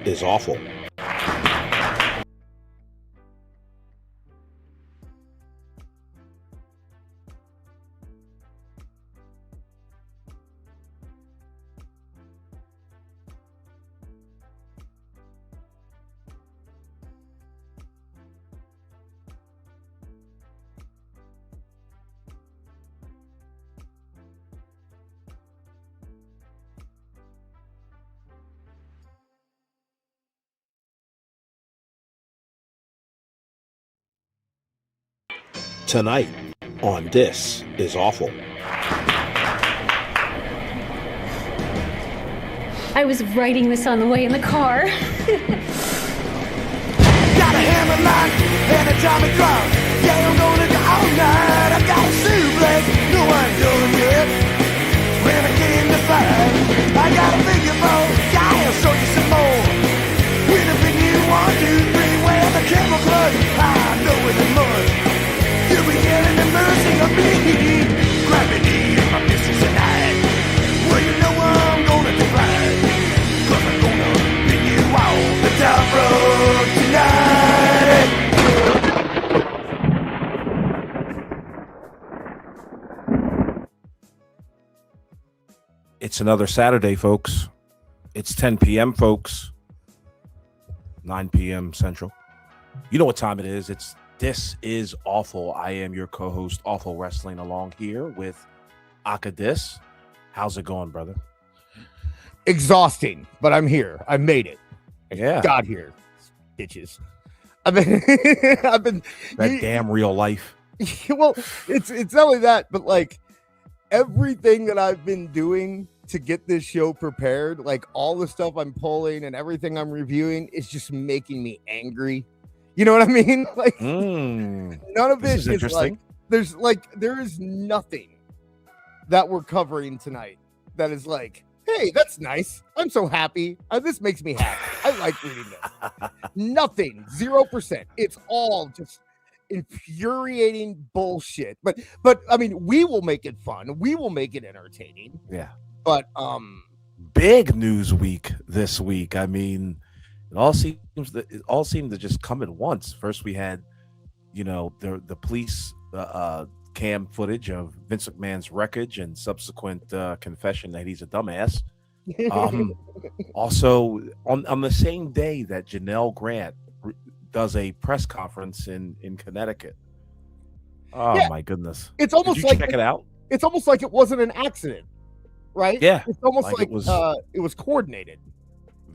is awful. Tonight on This Is Awful. I was writing this on the way in the car. Got a hammer line and atomic clock. Yeah, I'm gonna go all night. I got a suplex, no one's doing it. When I came to fight, I got a figure four. Yeah, I'll show you some more. When I've been you 1, 2, 3, where the camel club. I know it in mud. You'll be yelling and mercy on me. Gravity is my business tonight. Well, you know I'm gonna divide. Cause I'm gonna bring you off the top road tonight. It's another Saturday, folks. It's 10 p.m., folks. 9 p.m. Central. You know what time it is. It's This Is Awful. I am your co-host, Awful Wrestling, along here with Hideous. How's it going, brother? Exhausting, but I'm here. I made it. I got here, bitches. I've been that damn real life. Well, it's not only that, but like everything that I've been doing to get this show prepared, like all the stuff I'm pulling and everything I'm reviewing, is just making me angry. You know what I mean? Like none of it is like there is nothing that we're covering tonight that is like, hey, that's nice. I'm so happy. This makes me happy. I like reading this. Nothing. 0%. It's all just infuriating bullshit. But I mean, we will make it fun. We will make it entertaining. Yeah. But big news week this week. I mean, it all seemed to just come at once. First, we had, the police cam footage of Vince McMahon's wreckage and subsequent confession that he's a dumbass. Also, on the same day that Janelle Grant does a press conference in Connecticcut. Oh yeah, my goodness! It's almost Did you check it out. It's almost like it wasn't an accident, right? Yeah, it's almost like it was coordinated.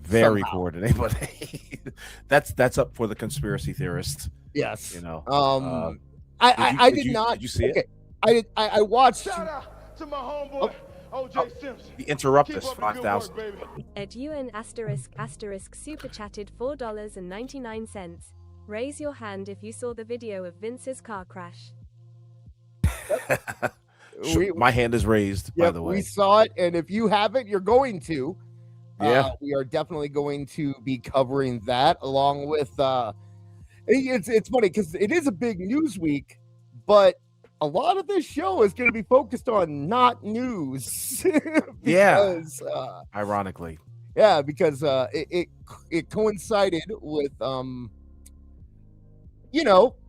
Very somehow. Coordinated, but that's up for the conspiracy theorists. Yes, I did not. Did you see it? I watched. Shout out to my homeboy, OJ Simpson. He interrupted us 5,000. Ed UN * super chatted $4.99. Raise your hand if you saw the video of Vince's car crash. My hand is raised, by the way. We saw it, and if you haven't, you're going to. Yeah, we are definitely going to be covering that along with. It's funny because it is a big news week, but a lot of this show is going to be focused on not news. Because, ironically. Yeah, because it coincided with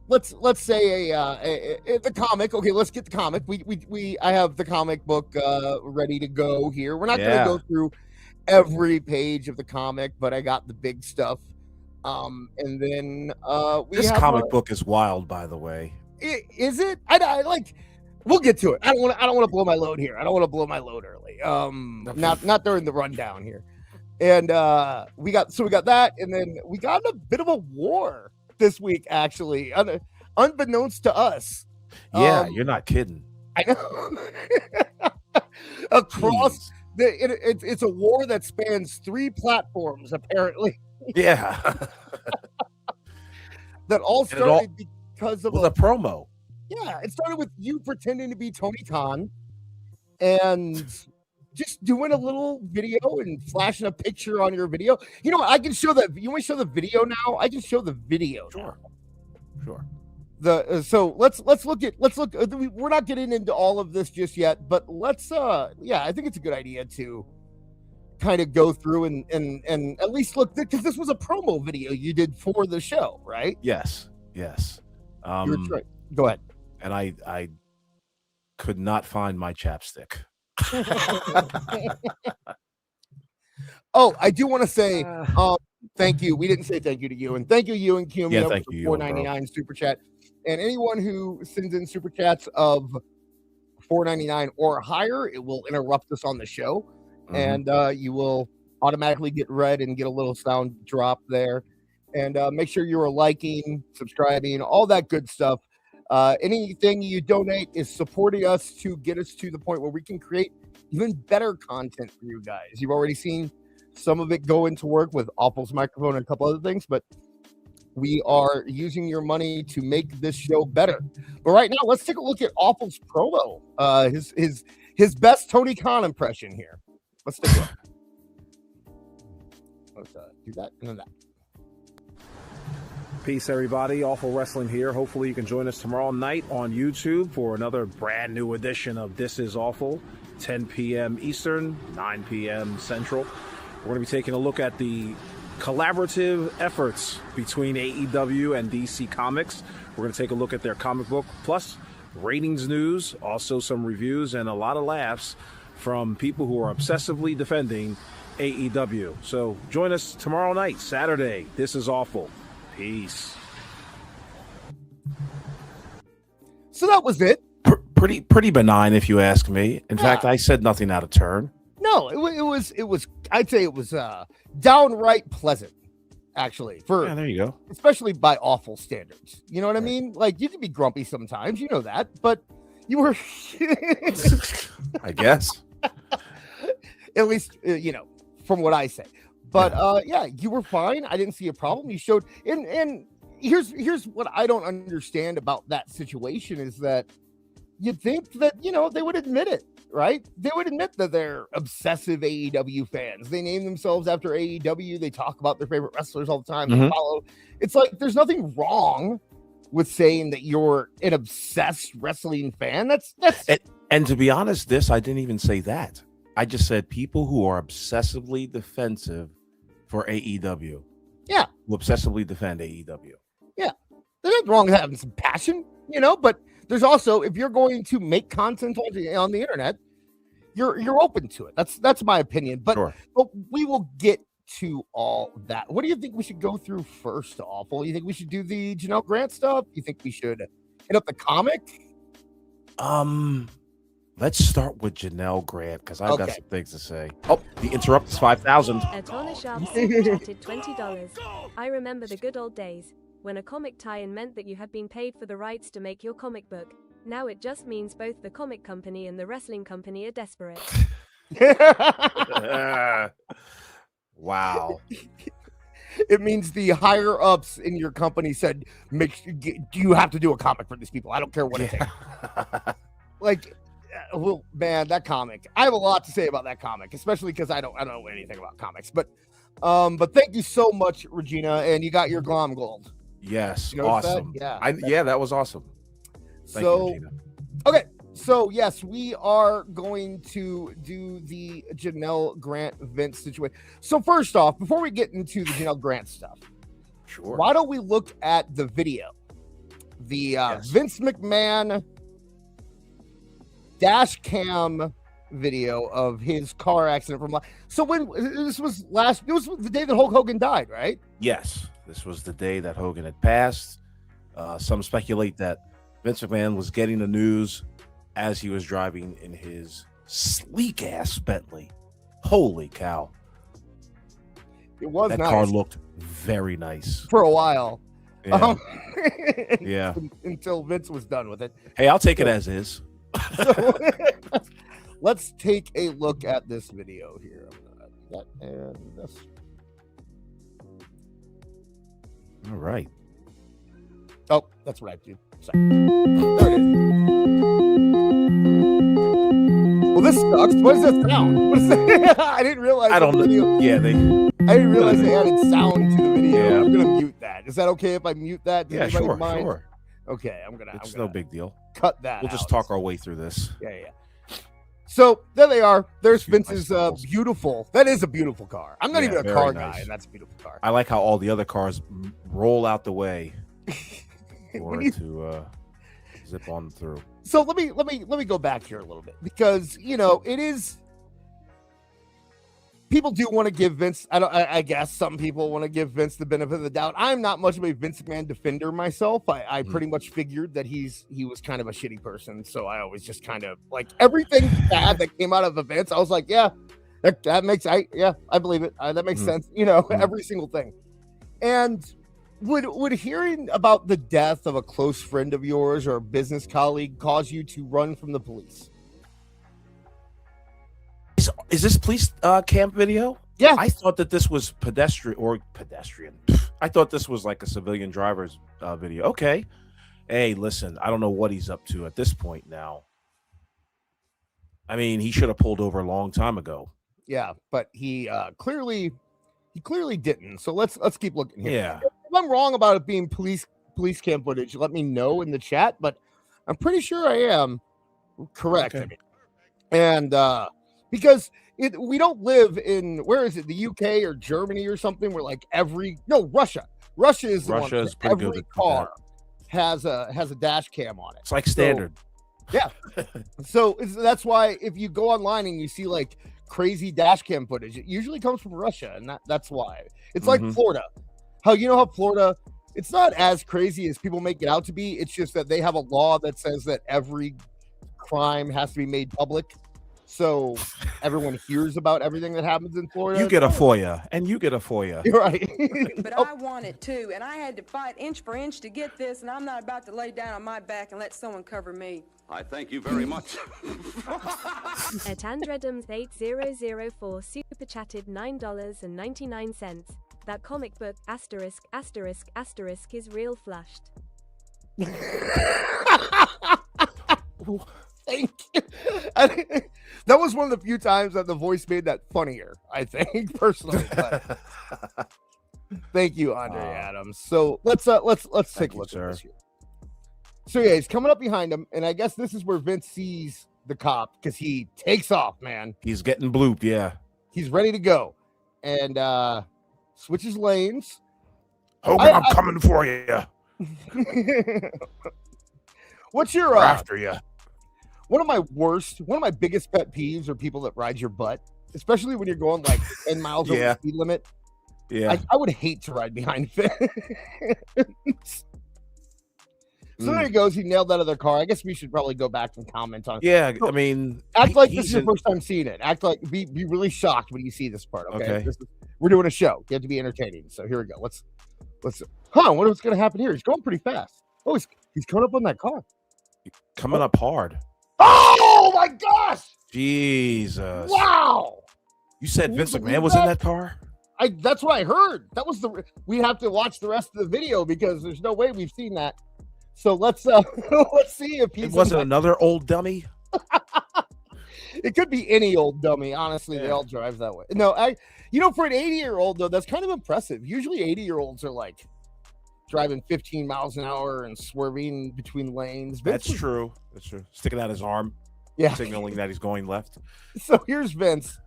let's say the comic. Okay, let's get the comic. I have the comic book ready to go here. We're not going to go through every page of the comic, but I got the big stuff. And then this comic book is wild, by the way. Is it? I like. We'll get to it. I don't want to blow my load here. I don't want to blow my load early. Not during the rundown here. And we got that, and then we got a bit of a war this week, actually, unbeknownst to us. Yeah, you're not kidding. I know. Across it's a war that spans 3 platforms, apparently. Yeah. That all started because of a promo. Yeah, it started with you pretending to be Tony Khan and just doing a little video and flashing a picture on your video. You know what? I can show that. You want to show the video now? I can show the video. Sure. So let's look. We're not getting into all of this just yet, but let's. I think it's a good idea to kind of go through and at least look, because this was a promo video you did for the show, right? Yes. You were trying. Go ahead. And I could not find my chapstick. Oh, I do want to say thank you. We didn't say thank you to you, and thank you, Ewan Kiyomi, Yeah, for thank the you, $4.99 super chat. And anyone who sends in super chats of $4.99 or higher, it will interrupt us on the show, and you will automatically get read and get a little sound drop there. And make sure you are liking, subscribing, all that good stuff. Anything you donate is supporting us to get us to the point where we can create even better content for you guys. You've already seen some of it go into work with Aewful's microphone and a couple other things, but we are using your money to make this show better. But right now, let's take a look at Aewful's promo. His best Tony Khan impression here. Let's take a look. Let's do that and then that. Peace, everybody. Aewful Wrestling here. Hopefully you can join us tomorrow night on YouTube for another brand new edition of This Is Aewful, 10 p.m. Eastern, 9 p.m. Central. We're going to be taking a look at the collaborative efforts between AEW and DC Comics. We're going to take a look at their comic book, plus ratings news, also some reviews, and a lot of laughs from people who are obsessively defending AEW. So join us tomorrow night, Saturday. This is Aewful. Peace. So that was it. Pretty benign, if you ask me. In fact, I said nothing out of turn. No, it was. I'd say it was downright pleasant, actually. Yeah, there you go. Especially by Aewful standards. You know what I mean? Like, you can be grumpy sometimes, you know that, but you were. I guess. At least, from what I say. But yeah, you were fine. I didn't see a problem. You showed, and here's what I don't understand about that situation is that you'd think that they would admit it, right? They would admit that they're obsessive AEW fans. They name themselves after AEW. They talk about their favorite wrestlers all the time. They follow. It's like there's nothing wrong with saying that you're an obsessed wrestling fan. That's and to be honest, I didn't even say that. I just said people who are obsessively defensive for AEW. Yeah. Who obsessively defend AEW. Yeah. There's nothing wrong with having some passion, but there's also, if you're going to make content on the internet, you're open to it. That's my opinion. But, sure. But we will get to all that. What do you think we should go through first, Aewful? You think we should do the Janelle Grant stuff? You think we should hit up the comic? Let's start with Janelle Grant because I've got some things to say. Oh, the interrupt is 5,000. Atona Sharp super chatted $20. I remember the good old days when a comic tie-in meant that you had been paid for the rights to make your comic book. Now it just means both the comic company and the wrestling company are desperate. Wow. It means the higher ups in your company said, you have to do a comic for these people. I don't care what it takes. Like, well, man, that comic. I have a lot to say about that comic, especially because I don't know anything about comics. But thank you so much, Regina, and you got your Glom Gold. Yes, awesome. That? Yeah, that was awesome. Thank you, Regina. Okay, so yes, we are going to do the Janelle Grant Vince situation. So first off, before we get into the Janelle Grant stuff, sure. Why don't we look at the video, the Vince McMahon dash cam video of his car accident from so when this was the day that Hulk Hogan died, right? Yes, this was the day that Hogan had passed. Some speculate that Vince McMahon was getting the news as he was driving in his sleek ass Bentley. Holy cow. It was that nice. car looked very nice for a while. Yeah. Yeah. Until Vince was done with it. Hey, I'll take it as is. So, let's take a look at this video here. And this. All right. Oh, that's what I do. Sorry. There it is. Well, this sucks. What is that sound? What is that? I didn't realize. I don't know. Video. Yeah, I didn't realize they added sound to the video. Yeah. I'm gonna mute that. Is that okay if I mute that? Yeah, sure. Okay, I'm gonna. It's no big deal. Cut that. We'll just talk our way through this. Yeah. So there they are. There's Shoot, my Vince's skulls. beautiful. That is a beautiful car. I'm not Yeah, even a very car nice. guy, and that's a beautiful car. I like how all the other cars roll out the way for When it you- to zip on through. So let me go back here a little bit, because it is. People do want to give Vince. I guess some people want to give Vince the benefit of the doubt. I'm not much of a Vince McMahon defender myself. I pretty much figured that he was kind of a shitty person. So I always just kind of like everything bad that came out of the Vince. I was like, yeah, that makes I believe it. That makes sense. Every single thing. And would hearing about the death of a close friend of yours or a business colleague cause you to run from the police? Is this police camp video? Yeah. I thought that this was pedestrian. I thought this was like a civilian driver's video. Okay. Hey, listen, I don't know what he's up to at this point now. I mean, he should have pulled over a long time ago. Yeah, but he clearly didn't. So let's keep looking here. Yeah. If I'm wrong about it being police cam footage, let me know in the chat, but I'm pretty sure I am correct. Okay. I mean. And because we don't live in, where is it, the UK or Germany or something, where like Russia is the Russia one is pretty good every at car has a dash cam on it. It's like standard. So that's why if you go online and you see like crazy dash cam footage, it usually comes from Russia, and that's why. It's like Florida. How Florida, it's not as crazy as people make it out to be. It's just that they have a law that says that every crime has to be made public, so everyone hears about everything that happens in Florida. You get a FOIA, and you get a FOIA. You're right. But I want it too, and I had to fight inch for inch to get this, and I'm not about to lay down on my back and let someone cover me. I thank you very much. At Andredums8004 super chatted $9.99. That comic book ***** is real flushed. Thank you. That was one of the few times that the voice made that funnier, I think, personally. But thank you, Andre Adams. So let's take a look at this here. So yeah, he's coming up behind him, and I guess this is where Vince sees the cop, because he takes off, man. He's getting blooped, yeah. He's ready to go, and switches lanes. Hogan, I'm coming for you. What's your After you. one of my biggest pet peeves are people that ride your butt, especially when you're going like 10 miles over the speed limit. Yeah. I would hate to ride behind Vince. So there he goes. He nailed that other car. I guess we should probably go back and comment on it. Yeah, So, I mean, act like this is your first time seeing it. Act like be really shocked when you see this part. Okay. We're doing a show. You have to be entertaining. So here we go. Let's what's gonna happen here? He's going pretty fast. Oh, he's coming up on that car. coming up hard. Oh my gosh! Jesus. Wow. You said Vince you McMahon believe was in that? that car? That's what I heard. That was we have to watch the rest of the video because there's no way we've seen that. So let's see if he's. It wasn't another old dummy. It could be any old dummy. Honestly, they all drive that way. No, for an 80-year-old though, that's kind of impressive. Usually 80-year-olds are like driving 15 miles an hour and swerving between lanes. That's true. Sticking out his arm, signaling that he's going left. So here's Vince.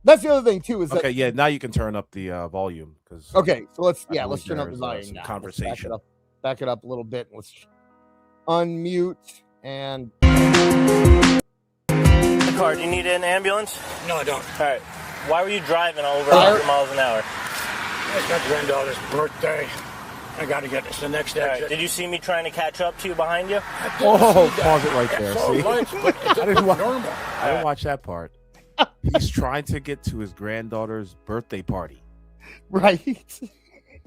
That's the other thing too. Is okay? Now you can turn up the volume because. Okay, so let's turn up the volume some now. Conversation. Let's back it up a little bit. Let's unmute and. Car, do you need an ambulance? No, I don't. All right. Why were you driving over 100 miles an hour? It's my granddaughter's birthday. I got to get this the next exit. Right. Did you see me trying to catch up to you behind you? Oh, pause it right there. So See? lights, but it's I didn't normal. I didn't watch that part. He's trying to get to his granddaughter's birthday party. Right.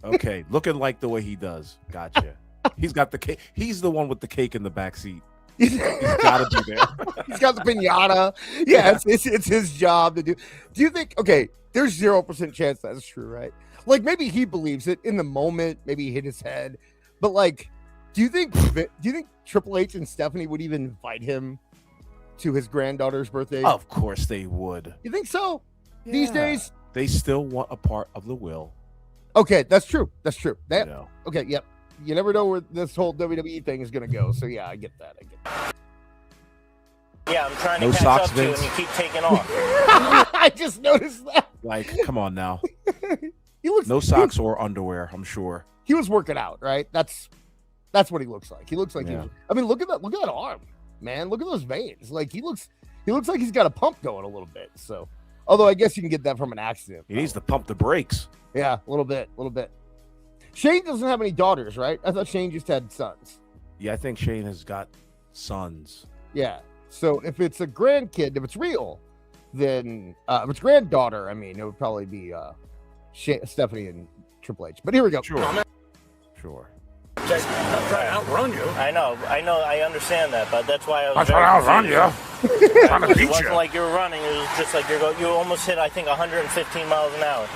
Okay, looking like the way he does. Gotcha. He's got the cake. He's the one with the cake in the back seat. He's got to be there. He's got the pinata. Yeah, it's his job to do. Do you think? Okay, there's 0% chance that's true, right? Like maybe he believes it in the moment. Maybe he hit his head, but like, do you think Triple H and Stephanie would even invite him to his granddaughter's birthday? Of course they would. You think so? Yeah. These days, they still want a part of the will. Okay, that's true. Okay, yep. You never know where this whole WWE thing is going to go. So yeah, I get that. Yeah, I'm trying to No catch socks, up to you, Vince? and you keep taking off. I just noticed that. Like, come on now. He looks No socks or underwear, I'm sure. He was working out, right? That's what he looks like. He looks like I mean, look at that arm, man. Look at those veins. Like he looks like he's got a pump going a little bit. So, although I guess you can get that from an accident. He needs to pump the brakes. Yeah, a little bit. Shane doesn't have any daughters, right? I thought Shane just had sons. Yeah, I think Shane has got sons. Yeah. So if it's a grandkid, if it's real, then if it's granddaughter, I mean, it would probably be Stephanie and Triple H. But here we go. Sure. I'm trying to outrun you. I know, I understand that, but that's why I was. I'm trying to outrun you. Trying to It beat wasn't you. like you were running. It was just like you almost hit, I think, 115 miles an hour.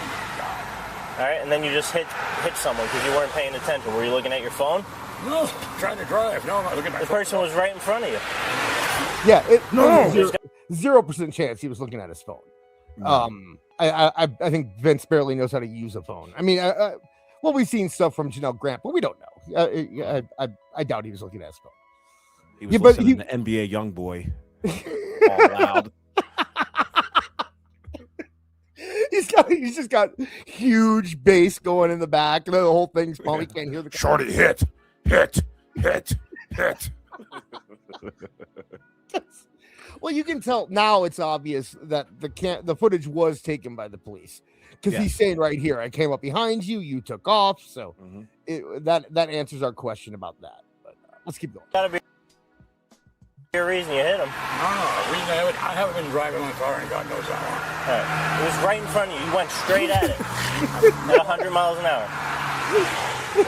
All right, and then you just hit someone because you weren't paying attention. Were you looking at your phone? No, trying to drive. No, I'm not looking at my The phone. person was right in front of you. Yeah. No. 0% chance he was looking at his phone. I think Vince barely knows how to use a phone. I mean, well, we've seen stuff from Janelle Grant, but we don't know. I doubt he was looking at his phone. He was listening to NBA YoungBoy all loud. He's just got huge bass going in the back, and the whole thing's pumping. He can't hear the Shorty hit. Well, you can tell now. It's obvious that the footage was taken by the police because he's saying right here, "I came up behind you, you took off." So that answers our question about that. But let's keep going. Gotta be a reason you hit him. No, I haven't been driving my car, and God knows how long. Right. It was right in front of you. You went straight at it at 100 miles an hour.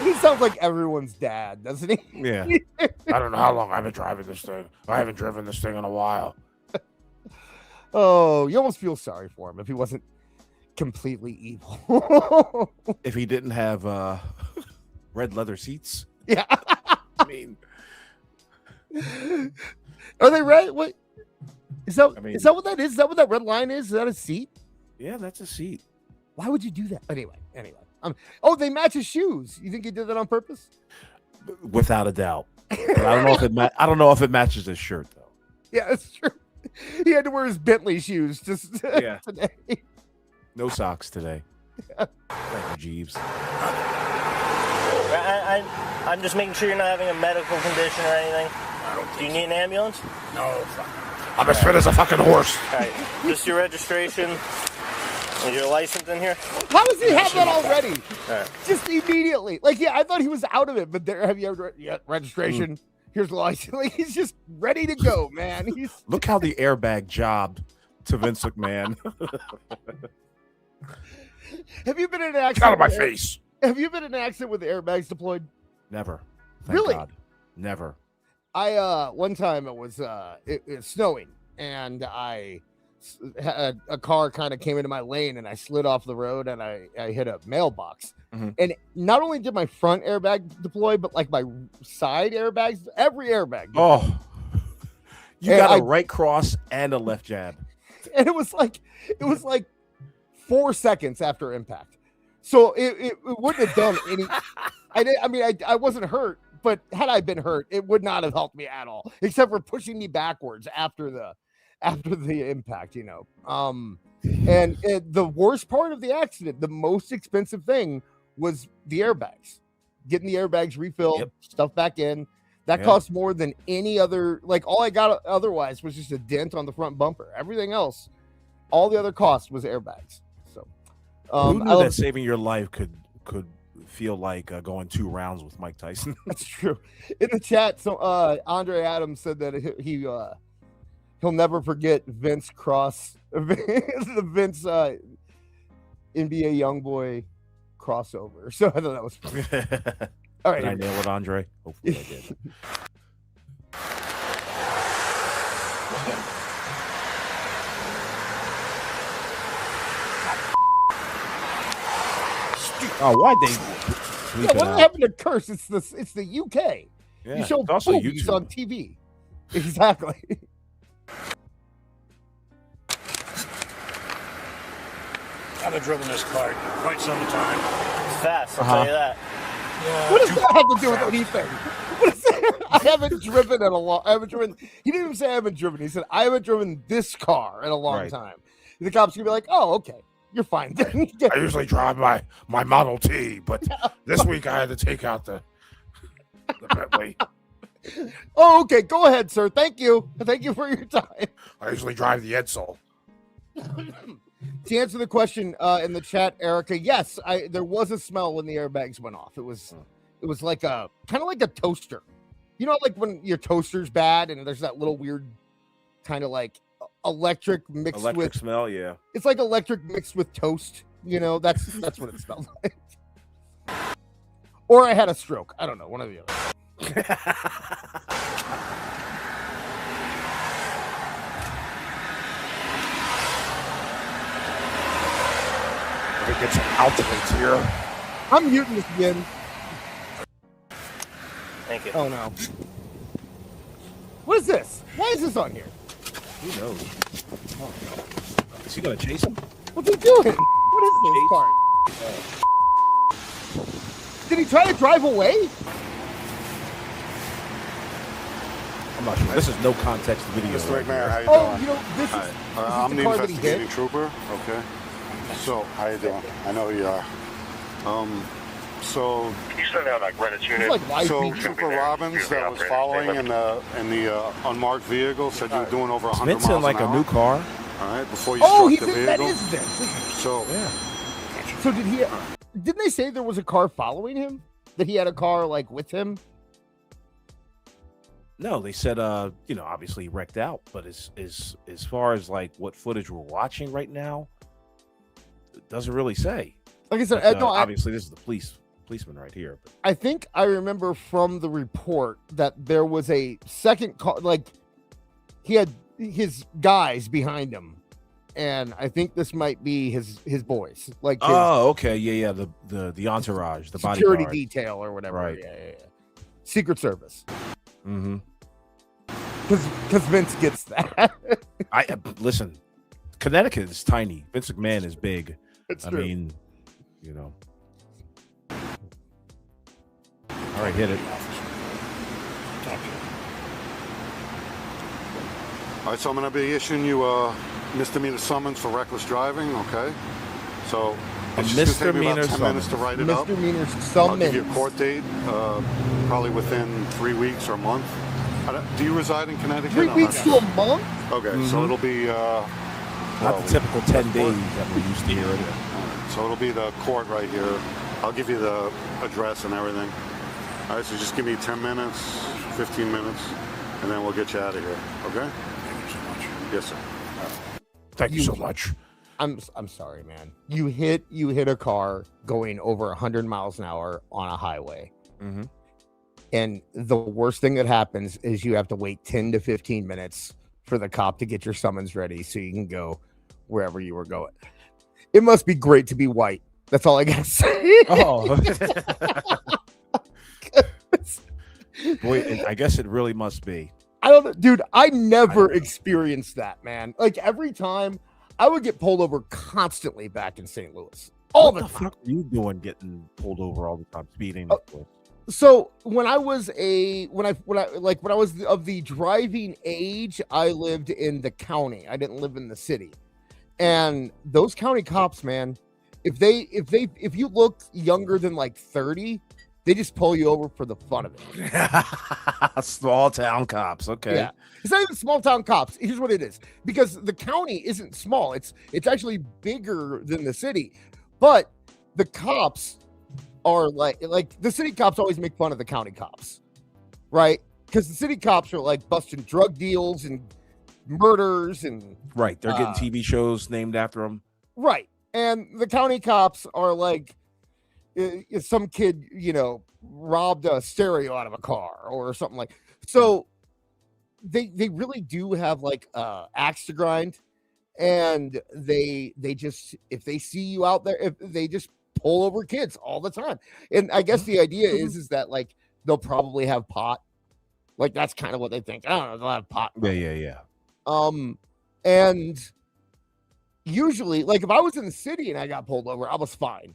He sounds like everyone's dad, doesn't he? Yeah. I don't know how long I've been driving this thing. I haven't driven this thing in a while. Oh, you almost feel sorry for him if he wasn't completely evil. If he didn't have red leather seats. Yeah. I mean, are they red? What is that? Is that what that is? Is that what that red line is? Is that a seat? Yeah, that's a seat. Why would you do that? Anyway. Oh, they match his shoes. You think he did that on purpose? Without a doubt. But I don't know if it matches his shirt though. Yeah, that's true. He had to wear his Bentley shoes just today. No socks today. Thank you, Jeeves. I'm just making sure you're not having a medical condition or anything. Do you need an ambulance? No, I'm as fit as a fucking horse. All right, just your registration. Is your license in here? How does he have that already? All right. Just immediately. Like, yeah, I thought he was out of it, but have you ever registration? Here's the license. Like, he's just ready to go, man. Look how the airbag jobbed to Vince McMahon. Have you been in an accident? Get out of my face. Have you been in an accident with the airbags deployed? Never. Thank Really? God. Never. I one time it was snowing, and I had a car kind of came into my lane, and I slid off the road, and I hit a mailbox. And not only did my front airbag deploy, but like my side airbags, every airbag. Oh, you got a right cross and a left jab. And it was like 4 seconds after impact. So it wouldn't have done any. I wasn't hurt, but had I been hurt, it would not have helped me at all, except for pushing me backwards after the impact, you know. And the worst part of the accident, the most expensive thing, was the airbags. Getting the airbags refilled, stuff back in. That cost more than any other. Like, all I got otherwise was just a dent on the front bumper. Everything else, all the other cost was airbags. So, who knew that saving your life could feel like going 2 rounds with Mike Tyson? That's true. In the chat, so Andre Adams said that he'll never forget Vince the Vince NBA YoungBoy crossover. So I thought that was funny. All right, did I nail it, Andre? Hopefully I did. Oh, why'd they? Yeah, what happened to curse? It's the UK. Yeah, you show it's also boobies YouTube on TV. Exactly. I've been driven this car quite some time. It's fast, I'll tell you that. Yeah, What does that have to do with anything? What is that? haven't driven in a long. I haven't driven. He didn't even say I haven't driven. He said I haven't driven this car in a long time. The cops gonna be like, "Oh, okay, you're fine." I usually drive my Model T, but this week I had to take out the Bentley. Oh, okay. Go ahead, sir. Thank you. Thank you for your time. I usually drive the Edsel. To answer the question in the chat, Erica, yes, there was a smell when the airbags went off. It was like a kind of like a toaster. You know, like when your toaster's bad and there's that little weird kind of like electric smell. Yeah, it's like electric mixed with toast. You know, that's what it smelled like. Or I had a stroke. I don't know, one or the other. If it gets alternates here. I'm muting this again. Thank you. Oh no. What is this? Why is this on here? Who knows? Oh, no. Is he gonna chase him? What's he doing? What is this part? Did he try to drive away? I'm not sure. This is no context video. Mr. McMahon, how you Oh, doing? you know, this is I'm the the car that he hit. investigating trooper. Okay. So, how you doing? I know you are. So, You send out like Greenwich unit. It's like live so feed. Trooper Robbins that was following in the unmarked vehicle said you were doing over 100 Vince miles in like an a hour. new car. All right, before you Oh, he struck the did. That vehicle. is Vince. So, Yeah. So did he? Didn't they say there was a car following him? That he had a car like with him? No, they said obviously he wrecked out, but as far as like what footage we're watching right now, it doesn't really say. Like I said, But, no, obviously this is the policeman right here. But I think I remember from the report that there was a second car, like he had his guys behind him, and I think this might be his boys, like his okay, yeah, the entourage, the security bodyguard. detail or whatever. Right. Yeah. Secret Service. Mm-hmm. Because Vince gets that. I listen. Connecticut is tiny. Vince McMahon is big. It's I true. mean, you know. All right, hit it. all right, so I'm going to be issuing you a misdemeanor summons for reckless driving. Okay. So, it's just gonna take me about misdemeanor 10 minutes to write it up. Misdemeanor I'll give you a summons. court date, probably within 3 weeks or a month. Do you reside in Connecticut? 3 I'm weeks not to sure. a month? Okay, so it'll be Not the typical 10 days that we're used to hearing. so it'll be the court right here. I'll give you the address and everything. All right, so just give me 10 minutes, 15 minutes, and then we'll get you out of here. Okay? Thank you so much. Yes, sir. Thank you so much. I'm sorry, man. You hit a car going over 100 miles an hour on a highway. Mm-hmm. And the worst thing that happens is you have to wait 10 to 15 minutes for the cop to get your summons ready so you can go wherever you were going. It must be great to be white. That's all I got to say. Oh. Boy, I guess it really must be. I don't know, dude. I never experienced that, man. Like every time I would get pulled over constantly back in St. Louis. All What the fuck are you doing getting pulled over all the time, speeding? So when I was of the driving age, I lived in the county. I didn't live in the city. And those county cops, man, if you look younger than like 30, they just pull you over for the fun of it. Small town cops. Okay. Yeah. It's not even small town cops. Here's what it is. Because the county isn't small. It's actually bigger than the city. But the cops are like the city cops always make fun of the county cops, right? Because the city cops are like busting drug deals and murders and Right. They're getting TV shows named after them. right. And the county cops are like if some kid, robbed a stereo out of a car or something like. So they really do have like axe to grind, and they just if they see you out there, if they just pull over kids all the time. And I guess the idea is that like they'll probably have pot. Like that's kind of what they think. I don't know, they'll have pot. Yeah. And usually, like if I was in the city and I got pulled over, I was fine.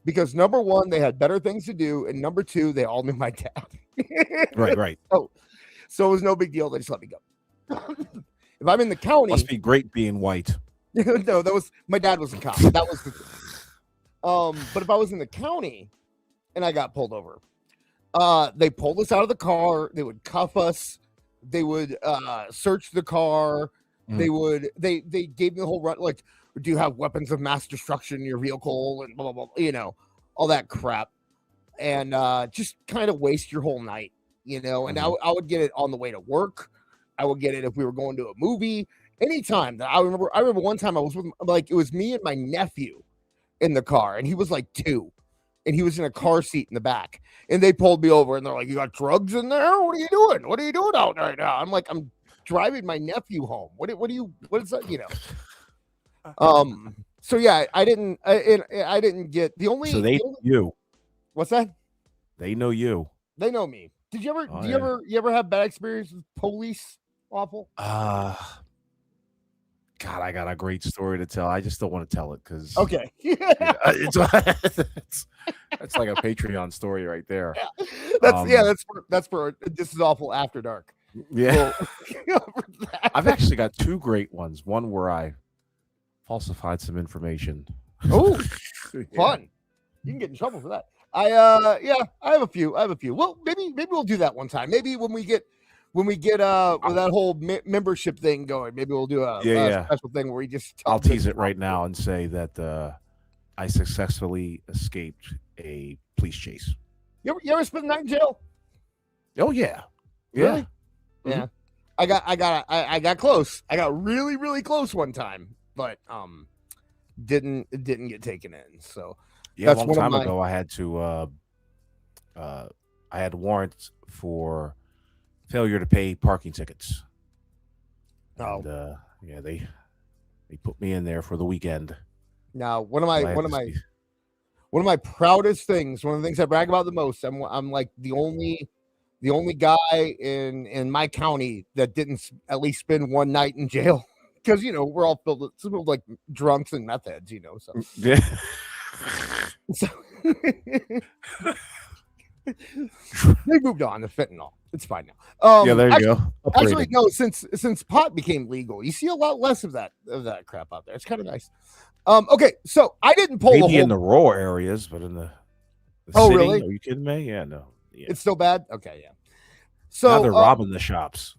Because number one, they had better things to do, and number two, they all knew my dad. Right. Oh, So it was no big deal. They just let me go. If I'm in the county, Must be great being white. no, that was my dad was a cop. That was the but if I was in the county and I got pulled over, they pulled us out of the car, they would cuff us, they would search the car, they gave me the whole run, like, do you have weapons of mass destruction in your vehicle and blah blah blah, you know, all that crap. And just kind of waste your whole night, you know. And I would get it on the way to work. I would get it if we were going to a movie. Anytime that I remember one time I was with, like, it was me and my nephew in the car, and he was like 2, and he was in a car seat in the back, and they pulled me over, and they're like, "You got drugs in there? What are you doing? What are you doing out right now?" I'm like, "I'm driving my nephew home. What is that? You know?" So yeah, I didn't get the only. So they know you. What's that? They know you. They know me. Did you ever? You ever have bad experience with police? Awful. God, I got a great story to tell. I just don't want to tell it because okay, it's like a Patreon story right there. That's for This Is Awful After Dark. Yeah, I've actually got 2 great ones. One where I falsified some information. Oh, fun! You can get in trouble for that. I have a few. Well, maybe we'll do that one time. Maybe when we get with that whole membership thing going, maybe we'll do a special thing where we just. I'll tease it right now and say that I successfully escaped a police chase. You ever spend the night in jail? Oh yeah, really? Yeah. I got close. I got really, really close one time, but didn't get taken in. So yeah, a long time ago, I had to I had warrants for failure to pay parking tickets. Oh, and, yeah, they put me in there for the weekend. Now, one of my proudest things, one of the things I brag about the most, I'm like the only guy in my county that didn't at least spend one night in jail, because you know we're all filled with like drunks and meth heads, you know. So yeah. So they moved on to fentanyl. It's fine now. Yeah, there you go. Actually, no. Since pot became legal, you see a lot less of that crap out there. It's kind of nice. Okay, so I didn't pull maybe in the rural areas, but in the oh city, really? Are you kidding me? Yeah, no. Yeah. It's still bad. Okay, yeah. So now they're robbing the shops.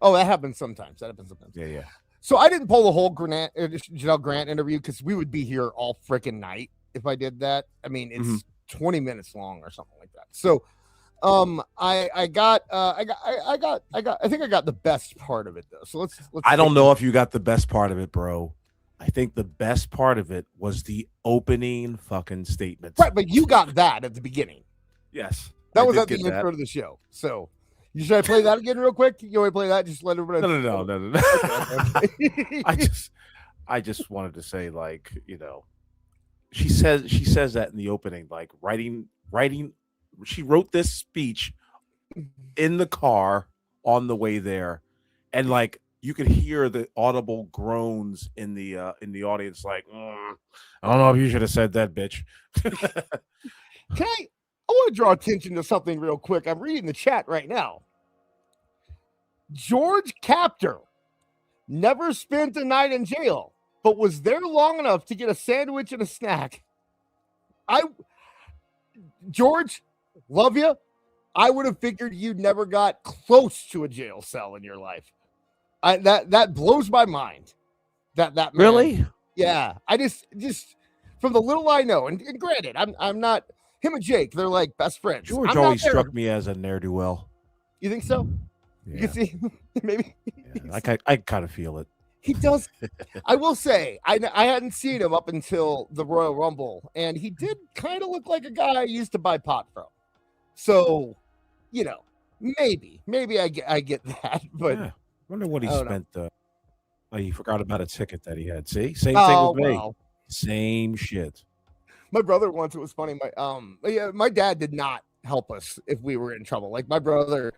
Oh, that happens sometimes. Yeah. So I didn't pull the whole Janelle Grant interview because we would be here all freaking night if I did that. I mean, it's 20 minutes long or something like that. So, I think I got the best part of it though. So let's I don't know if you got the best part of it, bro. I think the best part of it was the opening fucking statement. Right, but you got that at the beginning. Yes. That was at the intro of the show. So should I play that again real quick? You want to play that? Just let everybody. No. Okay. I just wanted to say, like, you know, she says that in the opening, like writing. She wrote this speech in the car on the way there, and like you could hear the audible groans in the audience, like, I don't know if you should have said that, bitch. I want to draw attention to something real quick. I'm reading the chat right now. George Captor never spent a night in jail, but was there long enough to get a sandwich and a snack. George, love you. I would have figured you never got close to a jail cell in your life. That blows my mind. That man, really? Yeah. I just from the little I know, and granted, I'm not him and Jake. They're like best friends. George always struck me as a ne'er-do-well. You think so? Yeah. You can see maybe. Yeah, I kind of feel it. He does. I will say, I hadn't seen him up until the Royal Rumble, and he did kind of look like a guy I used to buy pot from. So, you know, maybe I get that, but yeah. Wonder what he spent. He forgot about a ticket that he had. See, same thing with me. Well. Same shit. My brother once, it was funny. My dad did not help us if we were in trouble. Like my brother,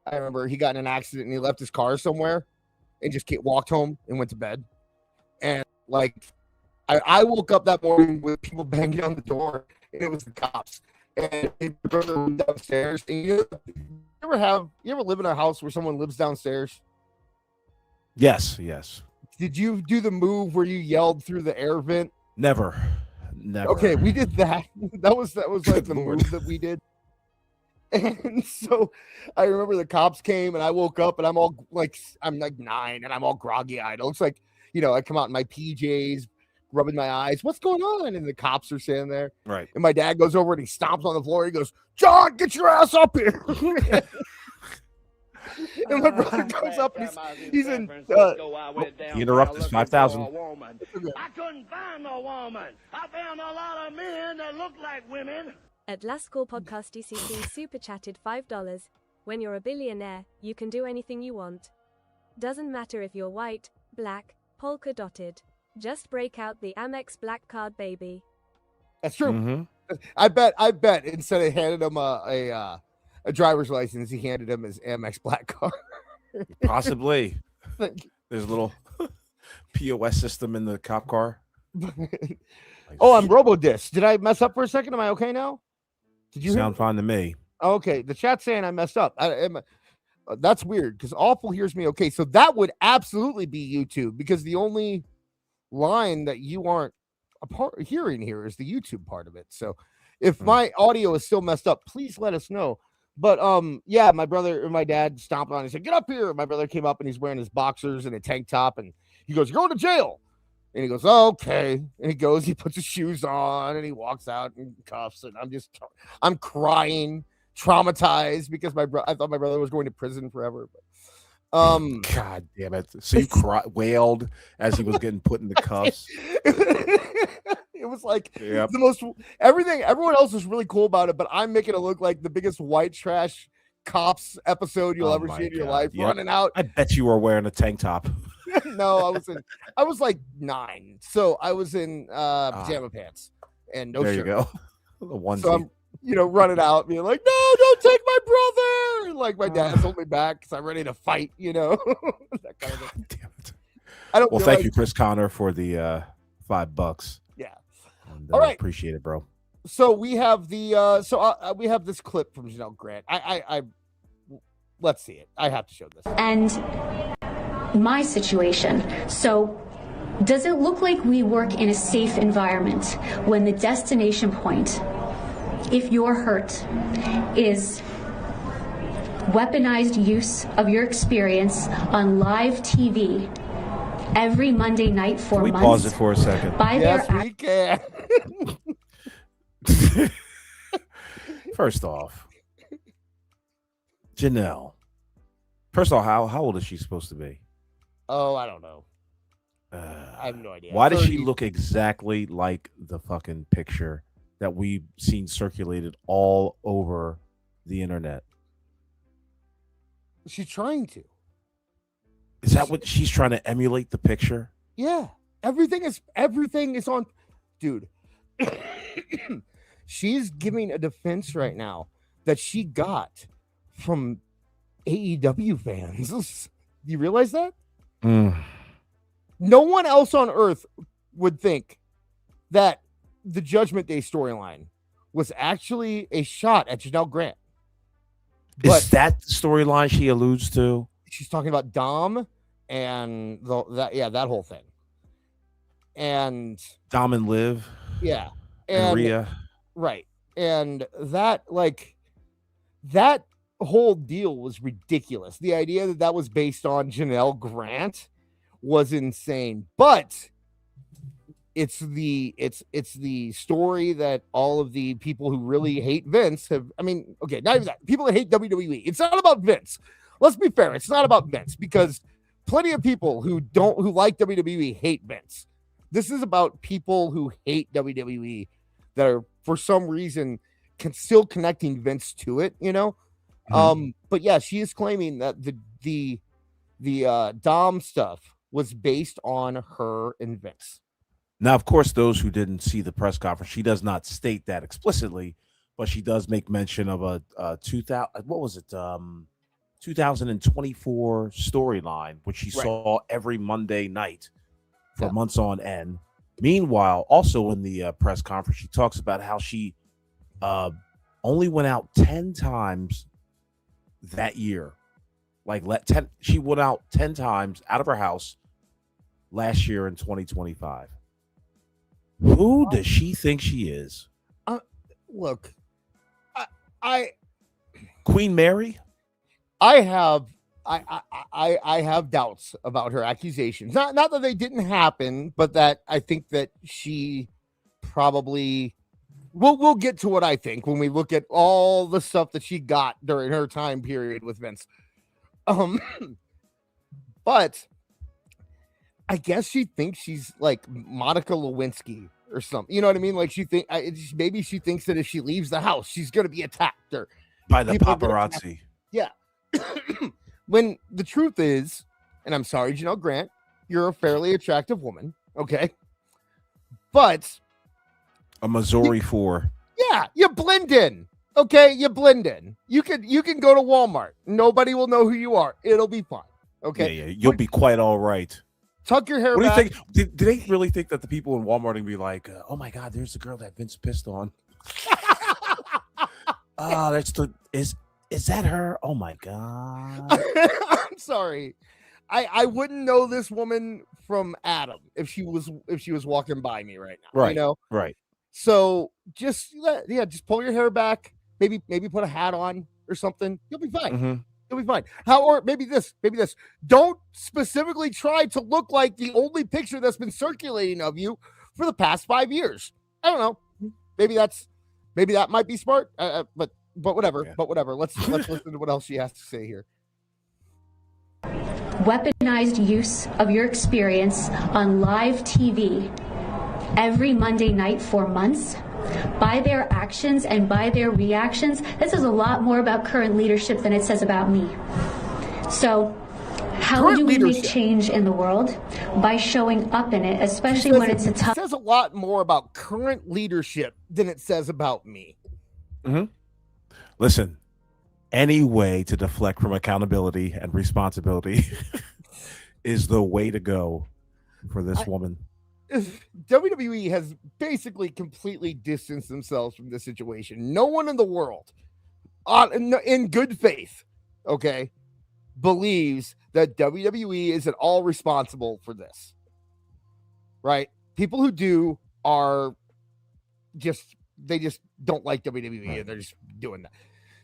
I remember he got in an accident and he left his car somewhere and just walked home and went to bed. And like, I woke up that morning with people banging on the door, and it was the cops. And my brother went downstairs, and ever live in a house where someone lives downstairs? Yes. Did you do the move where you yelled through the air vent? Never. Okay, we did that. That was like the Lord. move that we did. And so I remember the cops came and I woke up and I'm like 9 and I'm all groggy eyed. It looks like, I come out in my PJs, rubbing my eyes. What's going on? And the cops are standing there. Right. And my dad goes over and he stomps on the floor. He goes, "John, get your ass up here." And my brother comes up and he's in. You interrupted 5,000. I couldn't find no woman. I found a lot of men that look like women. At Last Call Podcast DCC super chatted $5. When you're a billionaire, you can do anything you want. Doesn't matter if you're white, black, polka dotted. Just break out the Amex Black Card, baby. That's true. Mm-hmm. I bet instead of handing him a driver's license, he handed him his Amex Black Card. Possibly. There's a little POS system in the cop car. Oh, I'm RoboDisc. Did I mess up for a second? Am I okay now? Did you sound fine to me? Okay, the chat's saying I messed up. That's weird because Awful hears me okay. So that would absolutely be YouTube because the only line that you aren't hearing here is the YouTube part of it. So if my audio is still messed up, please let us know. But yeah, my brother and my dad stomped on. He said, "Get up here!" My brother came up and he's wearing his boxers and a tank top, and he goes, "You're going to jail." And he goes, "Okay." And he goes, he puts his shoes on and he walks out in cuffs. And I'm crying, traumatized because I thought my brother was going to prison forever. But, God damn it. So you wailed as he was getting put in the cuffs. It was like the most everyone else was really cool about it, but I'm making it look like the biggest white trash cops episode you'll ever see in your life. Running out. I bet you were wearing a tank top. No, I was like 9, so I was in pajama pants and no there shirt. You go. The onesie. So I'm running out being like, "No, don't take my brother!" And like my dad's holding me back because I'm ready to fight, that kind of thing. Damn it. I don't. Well, thank you, Chris Connor, for the $5. Yeah. And, all right. Appreciate it, bro. So we have we have this clip from Janelle Grant. I let's see it. I have to show this. And my situation. So does it look like we work in a safe environment when the destination point, if you're hurt, is weaponized use of your experience on live TV every Monday night for Can we months? pause it for a second? Yes, we can. First off, Janelle. First off, how old is she supposed to be? Oh, I don't know. I have no idea. Why does she look exactly like the fucking picture that we've seen circulated all over the internet? She's trying to. Is that what she's trying to emulate the picture? Yeah. Everything is on, dude. She's giving a defense right now that she got from AEW fans. Do you realize that? No one else on earth would think that the Judgment Day storyline was actually a shot at Janelle Grant. Is that the storyline she alludes to? She's talking about Dom and that whole thing. And Dom and Liv. Yeah. And Rhea. Right. And that whole deal was ridiculous. The idea that was based on Janelle Grant was insane. But it's the story that all of the people who really hate Vince have. I mean, okay, not even that. People that hate WWE. It's not about Vince. Let's be fair. It's not about Vince because plenty of people who like WWE hate Vince. This is about people who hate WWE that are for some reason still connecting Vince to it, But yeah, she is claiming that the Dom stuff was based on her and Vince. Now, of course, those who didn't see the press conference, she does not state that explicitly, but she does make mention of a 2024 storyline, which she saw every Monday night for months on end. Meanwhile, also in the press conference, she talks about how she only went out 10 times that year. Like she went out 10 times out of her house last year in 2025. Who does she think she is? Look, I Queen Mary? I have doubts about her accusations. Not that they didn't happen, but that I think that she probably we'll get to what I think when we look at all the stuff that she got during her time period with Vince. But I guess she thinks she's like Monica Lewinsky or something. You know what I mean? Like maybe she thinks that if she leaves the house, she's going to be attacked or by the paparazzi. Yeah. When the truth is, and I'm sorry, Janelle Grant, you're a fairly attractive woman. Okay. But a Missouri 4. Yeah. You blend in. Okay. You blend in. You can go to Walmart. Nobody will know who you are. It'll be fine. Okay. Yeah. You'll be quite all right. Tuck your hair back. What do you think? Do they really think that the people in Walmart are gonna be like, oh my God, there's the girl that Vince pissed on? Is that her? Oh my God. I'm sorry. I wouldn't know this woman from Adam if she was walking by me right now. Right. You know? Right. So just pull your hair back, maybe put a hat on or something. You'll be fine. Mm-hmm. You'll be fine. Or maybe this. Don't specifically try to look like the only picture that's been circulating of you for the past 5 years. I don't know. Maybe that might be smart. But whatever. Yeah. But whatever. Let's listen to what else she has to say here. Weaponized use of your experience on live TV every Monday night for months. By their actions and by their reactions, this says a lot more about current leadership than it says about me. So how do we make change in the world? By showing up in it, especially when it's a tough... It says a lot more about current leadership than it says about me. Mm-hmm. Listen, any way to deflect from accountability and responsibility is the way to go for this woman. WWE has basically completely distanced themselves from this situation. No one in the world, in good faith, okay, believes that WWE is at all responsible for this. Right? People who do are they just don't like WWE and they're just doing that.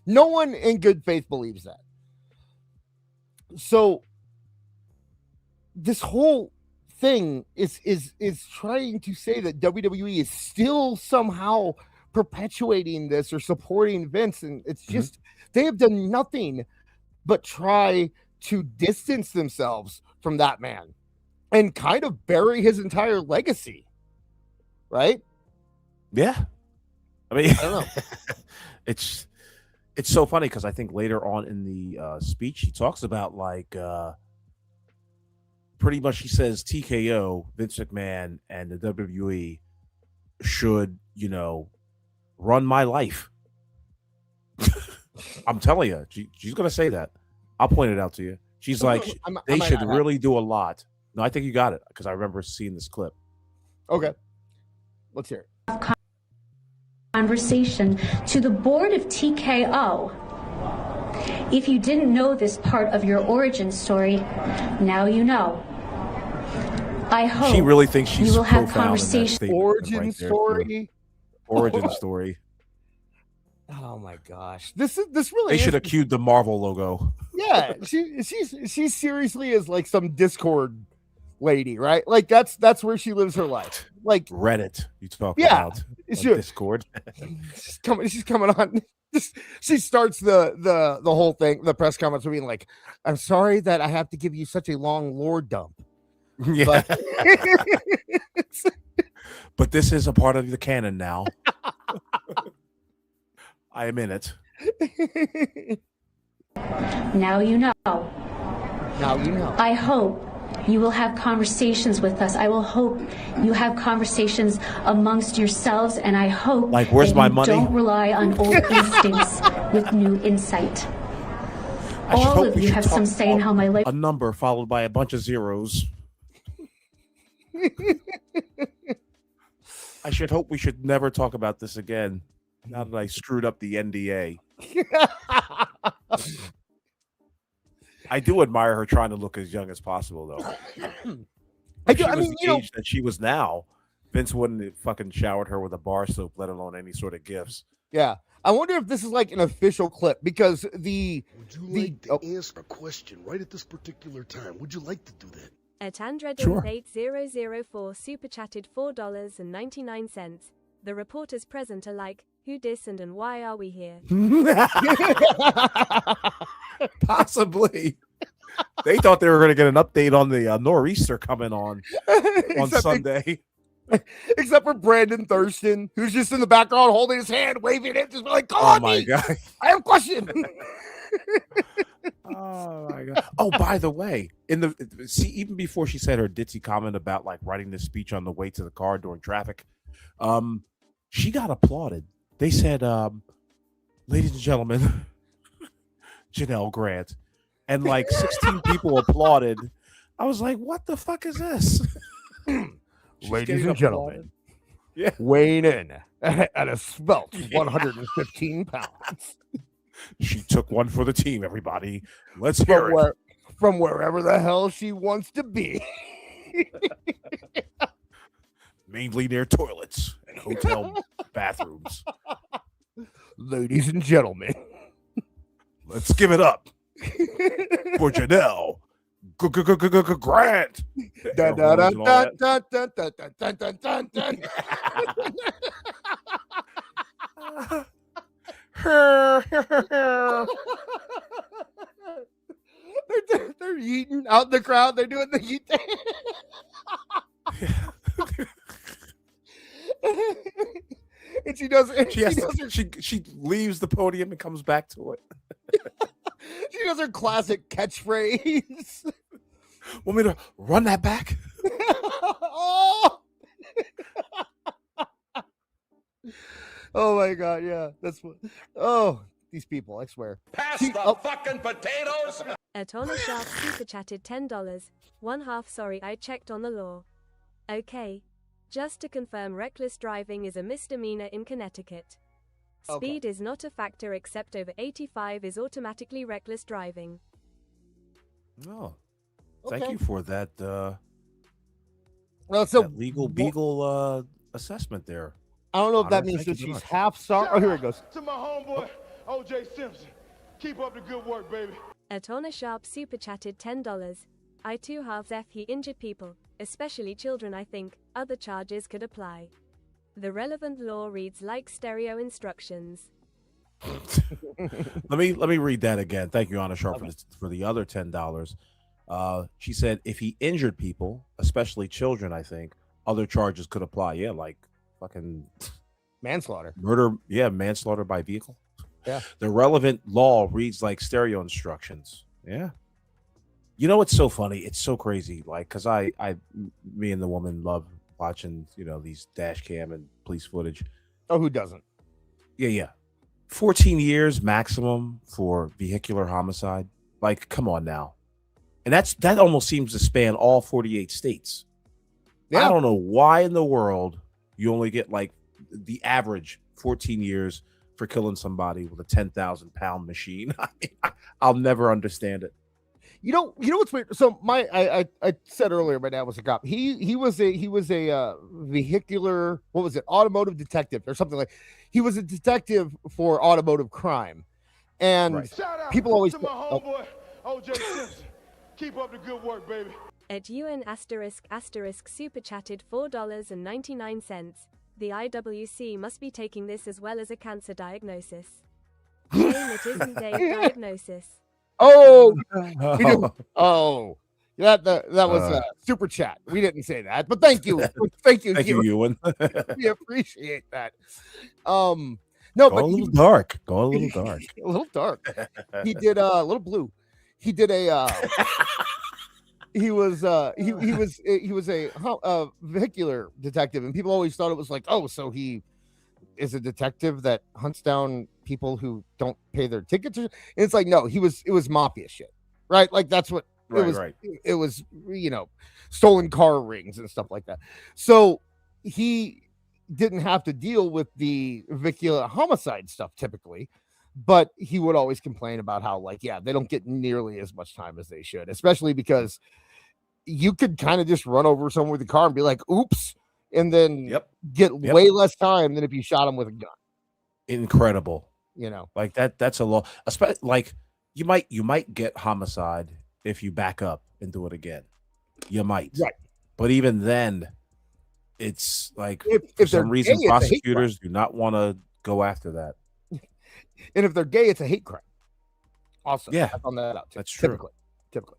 No one in good faith believes that. So this whole thing is trying to say that WWE is still somehow perpetuating this or supporting Vince, and it's just they have done nothing but try to distance themselves from that man and kind of bury his entire legacy, right? Yeah, I mean, I don't know. it's so funny because I think later on in the speech he talks about like pretty much he says TKO, Vince McMahon, and the WWE should, run my life. I'm telling you, she's going to say that. I'll point it out to you. She's like, they should really do a lot. No, I think you got it because I remember seeing this clip. Okay. Let's hear it. Conversation to the board of TKO. If you didn't know this part of your origin story, now you know. I hope she really thinks she's you will have conversation. Origin story. Origin story. Oh my gosh, this really. They should have cued the Marvel logo. Yeah, she seriously is like some Discord lady, right? Like that's where she lives her life. Like Reddit, you talk about Discord. she's coming on. She starts the whole thing, the press conference, being like, "I'm sorry that I have to give you such a long lore dump." Yeah, but this is a part of the canon now. I am in it. Now you know. Now you know. I hope you will have conversations with us. I will hope you have conversations amongst yourselves, and I hope like, where's my money? Don't rely on old instincts with new insight. All of you have some say in how my life. A number followed by a bunch of zeros. I should hope we should never talk about this again. Now that I screwed up the NDA. I do admire her trying to look as young as possible, though. I If do. she I was mean, the age that she was now, Vince wouldn't have fucking showered her with a bar soap, let alone any sort of gifts. yeah. I wonder if this is like an official clip because the Would you like to answer a question right at this particular time? Would you like to do that? At Andredin Sure. 8004 super chatted $4.99. The reporters present are like, who dis and why are we here? Possibly. They thought they were going to get an update on the nor'easter coming on Sunday. Except for Brandon Thurston, who's just in the background holding his hand, waving it, just like, call Oh on my me. god! I have a question. Oh my god! Oh, by the way, even before she said her ditzy comment about like writing this speech on the way to the car during traffic, she got applauded. They said, "Ladies and gentlemen, Janelle Grant," and like 16 people applauded. I was like, "What the fuck is this?" Ladies and gentlemen, yeah, weighing in at a svelte 115 pounds. She took one for the team, everybody. Let's hear it. From wherever the hell she wants to be. Mainly near toilets and hotel bathrooms. Ladies and gentlemen, let's give it up for Janelle Grant. Dun, dun, dun, dun, dun, dun, dun, dun, dun, dun, dun. They're eating out in the crowd. They're doing the eat. And she does. She leaves the podium and comes back to it. She does her classic catchphrase. Want me to run that back? Oh! Oh my god, yeah, that's what. Oh, these people, I swear. Pass the fucking potatoes. Atona Sharp super chatted $10. 1/2 sorry I checked on the law. Okay. Just to confirm, reckless driving is a misdemeanor in Connecticut. Speed is not a factor except over 85 is automatically reckless driving. Oh, thank you for that. Well, so that legal beagle assessment there. I don't know if that Honor, means thank that you she's much. half sorry. Oh, here it goes. To my homeboy, O.J. Simpson. Keep up the good work, baby. Atona Sharp super chatted $10. I 2/2 F he injured people, especially children I think, other charges could apply. The relevant law reads like stereo instructions. Let me read that again. Thank you, Anna Sharp, for the other $10. She said if he injured people, especially children, I think other charges could apply. Yeah, like fucking Manslaughter. murder. Yeah, manslaughter by vehicle. Yeah. The relevant law reads like stereo instructions. Yeah. You know what's so funny? It's so crazy. Like, cause me and the woman love watching, these dash cam and police footage. Oh, who doesn't? Yeah. 14 years maximum for vehicular homicide. Like, come on now. And that almost seems to span all 48 states. Yeah. I don't know why in the world you only get like the average 14 years for killing somebody with a 10,000 pound machine. I'll never understand it. You know what's weird? So I said earlier, my dad was a cop. He was a vehicular, what was it, automotive detective or something like. He was a detective for automotive crime, and people always. To my homeboy, O.J. Simpson. Keep up the good work, baby. At UN ** super chatted $4.99. The IWC must be taking this as well as a cancer diagnosis. Shame it isn't a diagnosis. Oh, oh, that was a super chat. We didn't say that, but thank you, thank you, Ewan. We appreciate that. No, Go but a little dark. Go a little dark. A little dark. He did a little blue. He did a. He was a vehicular detective, and people always thought it was like, oh, so he is a detective that hunts down people who don't pay their tickets. And it's like, no, it was mafia shit, right? Like that's what it was. Right. It was, stolen car rings and stuff like that. So he didn't have to deal with the vehicular homicide stuff typically. But he would always complain about how, like, yeah, they don't get nearly as much time as they should, especially because you could kind of just run over someone with a car and be like, oops, and then get way less time than if you shot him with a gun. Incredible. You know, like that's a law. Like you might get homicide if you back up and do it again. You might. Right. But even then, it's like if for some they're reason gay, it's a hate prosecutors do not want to go after that. And if they're gay, it's a hate crime. Also, Yeah, I found that out too. That's true. Typically.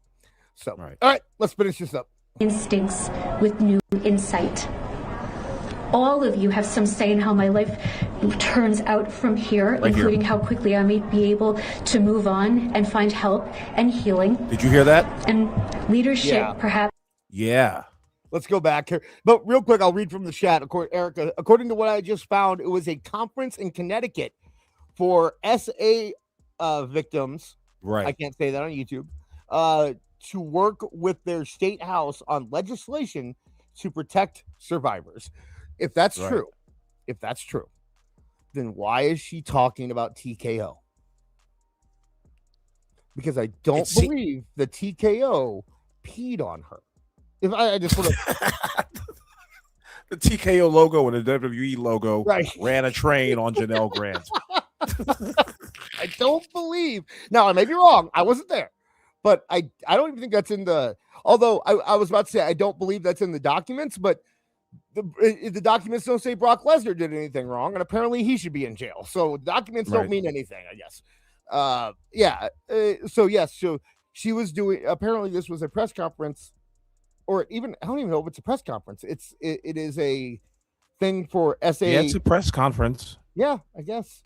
So, Right. All right, let's finish this up. Instincts with new insight. All of you have some say in how my life turns out from here, Right including here. how quickly I may be able to move on and find help and healing Did you hear that? and leadership, Yeah. perhaps. Yeah. Let's go back here. But real quick, I'll read from the chat. Erica, according to what I just found, it was a conference in Connecticut for SA victims. Right. I can't say that on YouTube. To work with their state house on legislation to protect survivors. If that's Right. true, then why is she talking about TKO? Because I don't believe the TKO peed on her. If I just want to The TKO logo and the WWE logo Right. ran a train on Janelle Grant. I don't believe. Now, I may be wrong. I wasn't there. But I don't even think that's in the. Although I was about to say I don't believe that's in the documents, but the documents don't say Brock Lesnar did anything wrong, and apparently he should be in jail. So documents don't Right. mean anything, I guess. So yes, so she was doing. Apparently, this was a press conference, or even I don't even know if it's a press conference. It is a thing for SA. Yeah, it's a press conference. Yeah, I guess.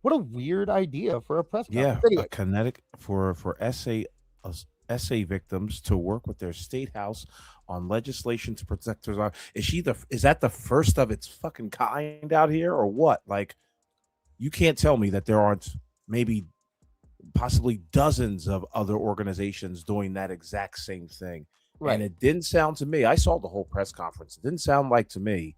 What a weird idea for a press conference. Yeah, Anyway. a kinetic for SA victims to work with their state house on legislation to protect their. Is that the first of its fucking kind out here, or what? Like, you can't tell me that there aren't maybe possibly dozens of other organizations doing that exact same thing. Right. And it didn't sound to me. I saw the whole press conference. It didn't sound like to me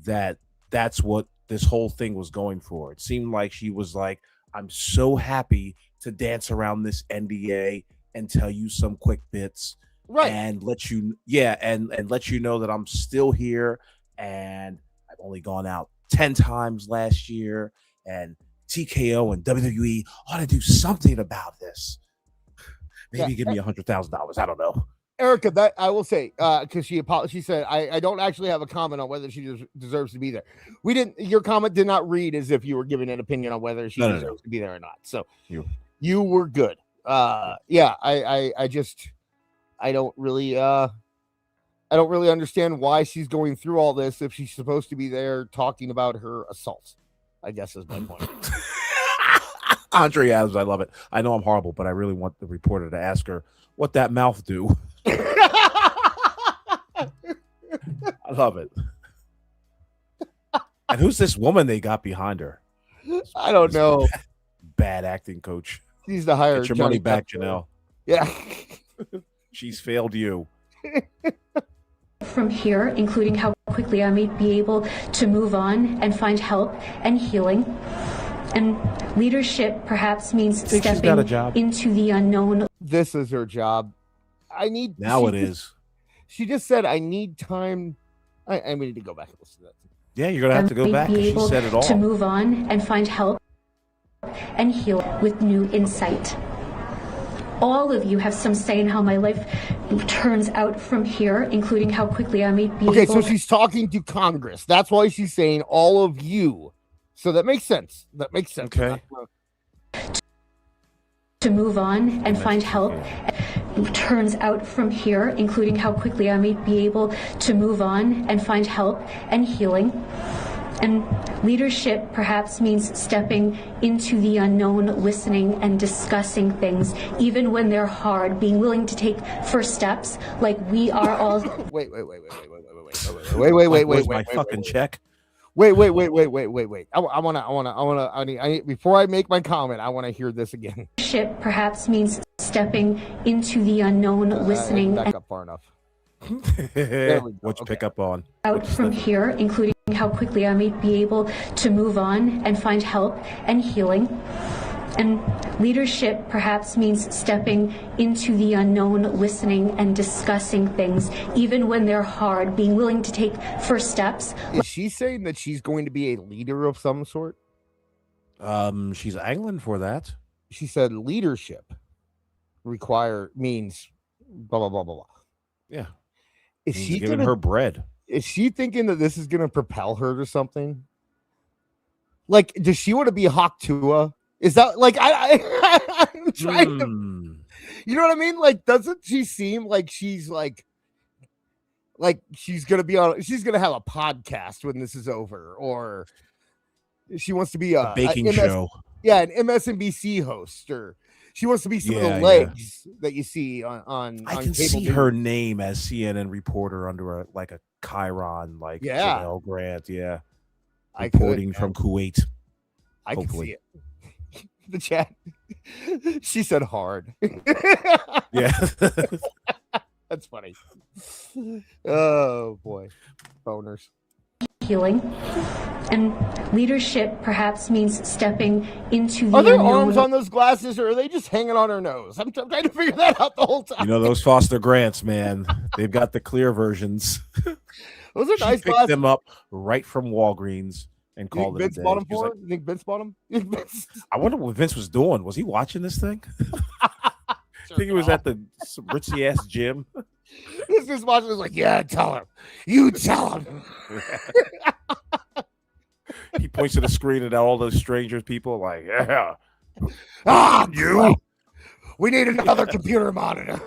that that's what this whole thing was going for. It seemed like she was like, I'm so happy to dance around this NDA and tell you some quick bits, Right. and let you and let you know that I'm still here, and I've only gone out 10 times last year, and TKO and WWE ought to do something about this. Maybe give me $100,000. I don't know. Erica, that I will say, because she said, I don't actually have a comment on whether she deserves to be there. Your comment did not read as if you were giving an opinion on whether she deserves to be there or not. So you were good. I don't really understand why she's going through all this if she's supposed to be there talking about her assault, I guess is my point. Andre Adams, I love it. I know I'm horrible, but I really want the reporter to ask her what that mouth do. I love it. And who's this woman they got behind her? I don't know. Bad acting coach. She's the higher. Get your money back, Janelle. Yeah. She's failed you. From here, including how quickly I may be able to move on and find help and healing. And leadership perhaps means Think she's got a stepping job? into the unknown. This is her job. Now it is. She just said, I need time. I need to go back and listen to that. Yeah, you're gonna have to go back. Be She able said it all. to move on and find help and heal with new insight. All of you have some say in how my life turns out from here, including how quickly I may be Okay, able so she's talking to Congress. That's why she's saying all of you. So that makes sense. Okay. to move on and find help. Turns out from here, including how quickly I may be able to move on and find help and healing. And leadership perhaps means stepping into the unknown, listening and discussing things, even when they're hard, being willing to take first steps like we are all. Wait. Where's my fucking check? Wait. I need, before I make my comment, I want to hear this again. Leadership perhaps means stepping into the unknown, listening. Back up far enough. There we go. What you Okay. pick up on? Out from here, including how quickly I may be able to move on and find help and healing. And leadership perhaps means stepping into the unknown, listening and discussing things, even when they're hard, being willing to take first steps. Is she saying that she's going to be a leader of some sort? She's angling for that. She said leadership means blah blah blah blah blah. Yeah. Is He's she giving gonna, her bread? Is she thinking that this is going to propel her to something? Like, does she want to be Hawk Tua? Is that like I'm trying to, you know what I mean? Like, doesn't she seem like she's like she's gonna have a podcast when this is over, or she wants to be A baking show? Yeah, an MSNBC host, or she wants to be some of the legs that you see on. I can cable see news. her name as CNN reporter under a Chiron, like Janelle Grant. Yeah, reporting from Kuwait. I can see it. The chat. She said hard. Yeah. That's funny. Oh boy. Boners. Healing. And leadership perhaps means stepping into the Are there unknown. arms on those glasses, or are they just hanging on her nose? I'm trying to figure that out the whole time. You know those Foster Grants, man. They've got the clear versions. Those are She nice picked glasses. them up right from Walgreens and You think called it a Vince day. bought them She was for like, her? You think Vince bought them? I wonder what Vince was doing. Was he watching this thing? I think he was at the ritzy ass gym. This is watching was like, yeah, tell him. You tell him. He points to the screen at all those strangers, people like, yeah. You. We need another computer monitor.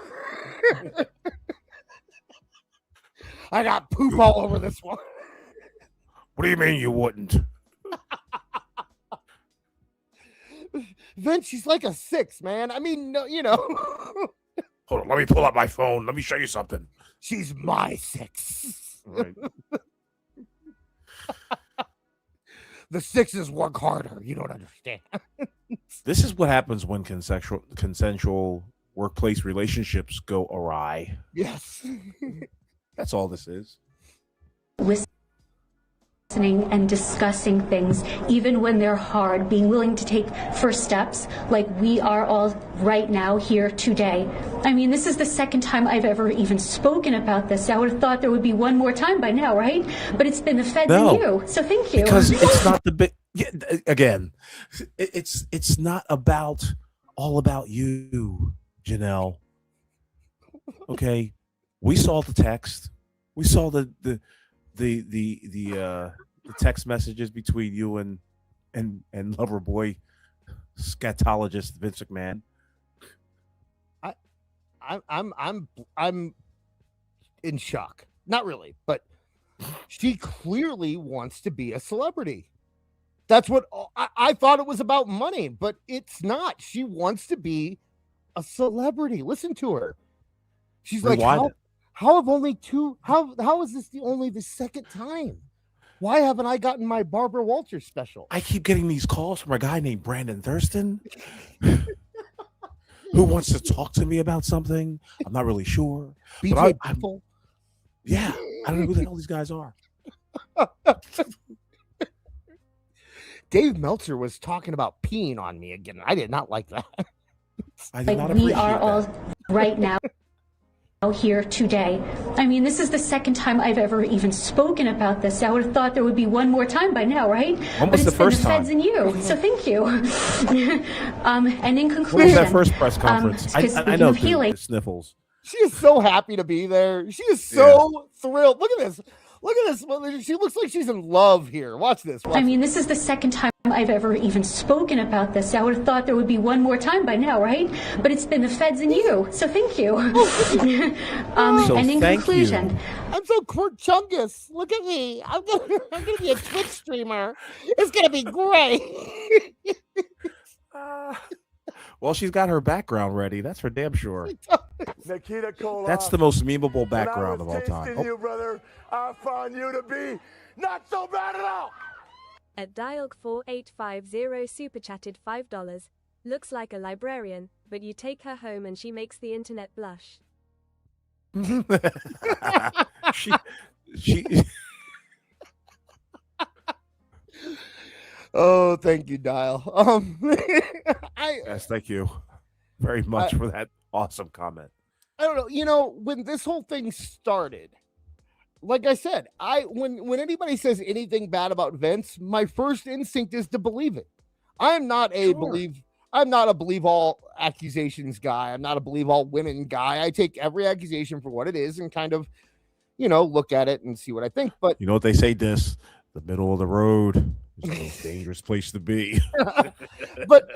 I got poop all over this one. What do you mean you wouldn't? Vince, she's like a 6, man. I mean, no, you know. Hold on, let me pull up my phone. Let me show you something. She's my 6. Right. The 6s work harder. You don't understand. This is what happens when consensual workplace relationships go awry. Yes. That's all this is. Listening and discussing things, even when they're hard, being willing to take first steps, like we are all right now here today. I mean, this is the second time I've ever even spoken about this. I would have thought there would be one more time by now, right? But it's been the feds and you, so thank you. Because it's not the big. Yeah, again, it's not all about you, Janelle. Okay, we saw the text. We saw the text messages between you and lover boy scatologist Vince McMahon. I'm in shock. Not really, but she clearly wants to be a celebrity. That's what I thought it was about money, but it's not. She wants to be a celebrity. Listen to her. She's like, how have only two? How is this only the second time? Why haven't I gotten my Barbara Walters special? I keep getting these calls from a guy named Brandon Thurston who wants to talk to me about something. I'm not really sure. BJ I don't know who the hell these guys are. Dave Meltzer was talking about peeing on me again. I did not like that. I did not we appreciate are all that. right now here today. I mean, this is the second time I've ever even spoken about this. I would have thought there would be one more time by now, right? When but was it's the been first the feds time? and you, so thank you. And in conclusion, When was that first press conference? I know healing. the sniffles. She is so happy to be there. She is so thrilled. Look at this. Look at this. She looks like she's in love here. Watch this. I mean, this is the second time I've ever even spoken about this. I would have thought there would be one more time by now, right? But it's been the feds and you, so thank you. And in conclusion, I'm so Chungus. Look at me. I'm gonna be a Twitch streamer. It's gonna be great. Well, she's got her background ready. That's for damn sure. Nikita Koloff. That's the most memeable background of all time. You, brother, I found you to be not so bad at all. At Dialg 4850 super chatted $5. Looks like a librarian, but you take her home and she makes the internet blush. she she Oh, thank you, Dial. yes, thank you very much for that awesome comment. I don't know. You know, when this whole thing started, like I said, when anybody says anything bad about Vince, my first instinct is to believe it. I'm not a believe all accusations guy. I'm not a believe all women guy. I take every accusation for what it is and kind of, look at it and see what I think. But You know what they say, Dis? The middle of the road is the most dangerous place to be. but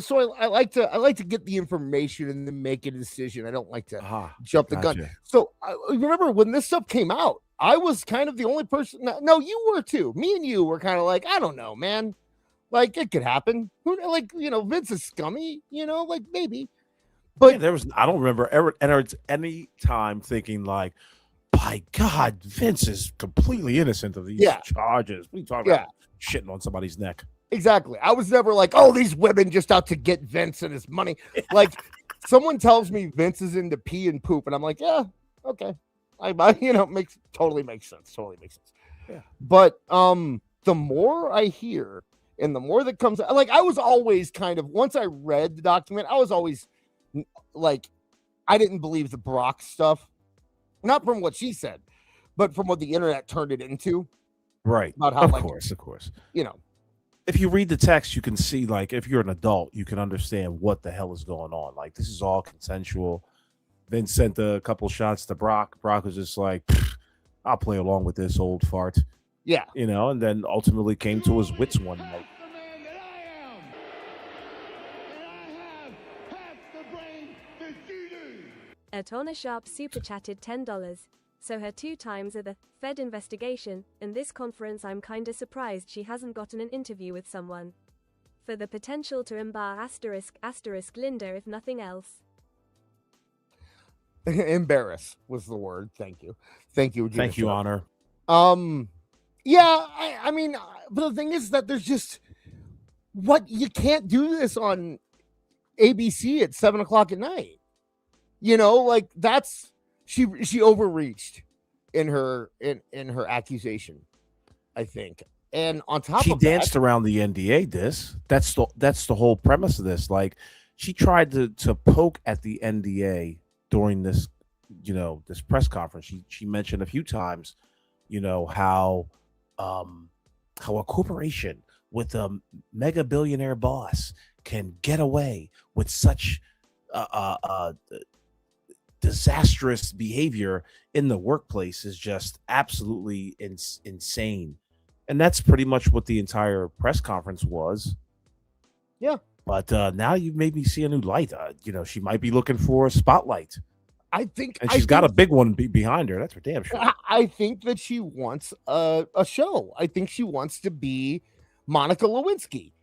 so I like to get the information and then make a decision. I don't like to jump the gun. Gotcha. So I remember when this stuff came out, I was kind of the only person. No, you were too. Me and you were kind of like, I don't know, man. Like it could happen. Vince is scummy. Like maybe. But Yeah, I don't remember ever any time thinking like, by God, Vince is completely innocent of these charges. What are you talking about? Shitting on somebody's neck. Exactly. I was never like, oh, these women just out to get Vince and his money. Like someone tells me Vince is into pee and poop, and I'm like, yeah, okay. Totally makes sense. Yeah. But the more I hear and the more that comes, like I was always kind of, once I read the document, I was always like, I didn't believe the Brock stuff. Not from what she said, but from what the internet turned it into. Right. About how, of like, course. If you read the text, you can see, like, if you're an adult, you can understand what the hell is going on. Like, this is all consensual. Vince sent a couple shots to Brock. Brock was just like, I'll play along with this old fart. Yeah. And then ultimately came to his wits one night. Atona Sharp super chatted $10. So her 2 times are the Fed investigation. In this conference, I'm kinda surprised she hasn't gotten an interview with someone. For the potential to embarrass *** Linda if nothing else. Embarrass was the word. Thank you. Thank you, Honor. Yeah, I mean, but the thing is that there's just you can't do this on ABC at 7:00 at night. Like that's she overreached in her accusation, I think. And on top She of that, danced around the NDA. That's the whole premise of this. Like she tried to poke at the NDA during this, this press conference. She mentioned a few times, how a corporation with a mega billionaire boss can get away with such disastrous behavior in the workplace is just absolutely insane. And that's pretty much what the entire press conference was. Yeah. But now you've made me see a new light. She might be looking for a spotlight. I think, and she's got a big one behind her. That's for damn sure. I think that she wants a show. I think she wants to be Monica Lewinsky.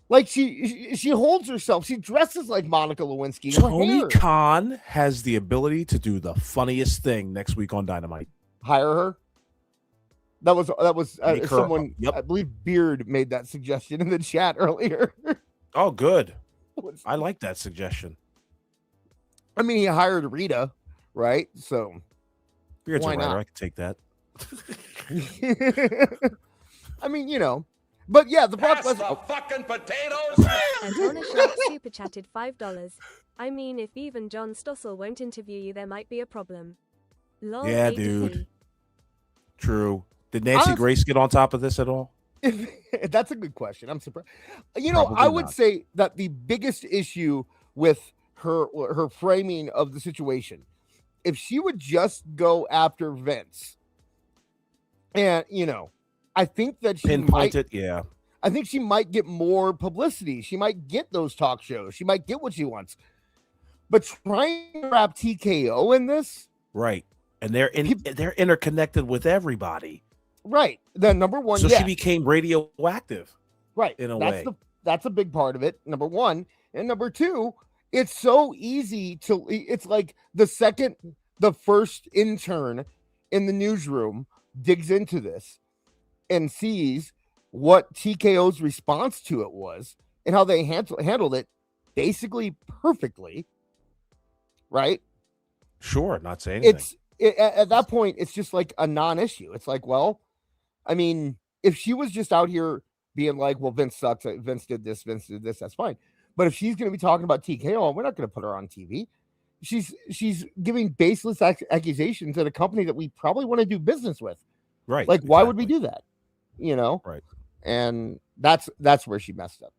Like she holds herself. She dresses like Monica Lewinsky. Tony Khan has the ability to do the funniest thing next week on Dynamite. Hire her. That was someone. Yep. I believe Beard made that suggestion in the chat earlier. Oh, good. I like that suggestion. I mean, he hired Rita, right? So Beard's a writer. I can take that. I mean, but yeah, the Brock Lesnar fucking potatoes. And Donna Sharp super chatted $5. I mean, if even John Stossel won't interview you, there might be a problem. Lol, yeah, dude. True. Did Nancy Grace get on top of this at all? That's a good question. I'm surprised. Probably I would not. say that the biggest issue with her framing of the situation, if she would just go after Vince, and I think that she pinpoint it. Yeah, I think she might get more publicity. She might get those talk shows. She might get what she wants. But trying to wrap TKO in this, right? And they're interconnected with everybody. Right. Then number one, so she became radioactive. Right. In a way. That's a big part of it. Number one. And number two, it's so easy it's like the first intern in the newsroom digs into this and sees what TKO's response to it was and how they handled it basically perfectly. Right. Sure, not saying anything. At that point, it's just like a non-issue. It's like, well, I mean, if she was just out here being like, well, Vince sucks, Vince did this, that's fine. But if she's going to be talking about TKO, we're not going to put her on TV. She's giving baseless accusations at a company that we probably want to do business with. Right. Like, why would we do that? You know? Right. And that's where she messed up.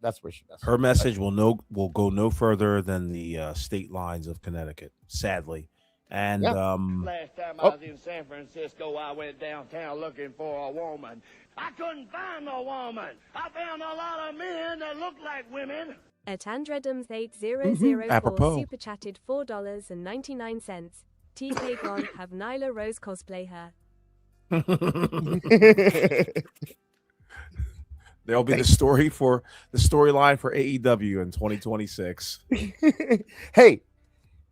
Her message will go no further than the state lines of Connecticut, sadly. And last time I was in San Francisco, I went downtown looking for a woman. I couldn't find no woman. I found a lot of men that look like women. At Andredums8004 Apropos. super chatted $4.99. TK Gone have Nyla Rose cosplay her. There'll be the storyline for AEW in 2026. Hey,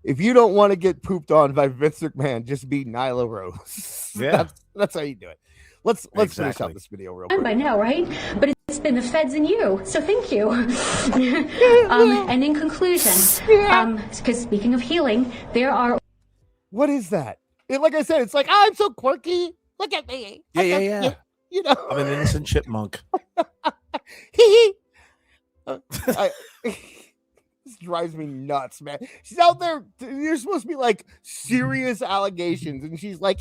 if you don't want to get pooped on by Vince McMahon, just be Nyla Rose. Yeah, that's how you do it. Let's finish out this video real quick. By now, right? But it's been the feds and you, so thank you. And in conclusion, because speaking of healing, there are. What is that? Like I said, it's like, I'm so quirky. Look at me. Yeah. You know, I'm an innocent chipmunk. This drives me nuts, man. She's out there. You're supposed to be like serious allegations, and she's like,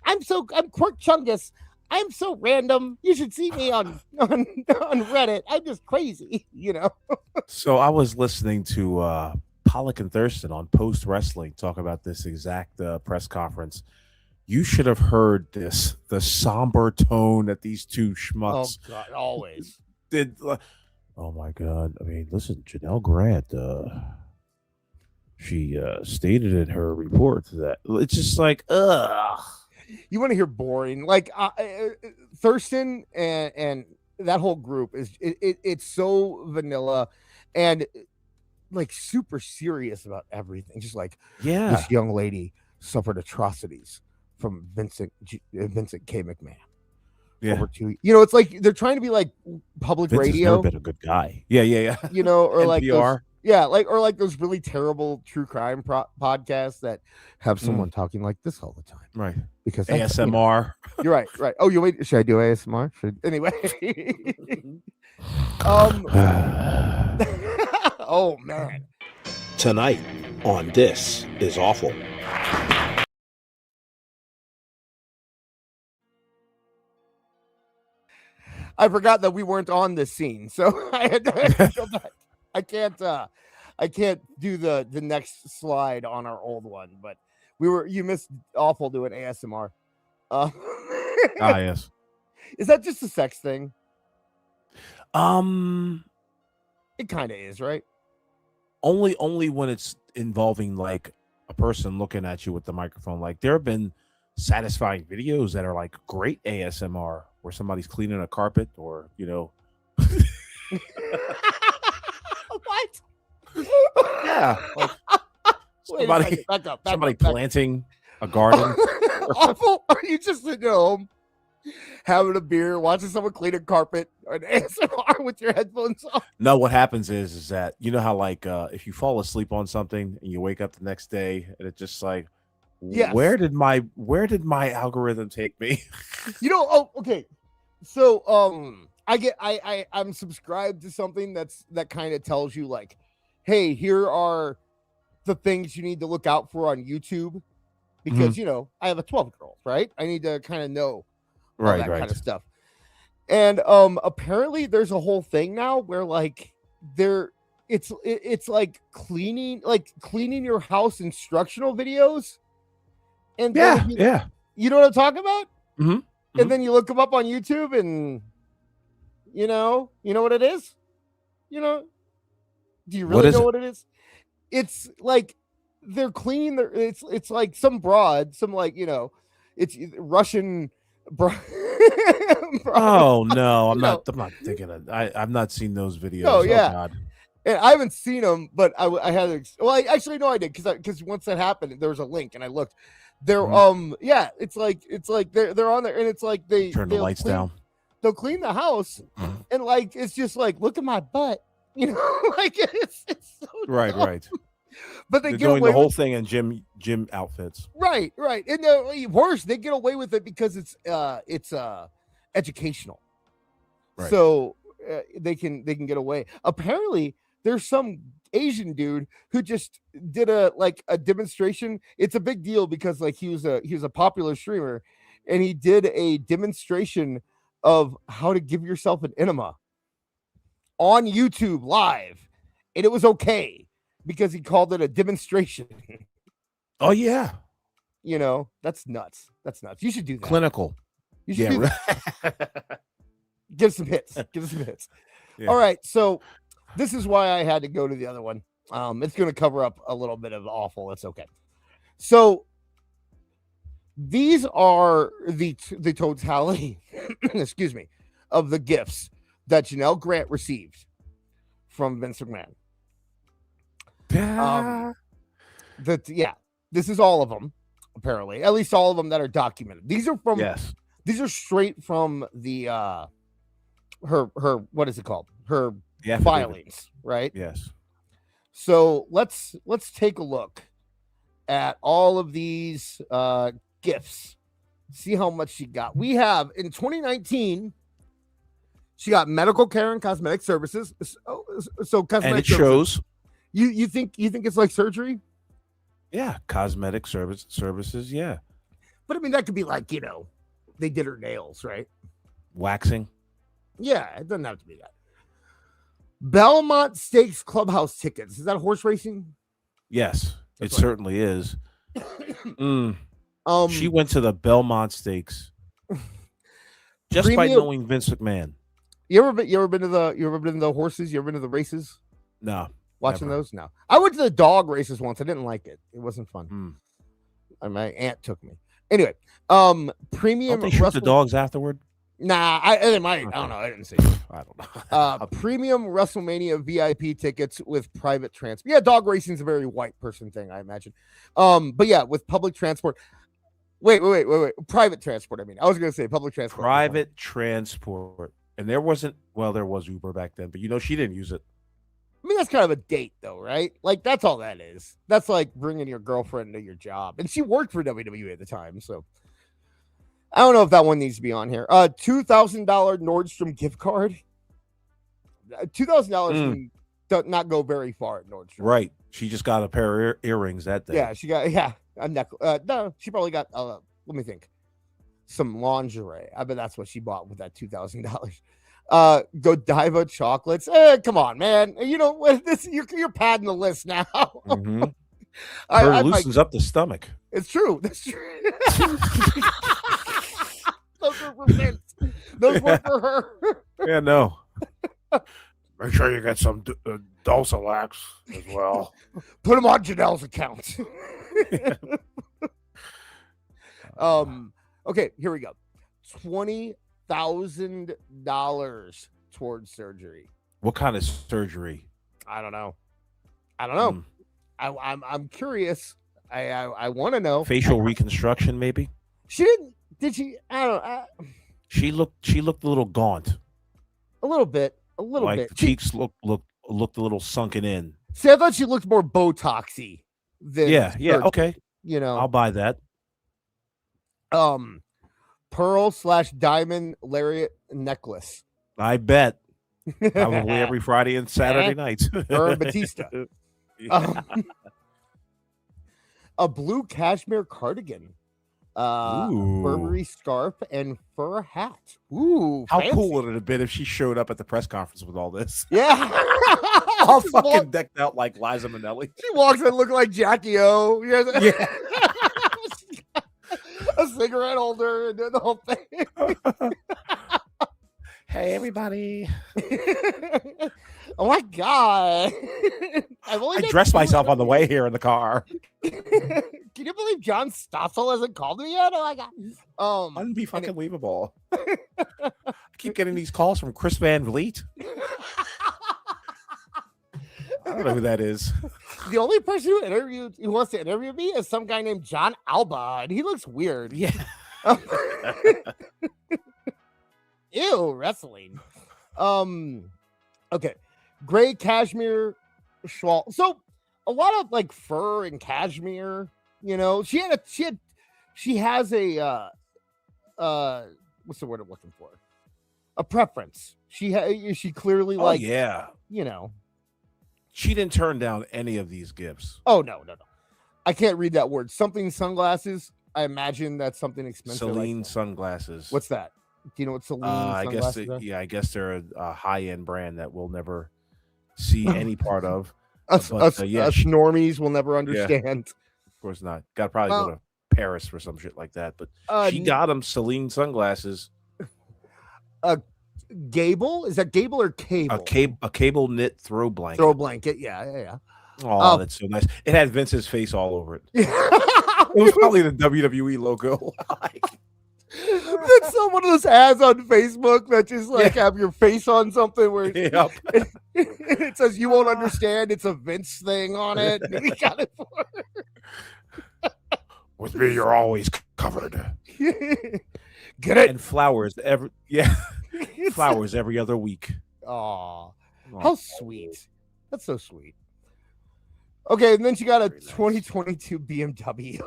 I'm Quirk Chungus. I'm so random. You should see me on Reddit. I'm just crazy, you know. So I was listening to Pollock and Thurston on Post Wrestling talk about this exact press conference. You should have heard the somber tone that these two schmucks. Oh God, always did. Oh my God! I mean, listen, Janelle Grant. She stated in her report that it's just like, ugh. You want to hear boring? Like Thurston and that whole group it's so vanilla and like super serious about everything. Just like, this young lady suffered atrocities from Vincent K. McMahon. Yeah. Over 2, you know, it's like they're trying to be like public Vince radio. Has never been a good guy. Yeah. You know, or like NPR. like those really terrible true crime podcasts that have someone talking like this all the time. Right. Because ASMR. You're right. Oh, you wait. Should I do ASMR? Anyway. Oh man. Tonight on This Is Awful. I forgot that we weren't on this scene, so I had to go back. I can't do the next slide on our old one, but you missed Awful doing ASMR. Yes. Is that just a sex thing? It kind of is, right? Only when it's involving like a person looking at you with the microphone. Like there have been satisfying videos that are like great ASMR where somebody's cleaning a carpet or, you know. What? Yeah. Like somebody planting a garden. Awful. Are you just sitting at home having a beer, watching someone clean a carpet, or an ASMR with your headphones on? No, what happens is that you know how like if you fall asleep on something and you wake up the next day and it's just like, yes. where did my algorithm take me? You know, okay. So I'm subscribed to something that kind of tells you like, hey, here are the things you need to look out for on YouTube because you know, I have a 12-year-old, right? I need to kind of know all that kind of stuff. And apparently there's a whole thing now where like it's like cleaning your house instructional videos. And you know what I'm talking about? Mm-hmm. And then you look them up on YouTube and you know what it is? You know, do you really know what it is? It's like they're cleaning it's like some broad, some like, you know, it's Russian Oh no, I'm not thinking of I've not seen those videos. Oh yeah. God. And I haven't seen them, but I had actually no, I did because once that happened, there was a link and I looked. They're it's like they're on there and it's like they turn the lights down. They'll clean the house and like it's just like look at my butt, you know, like it's so right. But they They're get doing away the whole with thing in gym outfits. right. And worse, they get away with it because it's educational. Right. So they can get away. Apparently, there's some Asian dude who just did a demonstration. It's a big deal because like he was a popular streamer, and he did a demonstration of how to give yourself an enema on YouTube live, and it was okay because he called it a demonstration. Oh yeah, That's nuts. That's nuts. You should do that. clinical. You should Yeah, do that. Give some hits. Yeah. All right, so this is why I had to go to the other one. It's going to cover up a little bit of awful. It's okay. So these are the totality, excuse me, of the gifts that Janelle Grant received from Vince McMahon. This is all of them, apparently. At least all of them that are documented. These are from These are straight from the her what is it called? Her filings, right? Yes. So let's take a look at all of these gifts. See how much she got. We have in 2019, she got medical care and cosmetic services. So cosmetic And it services. shows. You think it's like surgery? Yeah, cosmetic services. Yeah, But I mean that could be like, they did her nails, right? waxing. Yeah, it doesn't have to be that. Belmont Stakes Clubhouse tickets. Is that horse racing? Yes, That's it right. certainly is. She went to the Belmont Stakes just by knowing Vince McMahon. You ever been to the horses? You ever been to the races? No, Watching never. those? No. I went to the dog races once. I didn't like it. It wasn't fun. My aunt took me. Anyway, premium. Don't they shoot the dogs afterward? Nah, they might. I don't know. I didn't see. I don't know. Premium WrestleMania VIP tickets with private transport. Yeah, dog racing is a very white person thing, I imagine. But yeah, with public transport. Wait. Private transport. I mean, I was going to say public transport. Private transport, and there was Uber back then, but she didn't use it. I mean, that's kind of a date, though, right? Like, that's all that is. That's like bringing your girlfriend to your job. And she worked for WWE at the time, so I don't know if that one needs to be on here. $2,000 Nordstrom gift card. $2,000 does not go very far at Nordstrom. Right. She just got a pair of earrings that day. Yeah, she got a necklace. No, she probably got let me think. Some lingerie. I bet that's what she bought with that $2,000. Godiva chocolates. Come on, man. You're padding the list now. Mm-hmm. Her loosens up the stomach. It's true. That's true. Those were for Vince. Those were for her. Yeah, no. Make sure you get some Dulcelax as well. Put them on Janelle's account. Okay, here we go. $20,000 towards surgery. What kind of surgery? I don't know. I'm curious. I want to know. Facial reconstruction, maybe. She didn't. Did she? I don't know. She looked a little gaunt. A little bit. The cheeks looked a little sunken in. See, I thought she looked more Botoxy than Yeah. Okay. I'll buy that. Pearl/diamond lariat necklace. I bet. Probably every Friday and Saturday nights. Her and Batista. A blue cashmere cardigan. Burberry scarf and fur hat. Ooh, how fancy. cool would it have been if she showed up at the press conference with all this? Yeah. All fucking decked out like Liza Minnelli. She walks in looking like Jackie O. Yeah. A cigarette holder and doing the whole thing. Hey, everybody. Oh my God. I dressed myself on the way here in the car. Can you believe John Stossel hasn't called me yet? Oh my God. Unbelievable. I keep getting these calls from Chris Van Vliet. I don't know who that is. The only person who wants to interview me is some guy named John Alba, and he looks weird. Yeah. Ew, wrestling. Okay. Gray cashmere shawl. So a lot of like fur and cashmere. You know, she has a what's the word I'm looking for? A preference. She clearly like, yeah, you know, she didn't turn down any of these gifts. Oh no. I can't read that word. Something sunglasses. I imagine that's something expensive. Celine sunglasses. What's that? Do you know what Celine sunglasses are? I guess they're a high-end brand that we'll never see any part of. Us normies will never understand. Yeah, of course not. Got to probably go to Paris for some shit like that. But she got him Celine sunglasses. Gable? Is that Gable or Cable? A cable knit throw blanket. Throw blanket, yeah. Oh, that's so nice. It had Vince's face all over it. It was probably the WWE logo. That's one of those ads on Facebook that just like have your face on something where it says you won't understand. It's a Vince thing on it. We got it for With me, you're always covered. Get it? And flowers flowers every other week. Oh, how sweet. That's so sweet. Okay, and then she got a 2022 BMW.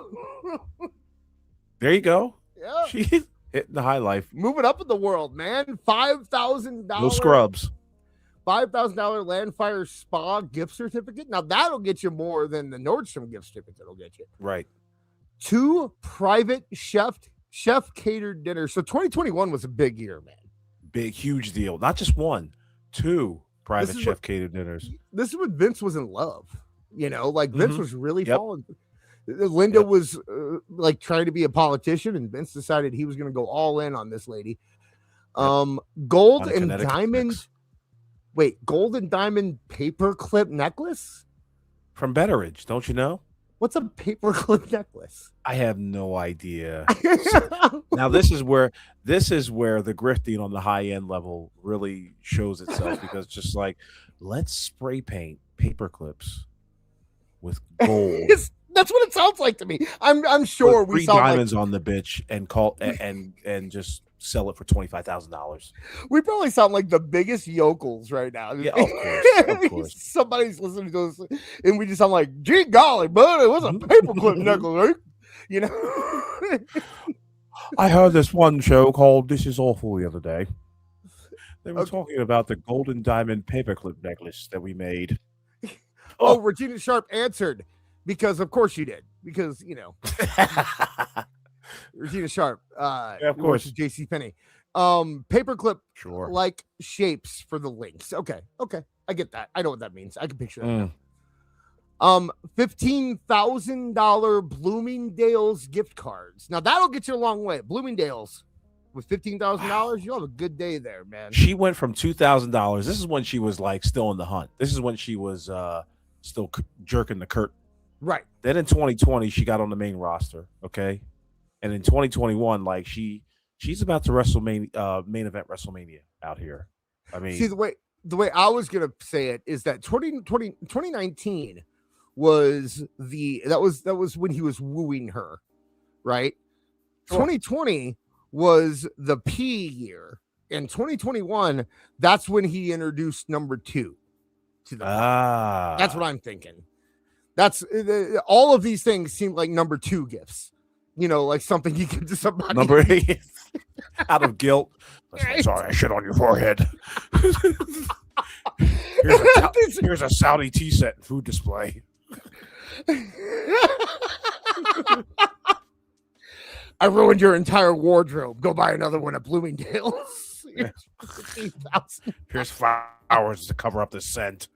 There you go. Yeah. She's hitting the high life. Moving up in the world, man. $5,000. No scrubs. $5,000 Landfire Spa gift certificate. Now, that'll get you more than the Nordstrom gift certificate will get you. Right. 2 private chef catered dinners. So 2021 was a big year, man. Big, huge deal. Not just 1, 2 private chef catered dinners. This is when Vince was in love. You know, like Vince was really falling. Linda was like trying to be a politician, and Vince decided he was going to go all in on this lady. Gold and diamond. Wait, gold and diamond paperclip necklace from Betteridge. Don't you know? What's a paperclip necklace? I have no idea. Now this is where the grifting on the high end level really shows itself, because just like, let's spray paint paperclips with gold. That's what it sounds like to me. I'm sure we saw diamonds on the bitch and just sell it for $25,000. We probably sound like the biggest yokels right now. Yeah, of course. Somebody's listening to us, and we just sound like, gee golly, bud, it was a paperclip necklace, right? You know. I heard this one show called This Is Awful the other day. They were talking about the golden diamond paperclip necklace that we made. Oh, Regina Sharp answered, because of course you did, because you know. Regina Sharp, of course, JCPenney. Paperclip sure like shapes for the links. Okay, I get that. I know what that means. I can picture that. $15,000 Bloomingdale's gift cards. Now that'll get you a long way. Bloomingdale's with $15,000, you'll have a good day there, man. She went from $2,000. This is when she was like still in the hunt. This is when she was still jerking the curtain. Right. Then in 2020, she got on the main roster. Okay. And in 2021, like she's about to main event WrestleMania out here. I mean, see, the way I was gonna say it is that 2019 was that was when he was wooing her, right? Sure. 2020 was the P year, and 2021 that's when he introduced number 2 to the That's what I'm thinking. That's all of these things seem like number 2 gifts. You know, like something you give to somebody. Number 8, out of guilt. Right. Sorry, I shit on your forehead. Here's a Saudi tea set and food display. I ruined your entire wardrobe. Go buy another one at Bloomingdale's. Here's flowers to cover up the scent.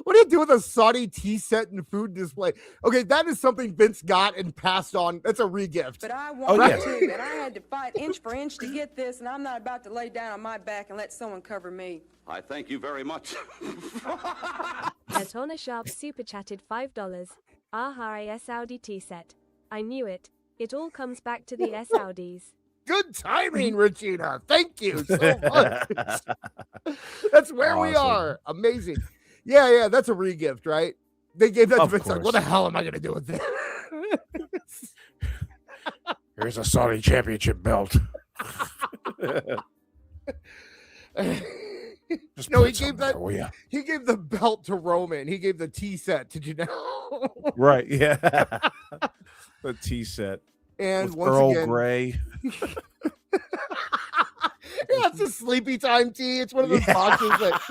What do you do with a Saudi tea set and food display? Okay, that is something Vince got and passed on. That's a re-gift. But I wanted to, and I had to fight inch for inch to get this, and I'm not about to lay down on my back and let someone cover me. I thank you very much. Atona Sharp super chatted $5. Aha, a Saudi tea set. I knew it. It all comes back to the Saudis. Good timing, Regina. Thank you so much. That's where we are. Amazing. Yeah, that's a re-gift, right? They gave that to Vince. Like, what the hell am I going to do with this? Here's a Saudi championship belt. Just No, put he gave something that. there, will ya? He gave the belt to Roman. He gave the tea set to Janelle. Right, yeah. The tea set. And with once Earl again, Grey. yeah, it's a sleepy time tea. It's one of those boxes that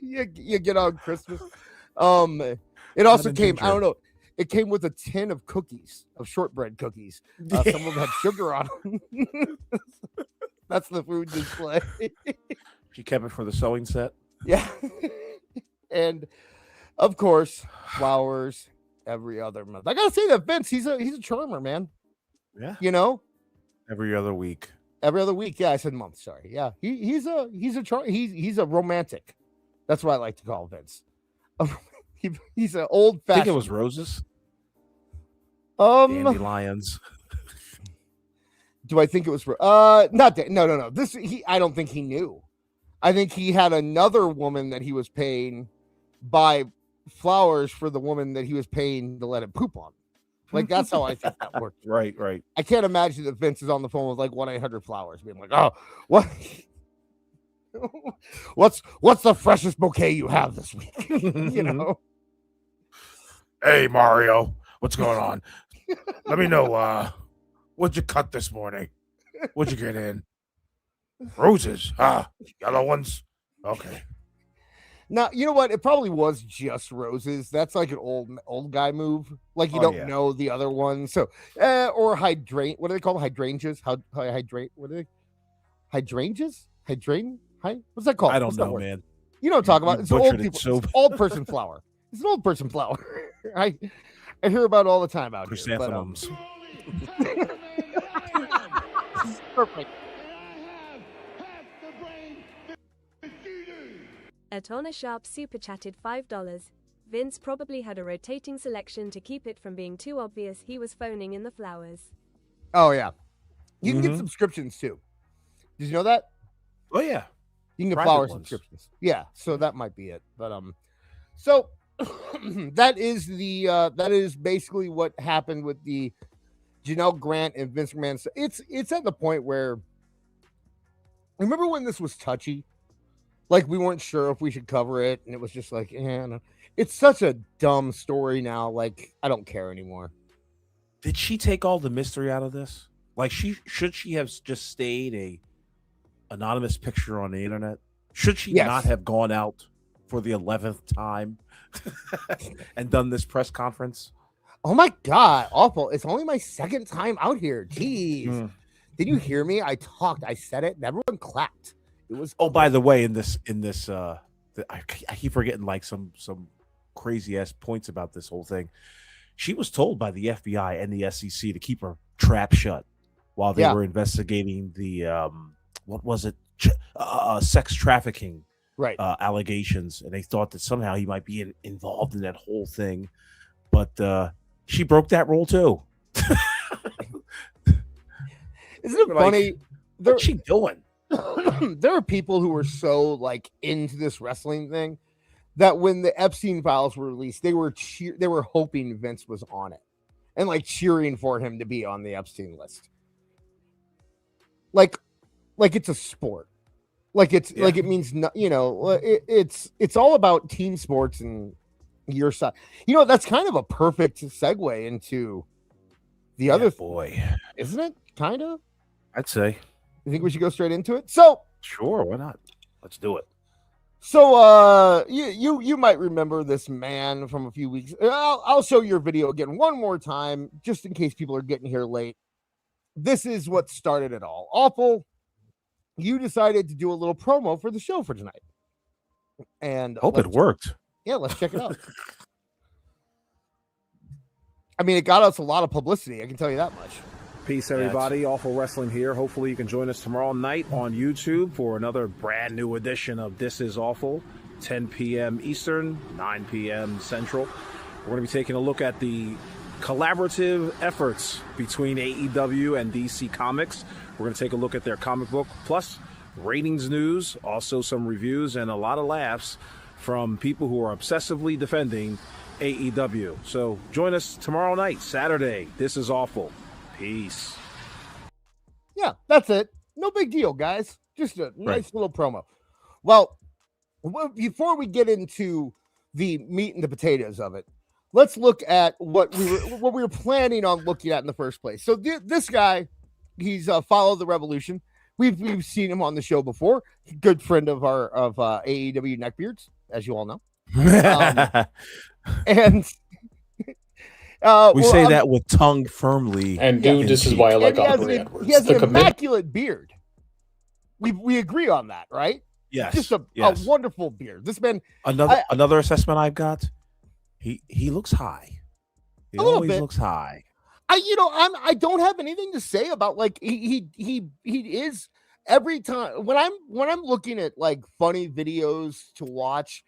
you get on Christmas. It also came. I don't know. It came with a tin of cookies, of shortbread cookies. Some of them had sugar on them. That's the food display. She kept it for the sewing set. Yeah. And of course, flowers every other month. I gotta say that Vince, he's a charmer, man. Yeah. You know? Every other week. Every other week. Yeah, I said month. Sorry. Yeah. He's a romantic. That's what I like to call Vince. He's an old fashioned. I think it was roses. Dandelions. Do I think it was not that? No. I don't think he knew. I think he had another woman that he was paying buy flowers for the woman that he was paying to let him poop on. Like, that's how I think that worked. Right. I can't imagine that Vince is on the phone with like 1-800-Flowers being like, oh, what? What's the freshest bouquet you have this week? You know? Hey, Mario, what's going on? Let me know. What'd you cut this morning? What'd you get in? Roses. Yellow ones. Okay. Now, you know what? It probably was just roses. That's like an old guy move. Like, you don't know the other ones. So, or hydrant. What do they call them? Hydrangeas? Hydrant? What are they? Hydrangeas? What's that called? I don't know, man. You know what I'm talking about? It's old people. So it's old person flower. It's an old person flower. I hear about it all the time out here. Chrysanthemums. Perfect. Atona Sharp super chatted $5. Vince probably had a rotating selection to keep it from being too obvious he was phoning in the flowers. Oh, yeah. You can get subscriptions, too. Did you know that? Oh, yeah. You can get flower subscriptions. Yeah, so that might be it. But so that is basically what happened with the Janelle Grant and Vince McMahon. It's at the point where, remember when this was touchy? Like, we weren't sure if we should cover it, and it was just like, no. It's such a dumb story now. Like, I don't care anymore. Did she take all the mystery out of this? Like, should she have just stayed a anonymous picture on the internet? Should she not have gone out for the 11th time and done this press conference? Oh my God, awful. It's only my second time out here. Jeez. Did you hear me? I talked, I said it, and everyone clapped. It was by the way, in this I keep forgetting like some crazy ass points about this whole thing. She was told by the FBI and the SEC to keep her trap shut while they were investigating the what was it? Sex trafficking allegations, and they thought that somehow he might be involved in that whole thing, but she broke that rule too. Isn't it funny? What's she doing? There are people who were so like into this wrestling thing that when the Epstein files were released, they were hoping Vince was on it and like cheering for him to be on the Epstein list. Like it's a sport. Like like it means no, it's all about team sports and your side. You know, that's kind of a perfect segue into the other boy, isn't it? Kind of. I'd say. You think we should go straight into it? So sure, why not? Let's do it. So you might remember this man from a few weeks. I'll show your video again one more time, just in case people are getting here late. This is what started it all. Awful. You decided to do a little promo for the show for tonight. And hope it worked. Yeah, let's check it out. I mean, it got us a lot of publicity, I can tell you that much. Peace, everybody. Awful Wrestling here. Hopefully you can join us tomorrow night on YouTube for another brand new edition of This Is Awful, 10 p.m. Eastern, 9 p.m. Central. We're going to be taking a look at the collaborative efforts between AEW and DC Comics. We're going to take a look at their comic book, plus ratings news, also some reviews, and a lot of laughs from people who are obsessively defending AEW. So join us tomorrow night, Saturday. This Is Awful. Peace. Yeah, that's it. No big deal, guys. Just a nice little promo. Well, before we get into the meat and the potatoes of it, let's look at what we were planning on looking at in the first place. So this guy, he's followed the revolution. We've seen him on the show before. Good friend of AEW Neckbeards, as you all know. And we say that with tongue firmly. And dude, this is why I like Aubrey Edwards. He has an immaculate beard. We agree on that, right? Yes. Just a wonderful beard. This man. Another assessment I've got. He looks high. He always looks high. I don't have anything to say about like he is every time when I'm looking at like funny videos to watch.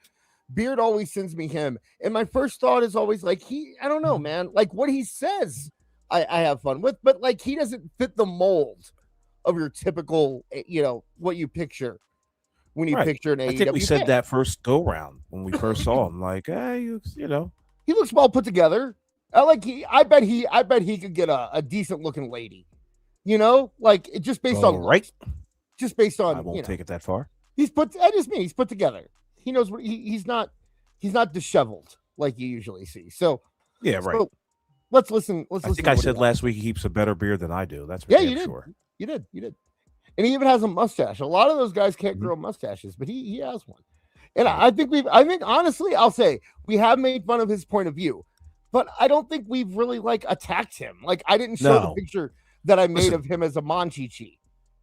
Beard always sends me him, and my first thought is always like I don't know, man. Like what he says, I have fun with, but like he doesn't fit the mold of your typical, what you picture when you picture an AEW. I think we said that first go round when we first saw him. Like, he looks well put together. I bet he could get a decent looking lady. Like just based on just based on. I won't take it that far. He's put together. He knows what he's not disheveled like you usually see. So yeah, right. So let's listen. I think I said last week he keeps a better beard than I do. That's for you did. Sure. You did. And he even has a mustache. A lot of those guys can't grow mustaches, but he has one. And I think honestly, I'll say we have made fun of his point of view, but I don't think we've really like attacked him. Like I didn't show the picture that I made of him as a Monchichi.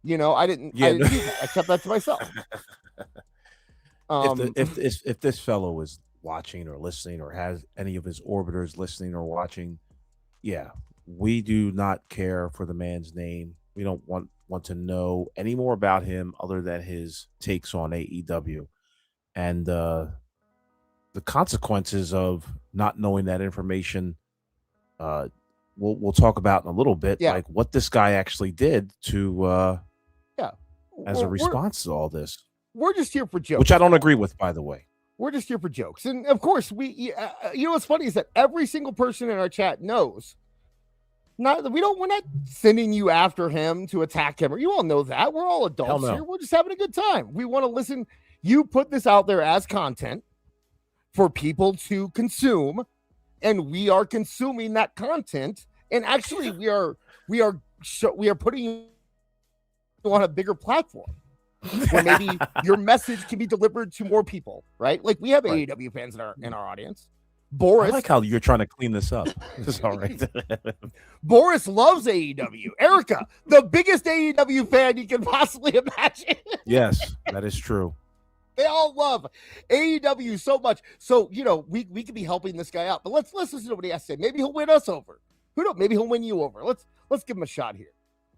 I didn't do that. I kept that to myself. If this fellow is watching or listening or has any of his orbiters listening or watching, we do not care for the man's name. We don't want to know any more about him other than his takes on AEW and the consequences of not knowing that information. We'll talk about in a little bit, like what this guy actually did to as a response to all this. We're just here for jokes, which I don't agree with, by the way. We're just here for jokes, and of course, what's funny is that every single person in our chat knows. We're not sending you after him to attack him, or you all know that. We're all adults here. We're just having a good time. We want to listen. You put this out there as content for people to consume, and we are consuming that content. And actually, we are putting you on a bigger platform where maybe your message can be delivered to more people, right? Like we have AEW fans in our audience. Boris, I like how you're trying to clean this up. This is all right. Boris loves AEW. Erica, the biggest AEW fan you can possibly imagine. Yes, that is true. They all love AEW so much. So, we could be helping this guy out. But let's listen to what he has to say. Maybe he'll win us over. Who knows? Maybe he'll win you over. Let's give him a shot here.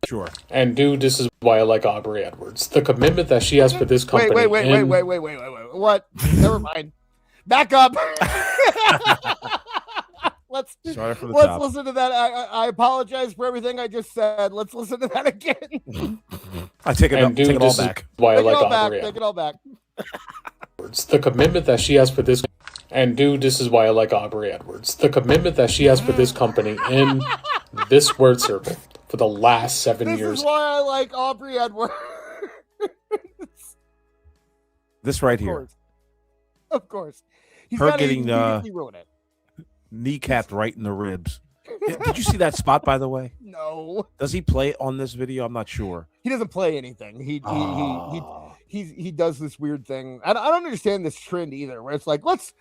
Sure. And dude, this is why I like Aubrey Edwards. The commitment that she has for this company. Wait. What? Never mind. Back up. Let's listen to that. I apologize for everything I just said. Let's listen to that again. I take it all back. Why I like Aubrey Take it all back. The commitment that she has for this, and dude, this is why I like Aubrey Edwards. The commitment that she has for this company in this word circle for the last 7 years. This is why I like Aubrey Edwards. This right here. Of course. He's her getting kneecapped right in the ribs. Did you see that spot, by the way? No. Does he play on this video? I'm not sure. He doesn't play anything. He does this weird thing. I don't understand this trend either, where it's like let's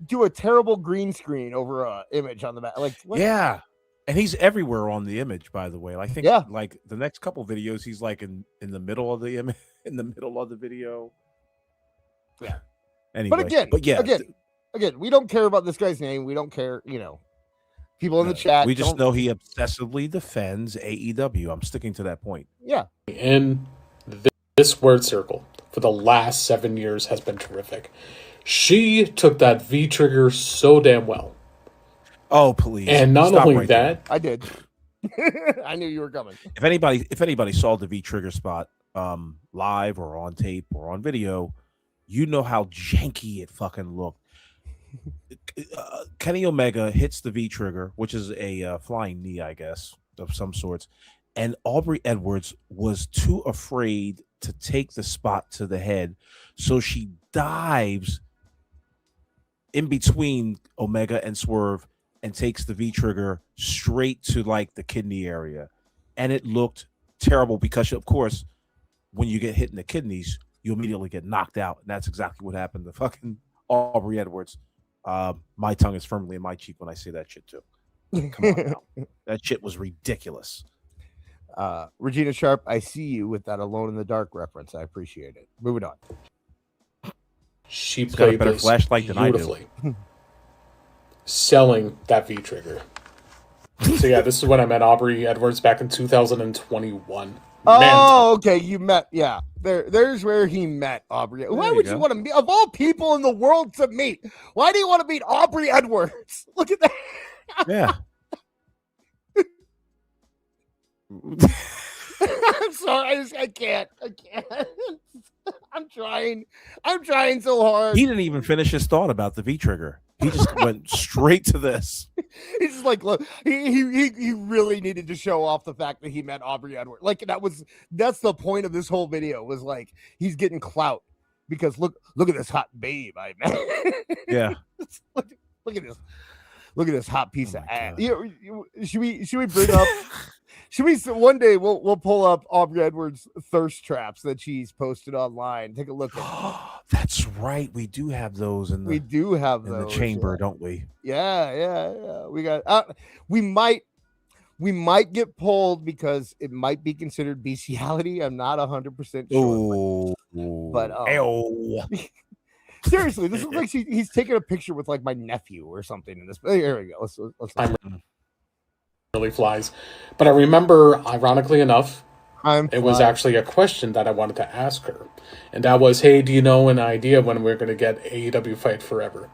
do a terrible green screen over a image on the back. Yeah, and he's everywhere on the image. By the way, I think like the next couple videos, he's like in the middle of the image, in the middle of the video. Yeah. Anyway, again, we don't care about this guy's name. We don't care, people in the chat. We just know he obsessively defends AEW. I'm sticking to that point. Yeah. In this word circle for the last 7 years has been terrific. She took that V trigger so damn well. Oh, please. And not only that, I did. I knew you were coming. If anybody saw the V trigger spot live or on tape or on video, you know how janky it fucking looked. Kenny Omega hits the V trigger, which is a flying knee, I guess, of some sorts. And Aubrey Edwards was too afraid to take the spot to the head. So she dives in between Omega and Swerve and takes the V trigger straight to like the kidney area. And it looked terrible because, of course, when you get hit in the kidneys, you immediately get knocked out. And that's exactly what happened to fucking Aubrey Edwards. My tongue is firmly in my cheek when I say that shit too. Come on now. That shit was ridiculous. Regina Sharp, I see you with that Alone in the Dark reference. I appreciate it. Moving on. She She's got a played better this flashlight than I do. beautifully, selling that V trigger. So yeah, this is when I met Aubrey Edwards back in 2021. Oh, okay. You met, yeah. There's where he met Aubrey. Why would you want to meet, of all people in the world to meet? Why do you want to meet Aubrey Edwards? Look at that. Yeah. I'm sorry. I can't. I'm trying so hard. He didn't even finish his thought about the V trigger. He just went straight to this. He's just like, look, he really needed to show off the fact that he met Aubrey Edwards. Like that's the point of this whole video, was like he's getting clout because look at this hot babe I met. Yeah. Look at this hot piece of ass. Should we bring up? Should we one day we'll pull up Aubrey Edwards' thirst traps that she's posted online? Take a look at. That's right. We do have those in the chamber, don't we? Yeah. We got. We might get pulled because it might be considered bestiality. I'm not 100% sure. But seriously, this looks like he's taking a picture with like my nephew or something in this. Here we go. Let's really flies. But I remember, ironically enough, it was actually a question that I wanted to ask her. And that was, hey, do you know an idea when we're going to get AEW Fight Forever?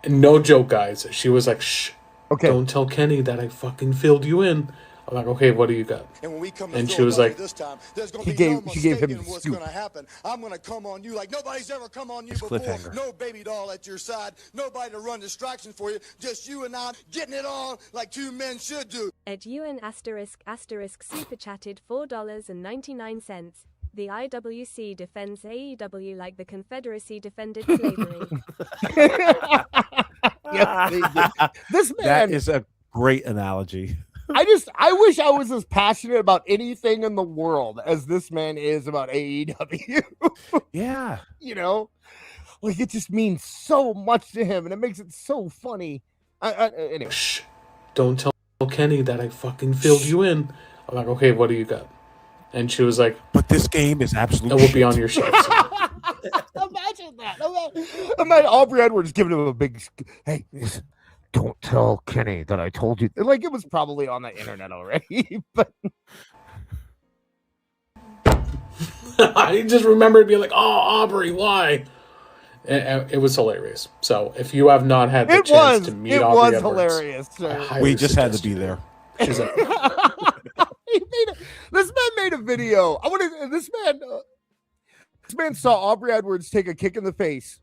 And no joke, guys. She was like, shh, don't tell Kenny that I fucking filled you in. I'm like, okay, what do you got? And when we come and she was like, this time, there's going she to be no gave him what's going to happen. I'm going to come on you like nobody's ever come on you before. No baby doll at your side. Nobody to run distractions for you. Just you and I getting it on like two men should do. Ed Ewan * super chatted $4.99. The IWC defends AEW like the Confederacy defended slavery. Yes, they did. This man, that is a great analogy. I wish I was as passionate about anything in the world as this man is about AEW. Yeah. You know, like it just means so much to him and it makes it so funny. Anyway. Shh, don't tell Kenny that I fucking filled you in. I'm like, okay, what do you got? And she was like, but this game is absolutely it will be on your shelf soon. Imagine that. Imagine Aubrey Edwards giving him a big, hey, listen. Don't tell Kenny that I told you. Like it was probably on the internet already, but I just remembered being like, "Oh, Aubrey, why?" It was hilarious. So if you have not had the chance to meet Aubrey Edwards, hilarious. We just had to be there. This man made a video. This man saw Aubrey Edwards take a kick in the face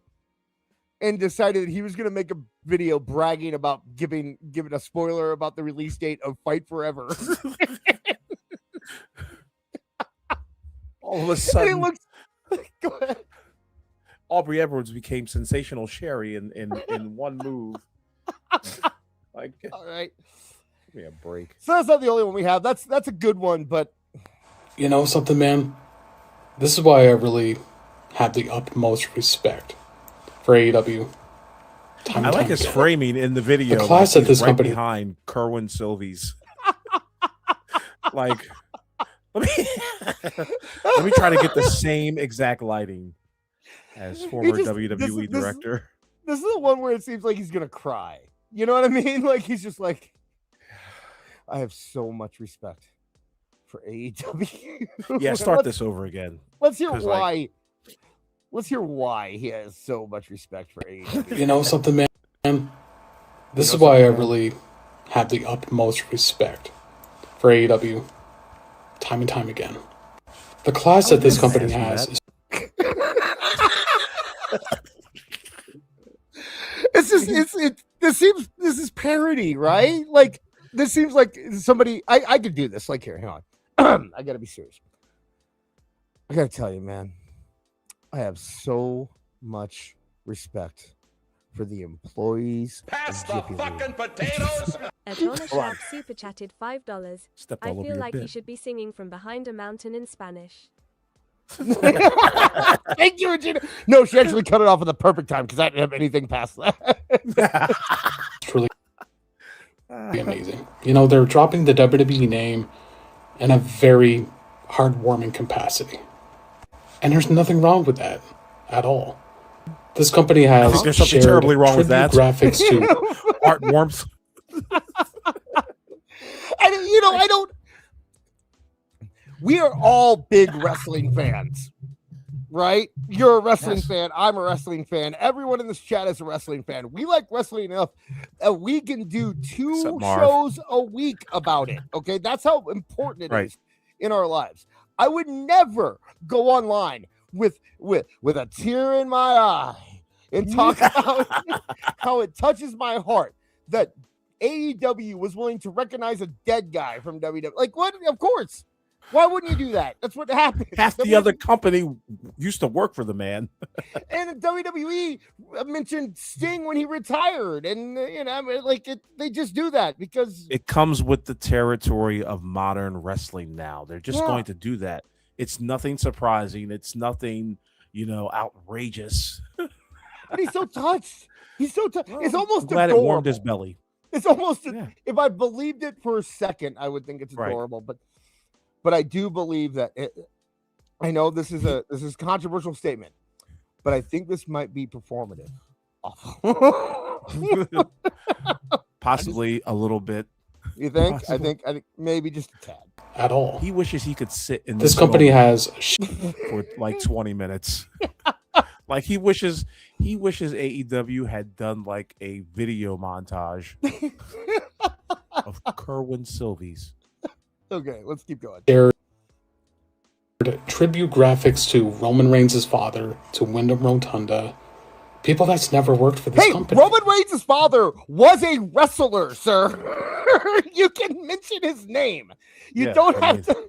and decided that he was going to make a video bragging about giving a spoiler about the release date of Fight Forever. All of a sudden, go ahead. Aubrey Edwards became sensational Sherry in one move. Like, all right, give me a break. So that's not the only one we have. That's a good one, but you know something, man. This is why I really have the utmost respect for AEW. I like his framing in the video. The class at this company behind Kerwin Sylvie's. Like, let me try to get the same exact lighting as former WWE director. This is the one where it seems like he's gonna cry. You know what I mean? Like he's just like, I have so much respect for AEW. Yeah, start this over again. Let's hear why. Let's hear why he has so much respect for AEW. You know something, man? This is why I really have the utmost respect for AEW time and time again. The class that this company has is... This is parody, right? Like this seems like somebody I could do this. Like here, hang on. I gotta be serious. I gotta tell you, man, I have so much respect for the employees Pass of the Jiffy Lube. fucking potatoes! Adona Sharp super chatted $5. Stepped I all over feel your like you bit. should be singing from behind a mountain in Spanish. Thank you, Regina. No, she actually cut it off at the perfect time because I didn't have anything past that. It's really amazing. You know, they're dropping the WWE name in a very heartwarming capacity. And there's nothing wrong with that at all. This company has I think there's something shared terribly wrong with tribute that. graphics to Art warmth. I don't. We are all big wrestling fans, right? You're a wrestling fan. I'm a wrestling fan. Everyone in this chat is a wrestling fan. We like wrestling enough that we can do 2 shows a week about it. Okay, that's how important it is in our lives. I would never go online with a tear in my eye and talk about how it touches my heart that AEW was willing to recognize a dead guy from WWE. Like, what? Of course. Why wouldn't you do that? That's what happened. Half the other company used to work for the man. And WWE mentioned Sting when he retired, and they just do that because It comes with the territory of modern wrestling now. They're just going to do that. It's nothing surprising. It's nothing, outrageous. But he's so touched. He's so touched. It's almost I'm glad adorable. it warmed his belly. It's almost if I believed it for a second, I would think it's adorable. But I do believe that I know this is a controversial statement, but I think this might be performative. Possibly a little bit. You think? I think maybe just a tad. at all. He wishes he could sit in This company has for like 20 minutes. Like he wishes AEW had done like a video montage of Kerwin Sylvies. Okay, let's keep going. shared tribute graphics to Roman Reigns' father, to Wyndham Rotunda, people that's never worked for this company. Roman Reigns' father was a wrestler, sir. You can mention his name. You don't have to.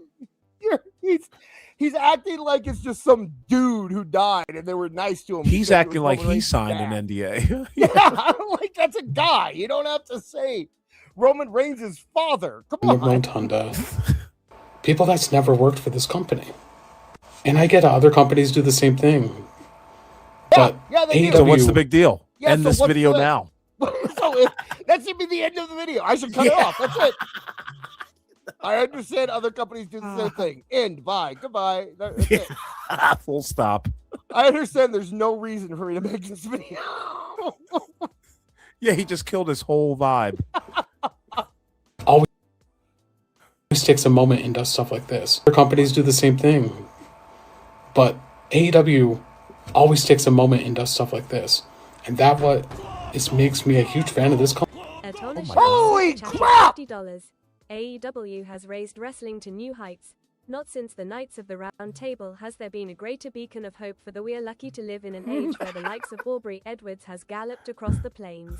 He's acting like it's just some dude who died and they were nice to him. He's acting like he signed an NDA. Yeah, like that's a guy. You don't have to say Roman Reigns' father. Come on. Rotunda, people that's never worked for this company. And I get other companies do the same thing. But they do. So what's the big deal? Yeah, End so this what's video the- now. That should be the end of the video. I should cut it off. That's it. I understand other companies do the same thing. End. Bye. Goodbye. That's it. Full stop. I understand there's no reason for me to make this video. Yeah, he just killed his whole vibe. Always takes a moment and does stuff like this. Other companies do the same thing. But AEW always takes a moment and does stuff like this. And that makes me a huge fan of this company. Holy crap! $50. AEW has raised wrestling to new heights. Not since the Knights of the Round Table has there been a greater beacon of hope for the we're lucky to live in an age where the likes of Aubrey Edwards has galloped across the plains.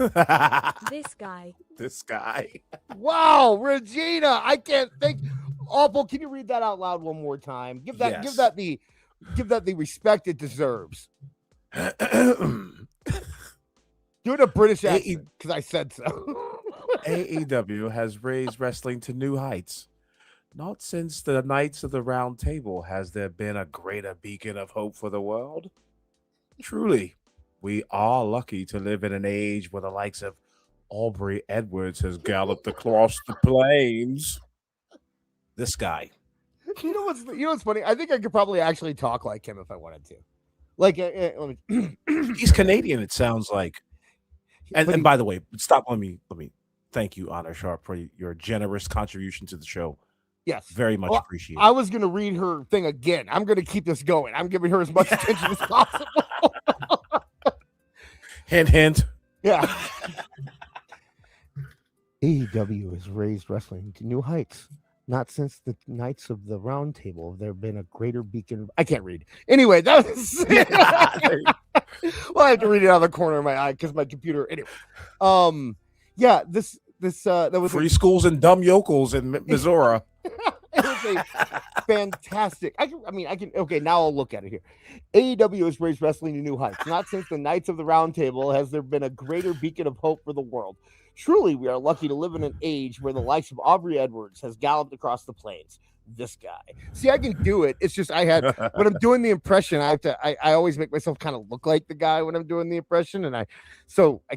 This guy. Wow, Regina, I can't think. Awful. Can you read that out loud one more time? Give that the respect it deserves. Do it a British accent because I said so. AEW has raised wrestling to new heights. Not since the Knights of the Round Table has there been a greater beacon of hope for the world. Truly, we are lucky to live in an age where the likes of Aubrey Edwards has galloped across the plains. This guy. You know what's funny? I think I could probably actually talk like him if I wanted to. Like, he's Canadian. It sounds like. And by the way, stop. Let me thank you, Honor Sharp, for your generous contribution to the show. Yes, very much appreciated. I was going to read her thing again. I'm going to keep this going. I'm giving her as much attention as possible. Hint, hint. Yeah. AEW has raised wrestling to new heights. Not since the Knights of the Round Table have there been a greater beacon. I can't read. Anyway, that was. Well, I have to read it out of the corner of my eye because my computer. Anyway, yeah, that was free schools and dumb yokels in Missouri. It a fantastic. I can. Okay, now I'll look at it here. AEW has raised wrestling to new heights. Not since the Knights of the Round Table has there been a greater beacon of hope for the world. Truly, we are lucky to live in an age where the likes of Aubrey Edwards has galloped across the plains. This guy. See, I can do it. It's just when I'm doing the impression, I always make myself kind of look like the guy when I'm doing the impression, and I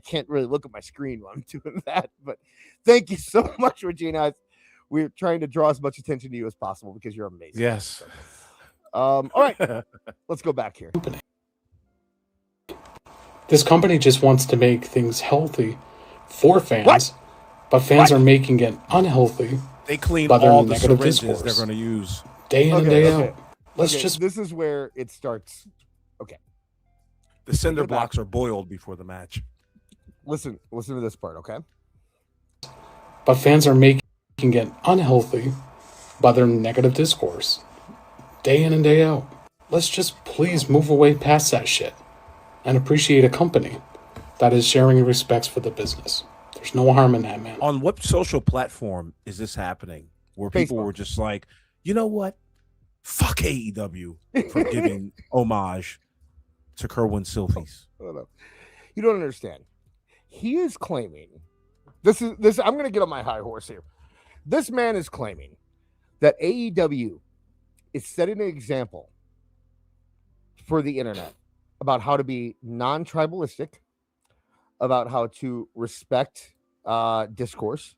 can't really look at my screen when I'm doing that. But thank you so much, Regina. We're trying to draw as much attention to you as possible because you're amazing. Yes. All right. Let's go back here. This company just wants to make things healthy for fans, but fans are making it unhealthy. They clean by their all the negative syringes discourse they're going to use. Day in and day out. This is where it starts. Okay. The cinder blocks are boiled before the match. Listen to this part, okay? But fans are making it unhealthy by their negative discourse. Day in and day out. Let's just please move away past that shit and appreciate a company that is sharing respects for the business. There's no harm in that, man. On what social platform is this happening? Where people were just like, you know what? Fuck AEW for giving homage to Kerwin Sylvies. You don't understand. He is claiming this. I'm going to get on my high horse here. This man is claiming that AEW is setting an example for the internet about how to be non-tribalistic, about how to respect discourse,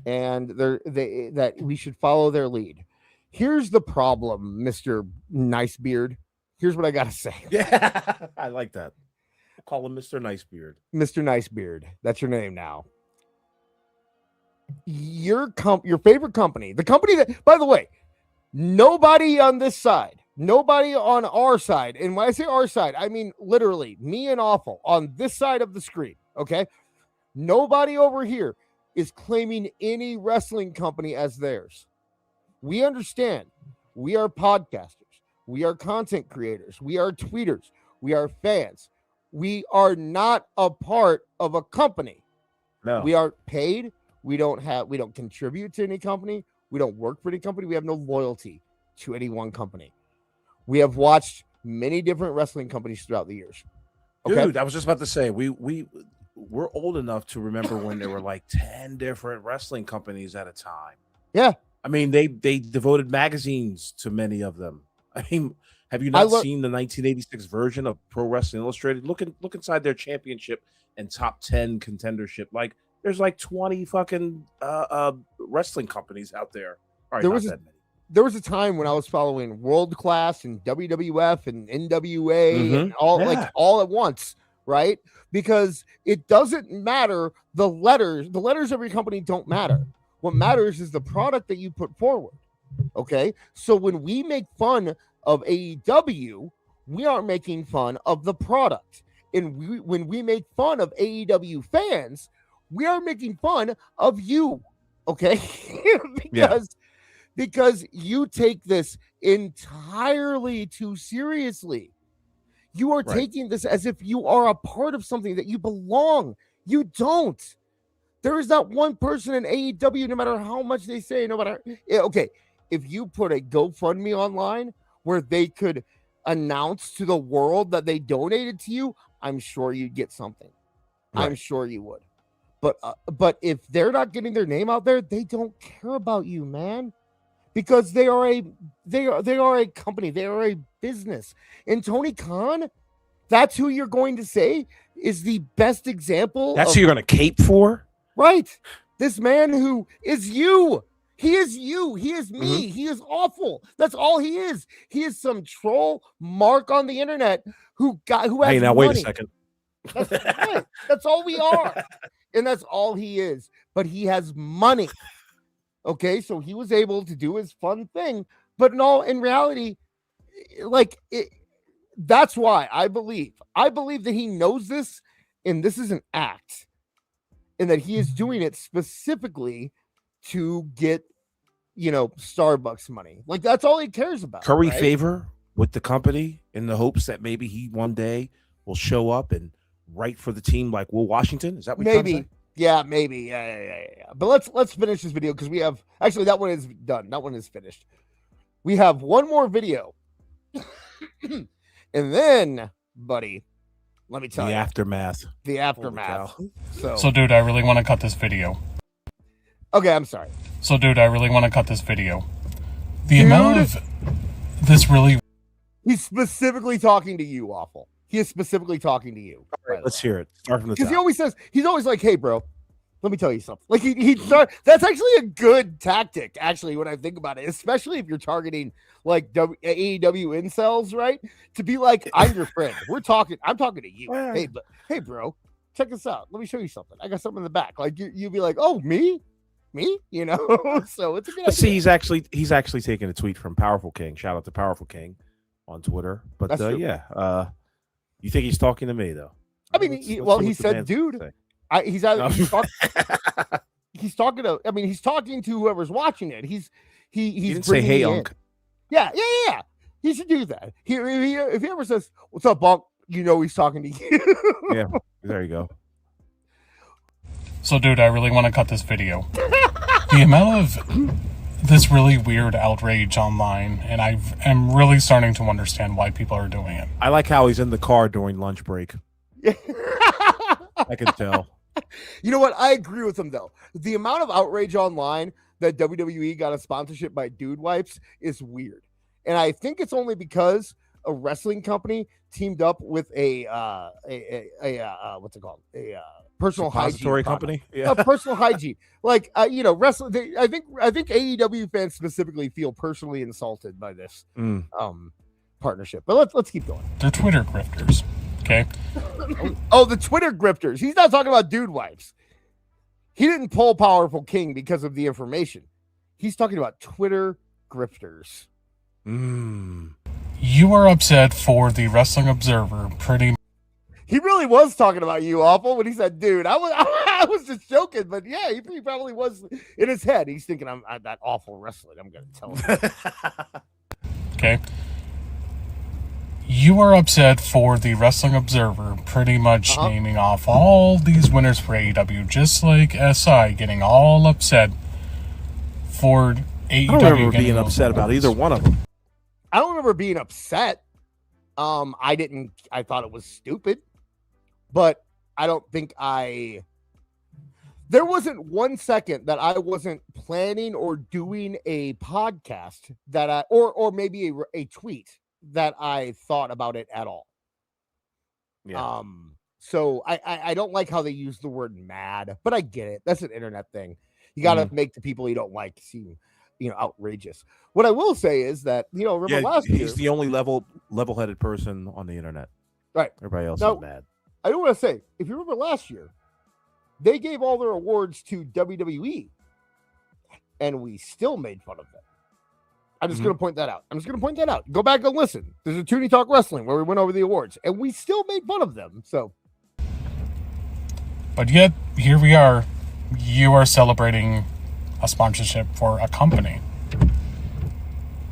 and that we should follow their lead. Here's the problem, Mr. Nicebeard. Here's what I got to say. Yeah, I like that. We'll call him Mr. Nicebeard. Mr. Nicebeard. That's your name now. Your favorite company, the company that, by the way, nobody on this side, nobody on our side, and when I say our side, I mean literally me and Aewful on this side of the screen, okay? Nobody over here is claiming any wrestling company as theirs. We understand. We are podcasters. We are content creators. We are tweeters. We are fans. We are not a part of a company. No. We aren't paid. We don't contribute to any company. We don't work for any company. We have no loyalty to any one company. We have watched many different wrestling companies throughout the years. Okay? Dude, I was just about to say, we're old enough to remember when there were like 10 different wrestling companies at a time. Yeah. I mean, they devoted magazines to many of them. I mean, have you not seen the 1986 version of Pro Wrestling Illustrated? Look inside their championship and top 10 contendership. Like, there's like 20 fucking wrestling companies out there. All right, there was a time when I was following World Class and WWF and NWA and all at once, right? Because it doesn't matter the letters of every company don't matter. What matters is the product that you put forward. Okay, so when we make fun of AEW, we aren't making fun of the product, and when we make fun of AEW fans, we are making fun of you. Okay, because you take this entirely too seriously. You are taking this as if you are a part of something that you belong. You don't. There is not one person in AEW, no matter how much they say, no matter. Okay, if you put a GoFundMe online where they could announce to the world that they donated to you, I'm sure you'd get something. Right. I'm sure you would. But if they're not getting their name out there, they don't care about you, man. Because they are a company, they are a business. And Tony Khan, that's who you're going to say is the best example. That's who you're going to cape for? Right. This man who is you. He is you. He is me. He is awful. That's all he is. He is some troll mark on the internet who has Hey, now money. wait a second. That's right. That's all we are. And that's all he is. But he has money. Okay, so he was able to do his fun thing. But in reality, that's why I believe that he knows this, and this is an act, and that he is doing it specifically to get, Starbucks money. Like, that's all he cares about. Curry favor with the company in the hopes that maybe he one day will show up and write for the team like Will Washington. Is that what you're trying to say? Yeah, maybe. Yeah. But let's finish this video because we have actually that one is done. That one is finished. We have one more video, and then, buddy, let me tell you the aftermath. The aftermath. So, dude, I really want to cut this video. Okay, I'm sorry. So, dude, I really want to cut this video. The amount of this really. He's specifically talking to you, Awful. He is specifically talking to you. All right, let's hear it. Start from the top. Because he's always like, "Hey, bro, let me tell you something." Like that's actually a good tactic, actually, when I think about it, especially if you're targeting like AEW incels, right? To be like, "I'm your friend. I'm talking to you. Hey, bro, check this out. Let me show you something. I got something in the back." Like you'd be like, "Oh, me?" You know. So it's a good idea. See, he's actually taking a tweet from Powerful King. Shout out to Powerful King on Twitter. But you think he's talking to me though? I mean, he said, "Dude." He's talking to. I mean, he's talking to whoever's watching it. He's didn't say, "Hey, Unc." Yeah. He should do that. If he ever says, "What's up, Unc?" You know he's talking to you. Yeah, there you go. So, dude, I really want to cut this video. The amount of this really weird outrage online, and I am really starting to understand why people are doing it. I like how he's in the car during lunch break. I can tell. You know what? I agree with him, though. The amount of outrage online that WWE got a sponsorship by Dude Wipes is weird. And I think it's only because a wrestling company teamed up with a what's it called? A personal hygiene company. Yeah. Personal hygiene. Like wrestling. I think AEW fans specifically feel personally insulted by this partnership. But let's keep going. They're Twitter grifters. Okay. Oh, the Twitter grifters. He's not talking about Dude Wipes. He didn't pull Powerful King because of the information. He's talking about Twitter grifters. You are upset for the Wrestling Observer pretty. He really was talking about you, Awful, when he said, "Dude." I was just joking, but yeah, he probably was in his head. He's thinking, I'm that awful wrestling. I'm going to tell him. Okay. You are upset for the Wrestling Observer pretty much naming off all these winners for AEW, just like SI getting all upset for AEW. I don't remember being upset about either one of them. I don't remember being upset. I thought it was stupid, but I don't think there wasn't 1 second that I wasn't planning or doing a podcast that or maybe a tweet that I thought about it at all. Yeah. So I don't like how they use the word mad, but I get it. That's an internet thing. You got to make the people you don't like seem, outrageous. What I will say is that, remember last year, he's the only level-headed person on the internet. Right. Everybody else is mad. I do want to say, if you remember last year, they gave all their awards to WWE, and we still made fun of them. I'm just going to point that out. Go back and listen. There's a Toonie Talk Wrestling where we went over the awards, and we still made fun of them. So, but yet here we are. You are celebrating a sponsorship for a company,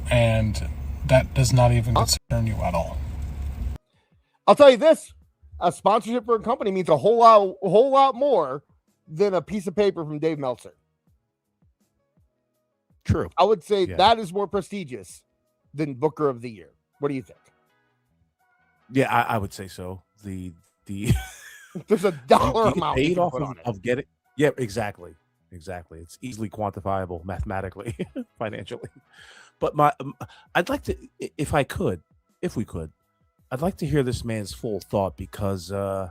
and that does not even concern you at all. I'll tell you this: a sponsorship for a company means a whole lot more than a piece of paper from Dave Meltzer. True. I would say that is more prestigious than Booker of the Year. What do you think? Yeah, I would say so. The there's a dollar amount paid off of getting. Yeah, exactly. It's easily quantifiable mathematically, financially. But I'd like to, if we could, I'd like to hear this man's full thought because I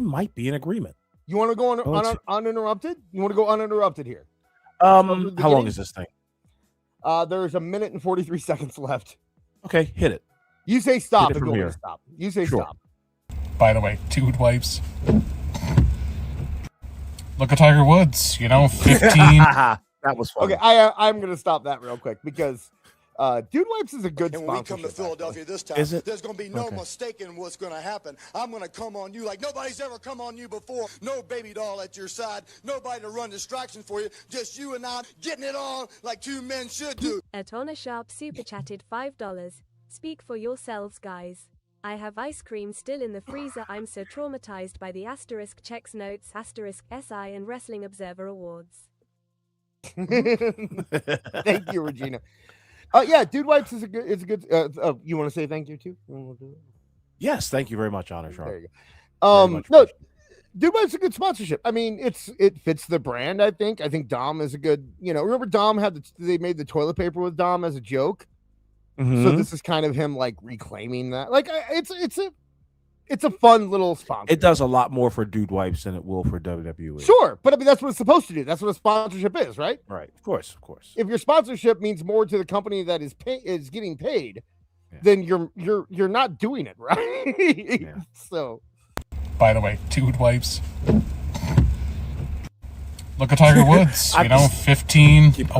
might be in agreement. You want to go on uninterrupted? You want to go uninterrupted here? How long is this thing? There's 1 minute and 43 seconds left. Okay, hit it. You say stop if you want want to stop. You say stop. By the way, Dude Wipes. Look at Tiger Woods, 15. That was fun. Okay, I'm going to stop that real quick because Dude Wipes is a good sponsor. And when we come to Philadelphia this time, there's going to be no mistaking what's going to happen. I'm going to come on you like nobody's ever come on you before. No baby doll at your side. Nobody to run distractions for you. Just you and I getting it on like two men should do. At Honor Sharp super chatted $5. Speak for yourselves, guys. I have ice cream still in the freezer. I'm so traumatized by the asterisk checks notes asterisk SI and Wrestling Observer Awards. Thank you, Regina. Yeah, Dude Wipes is a good. You want to say thank you too? Yes, thank you very much, Honor Sharp. There you go. No, Dude Wipes is a good sponsorship. I mean, it fits the brand. I think Dom is a good. Remember Dom they made the toilet paper with Dom as a joke. Mm-hmm. So this is kind of him like reclaiming that. Like it's a fun little sponsor. It does a lot more for Dude Wipes than it will for WWE. Sure, but I mean that's what it's supposed to do. That's what a sponsorship is, right? Right. Of course. If your sponsorship means more to the company that is getting paid, then you're not doing it right. Yeah. So, by the way, Dude Wipes. Look at Tiger Woods. 15. Keep it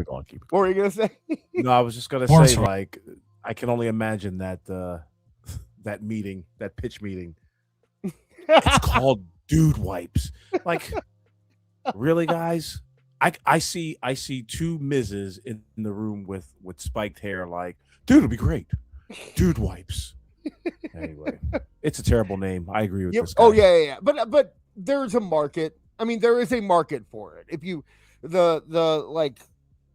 going. What were you gonna say? No, I was just gonna say, like, I can only imagine that that meeting, that pitch meeting. It's called Dude Wipes. Like, really, guys? I see two Miz's in the room with spiked hair. Like, dude, it'll be great. Dude Wipes. Anyway, it's a terrible name. I agree with this guy. Oh yeah. But there's a market. I mean, there is a market for it. If you the like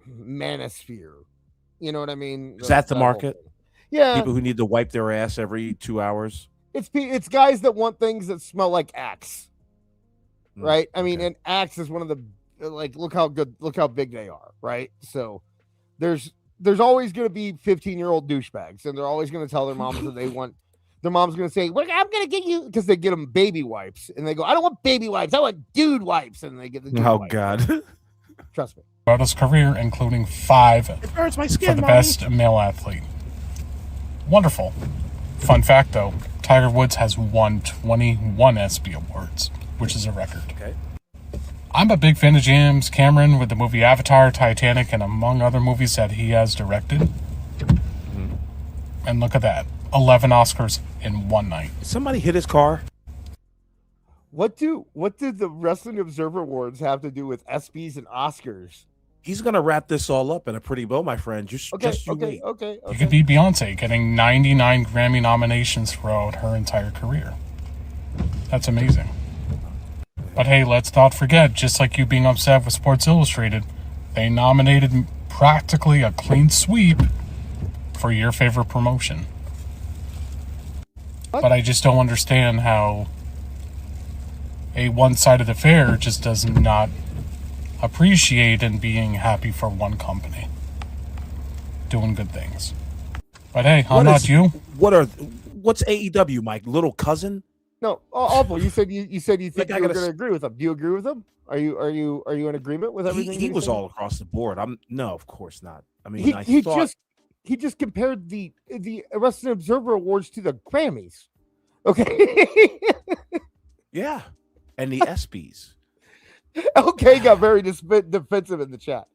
manosphere, you know what I mean? Is that the market? Yeah. People who need to wipe their ass every 2 hours. It's guys that want things that smell like Axe, right? I mean, and Axe is one of the look how big they are, right? So there's always going to be 15-year-old douchebags, and they're always going to tell their moms that they want. Their mom's going to say, well, I'm going to get you, because they get them baby wipes. And they go, I don't want baby wipes. I want dude wipes. And they get the dude wipes. God. Trust me. Throughout his career, including 5 it hurts my skin, for the Mommy. best male athlete. Wonderful. Fun fact, though, Tiger Woods has won 21 ESPY awards, which is a record. Okay. I'm a big fan of James Cameron with the movie Avatar, Titanic, and among other movies that he has directed. Mm-hmm. And look at that. 11 Oscars in one night. Somebody hit his car. What did the Wrestling Observer Awards have to do with ESPYs and Oscars? He's gonna wrap this all up in a pretty bow, my friend. Just you wait. Okay. You could be Beyonce, getting 99 Grammy nominations throughout her entire career. That's amazing. But hey, let's not forget, just like you being upset with Sports Illustrated, they nominated practically a clean sweep for your favorite promotion. What? But I just don't understand how a one-sided affair just does not appreciate and being happy for one company doing good things. But hey, I'm not you. What's AEW, Mike? Little cousin? No, Awful. You said you think you were going to agree with him. Do you agree with him? Are you in agreement with everything? He was all across the board. No, of course not. I mean, he just compared the Wrestling Observer Awards to the Grammys. Okay. Yeah, and the ESPYs. Okay, got very defensive in the chat.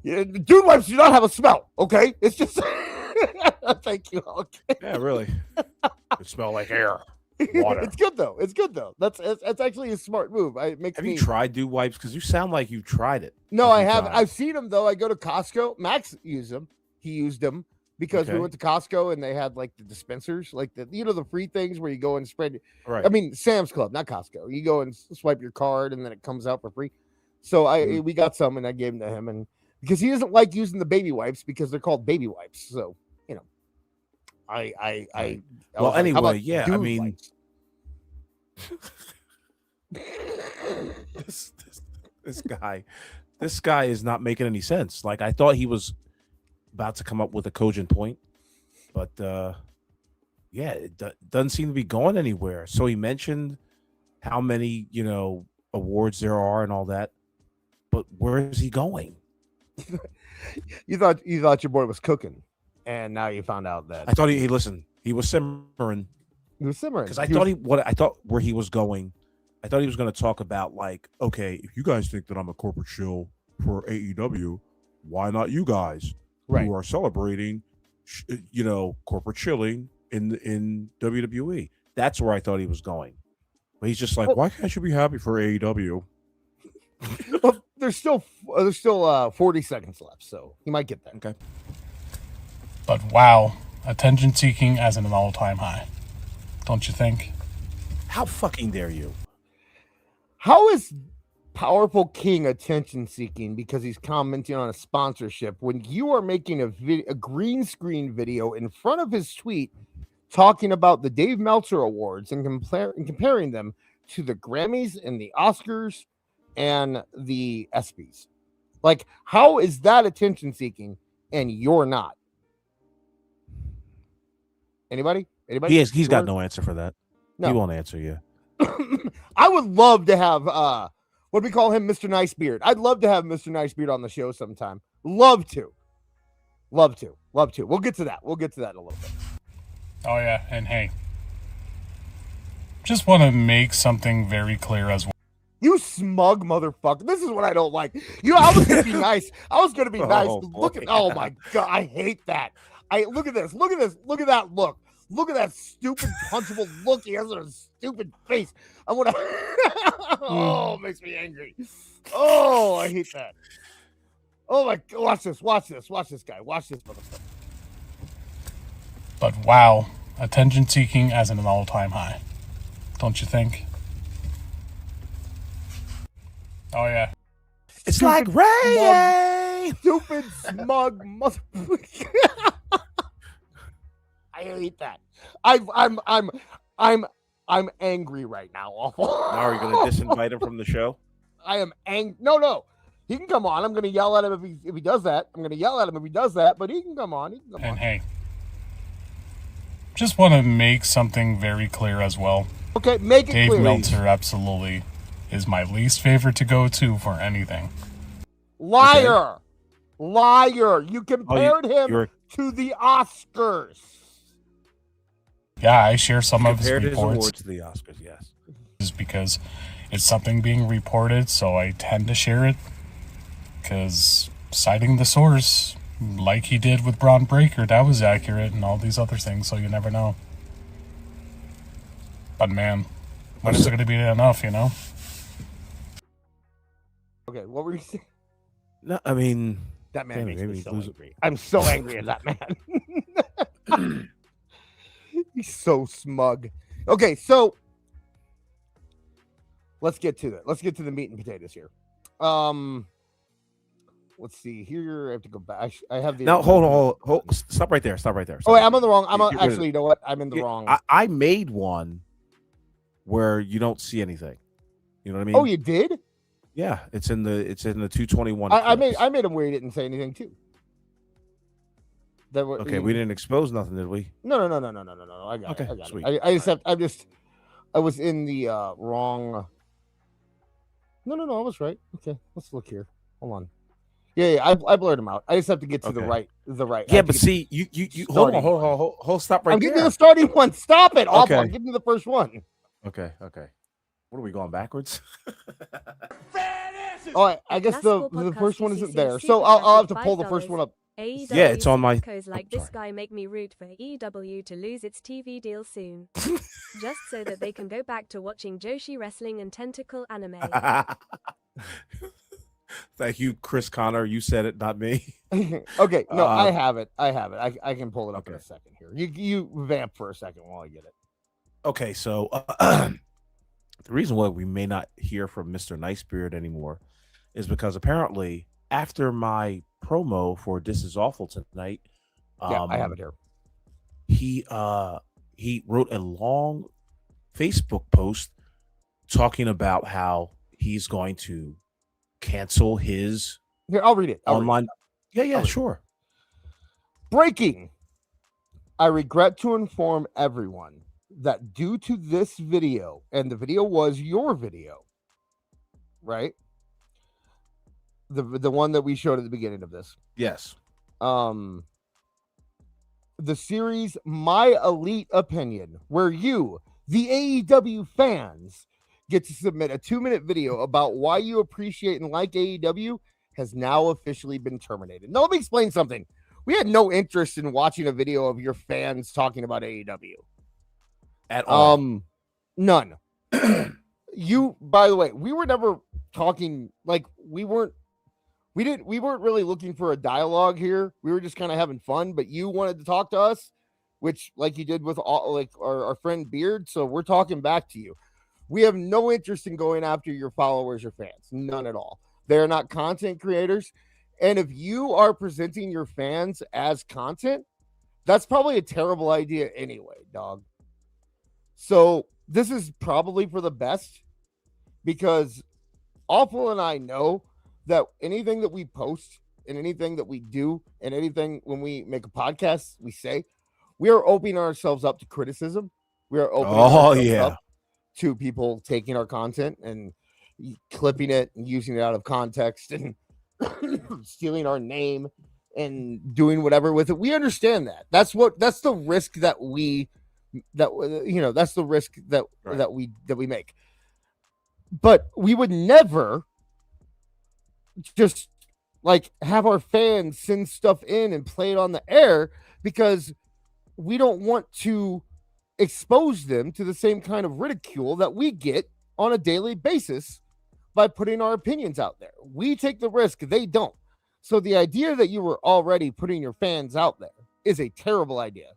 Yeah, Dude Wipes do not have a smell. Okay, it's just. Thank you. Okay. Yeah, really. It smell like air. Water. It's good though. That's actually a smart move. Have you tried Dude Wipes? Because you sound like you've tried it. No, I haven't. I've seen them though. I go to Costco. Max used them. He used them because we went to Costco and they had like the dispensers, like the free things where you go and spread. Right. I mean, Sam's Club, not Costco. You go and swipe your card and then it comes out for free. So we got some and I gave them to him, and because he doesn't like using the baby wipes because they're called baby wipes. So Well, anyway, yeah. I mean, this guy is not making any sense. Like, I thought he was about to come up with a cogent point, but it doesn't seem to be going anywhere. So he mentioned how many awards there are and all that, but where is he going? You thought your boy was cooking, and now you found out that I thought he was simmering. He was simmering because I thought where he was going. I thought he was going to talk about, like, okay, if you guys think that I'm a corporate shill for AEW, why not you guys who are celebrating, corporate shilling in WWE? That's where I thought he was going. But he's just like, why can't you be happy for AEW? Well, there's still 40 seconds left, so he might get that. Okay. But wow, attention seeking as an all-time high. Don't you think? How fucking dare you? How is Powerful King attention seeking because he's commenting on a sponsorship when you are making a green screen video in front of his suite talking about the Dave Meltzer Awards and comparing them to the Grammys and the Oscars and the ESPYs? Like, how is that attention seeking and you're not? Anybody? He's got no answer for that. No. He won't answer you. I would love to have what do we call him, Mr. Nicebeard? I'd love to have Mr. Nicebeard on the show sometime. Love to. We'll get to that. We'll get to that in a little bit. Oh yeah, and hey, just want to make something very clear as well. You smug motherfucker. This is what I don't like. I was gonna be nice. Look at my god, I hate that. Look at this. Look at that look. Look at that stupid punchable look he has on his stupid face. I want to. Oh, it makes me angry. Oh, I hate that. Oh my god! Watch this guy. Watch this motherfucker. But wow, attention seeking as an all-time high. Don't you think? Oh yeah. It's like rain. Stupid smug motherfucker. I hate that. I'm angry right now. Awful. Now are you going to disinvite him from the show? I am angry. No. He can come on. I'm going to yell at him if he does that. But he can come on. And hey, just want to make something very clear as well. Okay, make it clear. Dave Meltzer absolutely is my least favorite to go to for anything. Liar. Okay. Liar. You compared him to the Oscars. Yeah, I share some of his reports. His awards to the Oscars, yes. Just because it's something being reported, so I tend to share it. Because citing the source, like he did with Braun Breaker, that was accurate, and all these other things, so you never know. But man, when is it going to be enough, you know? Okay, what were you saying? No, I mean... That man makes me so angry. I'm so angry at that man. He's so smug. Okay, so let's get to it. Let's get to the meat and potatoes here. Let's see here. I have to go back. I have the. Now hold on. Stop right there. Stop. Oh, wait, I'm on the wrong. Actually, you know what? I'm in the wrong. I made one where you don't see anything. You know what I mean? Oh, you did? Yeah, it's in the 221. I made him where he didn't say anything too. Okay, we didn't expose nothing, did we? No. I got it. I was in the wrong. No. I was right. Okay, let's look here. Hold on. Yeah. I blurred him out. I just have to get to the right. Yeah, but see, you hold on. Stop right there. I'm getting to the starting one. Stop it. Okay. I'm getting to the first one. Okay. What are we going backwards? Oh, I guess the first one isn't there, so I'll have to pull the first one up. AEW yeah, it's on my. Like this guy make me root for AEW to lose its TV deal soon, just so that they can go back to watching Joshi wrestling and tentacle anime. Thank you, Chris Connor. You said it, not me. Okay, no, I have it. I can pull it up in a second here. You vamp for a second while I get it. Okay, so the reason why we may not hear from Mr. Nicebeard anymore is because apparently after my promo for This Is Awful tonight, I have it here. He wrote a long Facebook post talking about how he's going to cancel his. Here, I'll read it. Online. Yeah, sure. Breaking. I regret to inform everyone that due to this video, and the video was your video, right? The one that we showed at the beginning of this. Yes. The series My Elite Opinion, where you, the AEW fans, get to submit a 2-minute video about why you appreciate and like AEW, has now officially been terminated. Now, let me explain something. We had no interest in watching a video of your fans talking about AEW. At all. None. You, by the way, we were never talking, like, we weren't really looking for a dialogue here. We were just kind of having fun, but you wanted to talk to us. which like you did with all like our friend Beard. So we're talking back to you. We have no interest in going after your followers or fans. None at all. They're not content creators. And if you are presenting your fans as content, that's probably a terrible idea anyway, dog. So this is probably for the best, because Aewful and I know that anything that we post and anything that we do and anything when we make a podcast, we say, we are opening ourselves up to criticism. We are opening ourselves up to people taking our content and clipping it and using it out of context and stealing our name and doing whatever with it. We understand that. That's the risk that's the risk that we make. But we would never just like have our fans send stuff in and play it on the air, because we don't want to expose them to the same kind of ridicule that we get on a daily basis by putting our opinions out there. We take the risk, they don't. So the idea that you were already putting your fans out there is a terrible idea.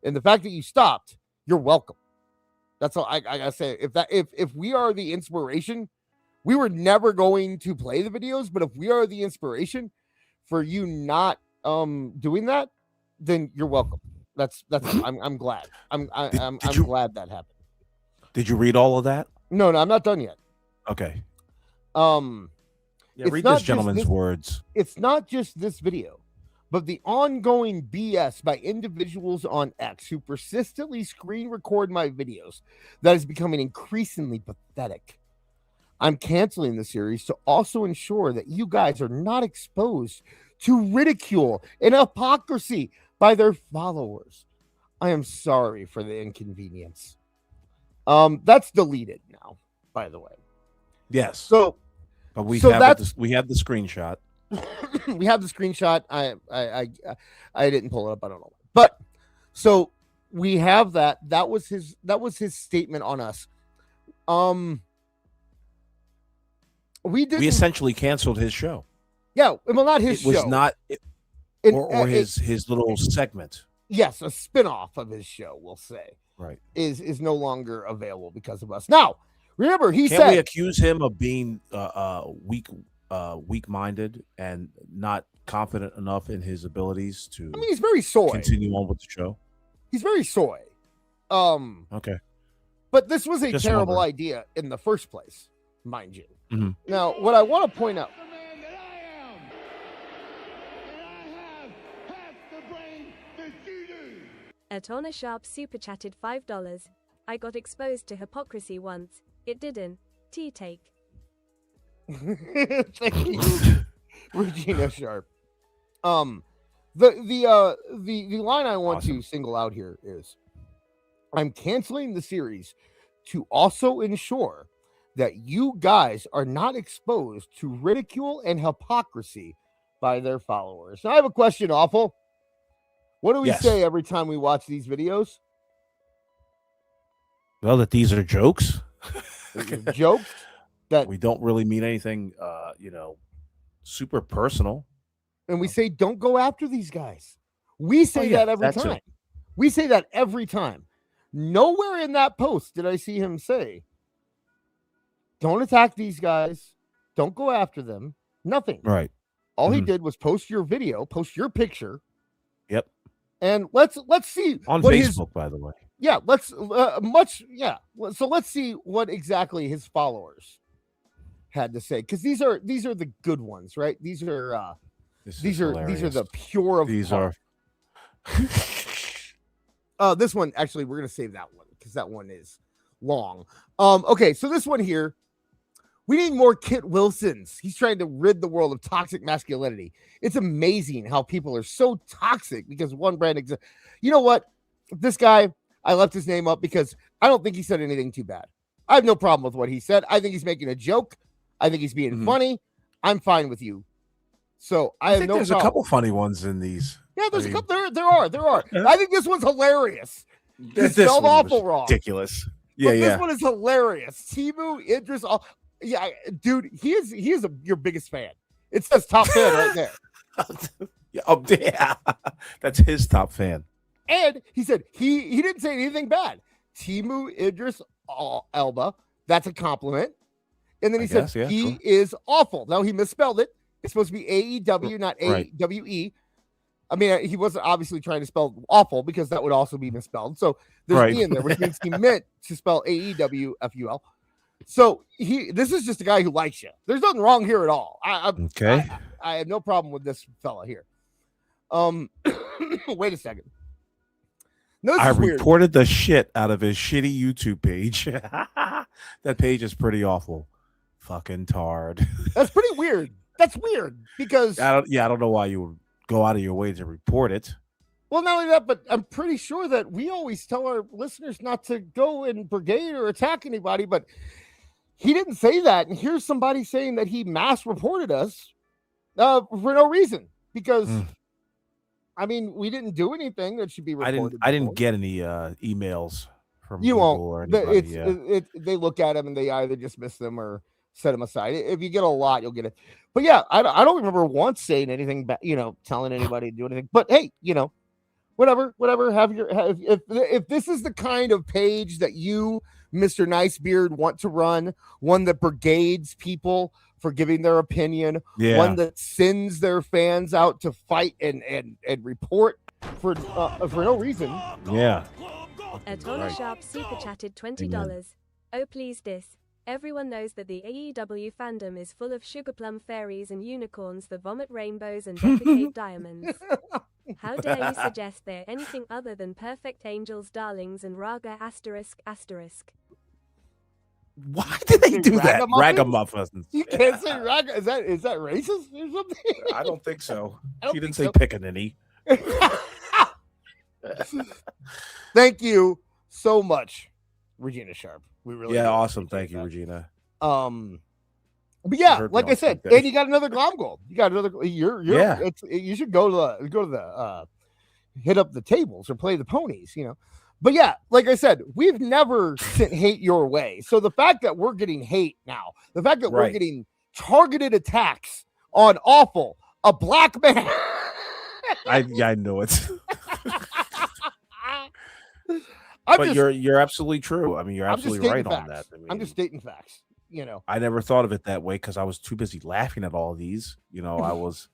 And the fact that you stopped, you're welcome. That's all I gotta say. If we are the inspiration, we were never going to play the videos, but if we are the inspiration for you not doing that, then you're welcome. That's I'm glad. I'm glad that happened. Did you read all of that? No, I'm not done yet. Okay. Yeah, read this gentleman's words. It's not just this video, but the ongoing BS by individuals on X who persistently screen record my videos that is becoming increasingly pathetic. I'm canceling the series to also ensure that you guys are not exposed to ridicule and hypocrisy by their followers. I am sorry for the inconvenience. That's deleted now, by the way. Yes. So, but we have the screenshot. We have the screenshot. I didn't pull it up. I don't know. But so we have that. That was his statement on us. We essentially canceled his show. Yeah, well, not his show. It was not, or his little segment. Yes, a spinoff of his show, we'll say. Right. Is no longer available because of us. Now, remember, Can said we accuse him of being weak-minded and not confident enough in his abilities to? I mean, he's very soy. Continue on with the show. He's very soy. Okay. But this was a terrible idea in the first place, mind you. Mm-hmm. Now, what I want to point out. Atona Sharp super chatted $5. I got exposed to hypocrisy once. It didn't. Tea take. Thank you, Regina Sharp. The line I want to single out here is, I'm canceling the series to also ensure that you guys are not exposed to ridicule and hypocrisy by their followers. Now, I have a question, Aewful. What do we say every time we watch these videos? Well, that these are jokes. Jokes that we don't really mean anything, super personal. And we say, don't go after these guys. We say that every time. We say that every time. Nowhere in that post did I see him say, don't attack these guys. Don't go after them. Nothing. Right. All he did was post your video, post your picture. Yep. And let's see on Facebook, by the way. Yeah, So let's see what exactly his followers had to say, because these are the good ones, right? These are the pure of these heart. are. This one actually we're gonna save that one because that one is long. Okay, so this one here. We need more Kit Wilsons. He's trying to rid the world of toxic masculinity. It's amazing how people are so toxic because one brand exists. You know what? This guy, I left his name up because I don't think he said anything too bad. I have no problem with what he said. I think he's making a joke. I think he's being funny. I'm fine with you. So I have think no there's problem. a couple funny ones in these. Yeah, there's a couple. There are. I think this one's hilarious. He spelled awful wrong. Ridiculous. Yeah, but this one is hilarious. Timu, Idris, yeah, dude, he is your biggest fan. It says top fan right there. Yeah, that's his top fan. And he said he didn't say anything bad. Timu Idris Elba, that's a compliment. And then he said he is awful. Now he misspelled it. It's supposed to be AEW, not AWE. I mean, he wasn't obviously trying to spell awful because that would also be misspelled. So there's E in there, which means he meant to spell AEWFUL. So this is just a guy who likes you. There's nothing wrong here at all. I have no problem with this fella here. Wait a second. No, I reported the shit out of his shitty YouTube page. That page is pretty awful. Fucking tard. That's pretty weird. That's weird because I don't know why you would go out of your way to report it. Well, not only that, but I'm pretty sure that we always tell our listeners not to go and brigade or attack anybody, but he didn't say that. And here's somebody saying that he mass reported us for no reason because I mean, we didn't do anything that should be reported. I didn't get any emails from you Google won't. Or anybody, they look at them and they either dismiss them or set them aside. If you get a lot, you'll get it. But yeah, I don't remember once saying anything, telling anybody to do anything. But hey, whatever. If this is the kind of page that you, Mr. Nicebeard, want to run, one that brigades people for giving their opinion, one that sends their fans out to fight and report for no reason. Yeah. Atona Sharp super chatted $20. Oh please this. Everyone knows that the AEW fandom is full of sugar plum fairies and unicorns that vomit rainbows and defecate diamonds. How dare you suggest they're anything other than perfect angels, darlings, and raga asterisk asterisk. Why did they do that? Ragamuffins. You can't say raga. Is that racist or something? I don't think so. She didn't say pickaninny. Thank you so much, Regina Sharp. We really awesome. Thank you, Regina. But yeah, like I said, and you got another Glom Gold. You got another. You should go to the hit up the tables or play the ponies. But yeah, like I said, we've never sent hate your way. So the fact that we're getting hate now, the fact that we're getting targeted attacks on Aewful, a black man. I know it. But you're absolutely true. I mean, you're absolutely right on that. I mean, I'm just stating facts. I never thought of it that way because I was too busy laughing at all these. I was,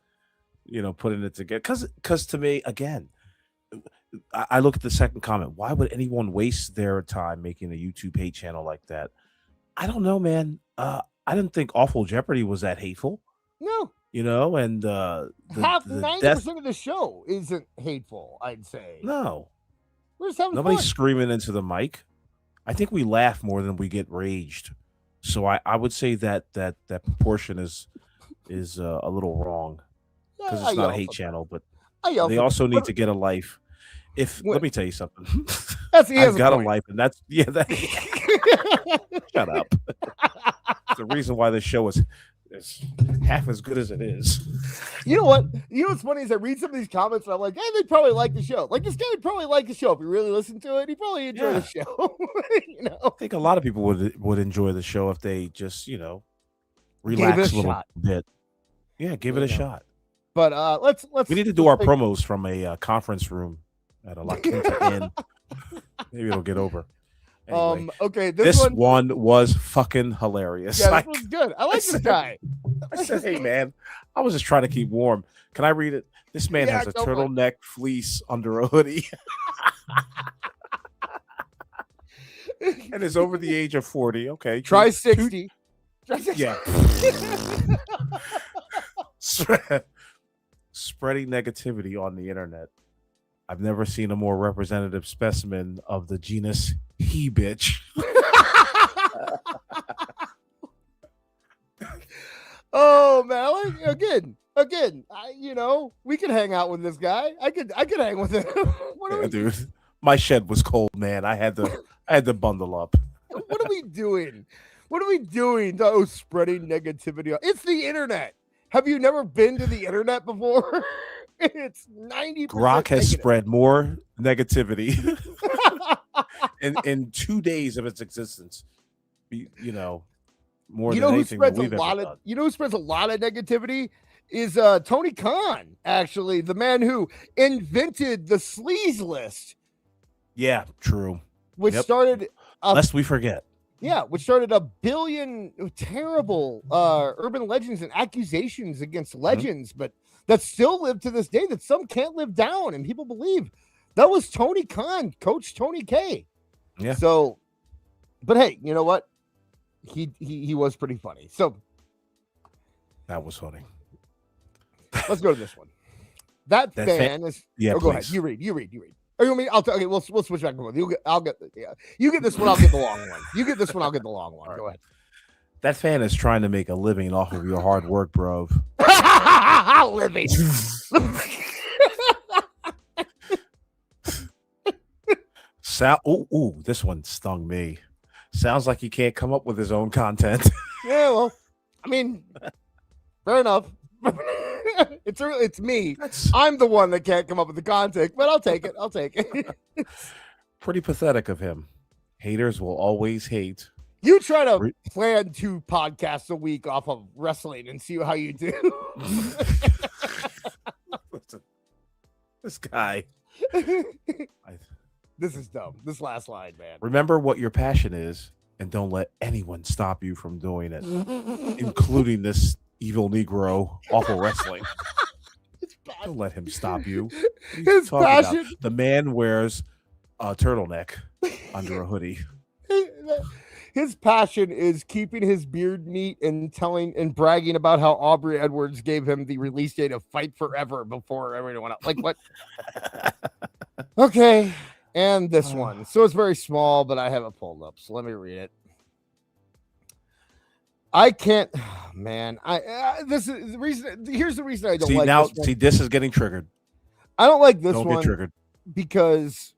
putting it together. Because to me, again, I look at the second comment. Why would anyone waste their time making a YouTube hate channel like that? I don't know, man. I didn't think Awful Jeopardy was that hateful. No. And 90% of the show isn't hateful, I'd say. No. We're just having Nobody's fun. screaming into the mic. I think we laugh more than we get raged. So I would say that proportion is a little wrong because it's not a hate channel, but they also need to get a life. Let me tell you something. I've got a life, and that's shut up. The reason why this show is half as good as it is. You know what? What's funny is I read some of these comments and I'm like, hey, they'd probably like the show. Like this guy would probably like the show if he really listened to it. He'd probably enjoy the show. I think a lot of people would enjoy the show if they just relax a little bit. Yeah, give it a shot. But let's. We need to do our promos from a conference room at a La Quinta Inn. Maybe it'll get over. Anyway, okay. This one was fucking hilarious. Yeah, this was good. I like this guy. I said, hey man, I was just trying to keep warm. Can I read it? This man has a turtleneck fleece under a hoodie. And is over the age of 40. Okay. Try 60. Yeah. Spreading negativity on the internet. I've never seen a more representative specimen of the genus he bitch. Oh man, again, we could hang out with this guy. I could hang with him. Dude, my shed was cold, man. I had to bundle up. What are we doing? Oh, spreading negativity. It's the internet. Have you never been to the internet before? It's 90%. Grok has spread more negativity in 2 days of its existence. More than anything that we've ever done. You know who spreads a lot of negativity is Tony Khan, actually, the man who invented the sleaze list. Yeah, true. Which started... lest we forget. Yeah, which started a billion terrible urban legends and accusations against legends, but that still live to this day, that some can't live down, and people believe that was Tony Khan, Coach Tony K. Yeah. So, but hey, you know what? He was pretty funny. So that was funny. Let's go to this one. That fan is. Yeah, go ahead. You read. Or you want me? Okay, we'll switch back and forth. You get this one. I'll get the long one. You get this one. I'll get the long one. Go ahead. That fan is trying to make a living off of your hard work, bro. Living. This one stung me. Sounds like he can't come up with his own content. Yeah, well, I mean, fair enough. It's me. I'm the one that can't come up with the content, but I'll take it. Pretty pathetic of him. Haters will always hate. You try to plan 2 podcasts a week off of wrestling and see how you do. Listen, this guy. This is dumb. This last line, man. Remember what your passion is, and don't let anyone stop you from doing it, including this evil Negro, Awful Wrestling. Don't let him stop you. His passion. The man wears a turtleneck under a hoodie. His passion is keeping his beard neat and telling and bragging about how Aubrey Edwards gave him the release date of Fight Forever before everyone else. Like what? Okay. And this one. So it's very small, but I have it pulled up. So let me read it. I can't, man. This is the reason. Here's the reason I don't like this one. See, this is getting triggered. I don't like this don't one get triggered. Because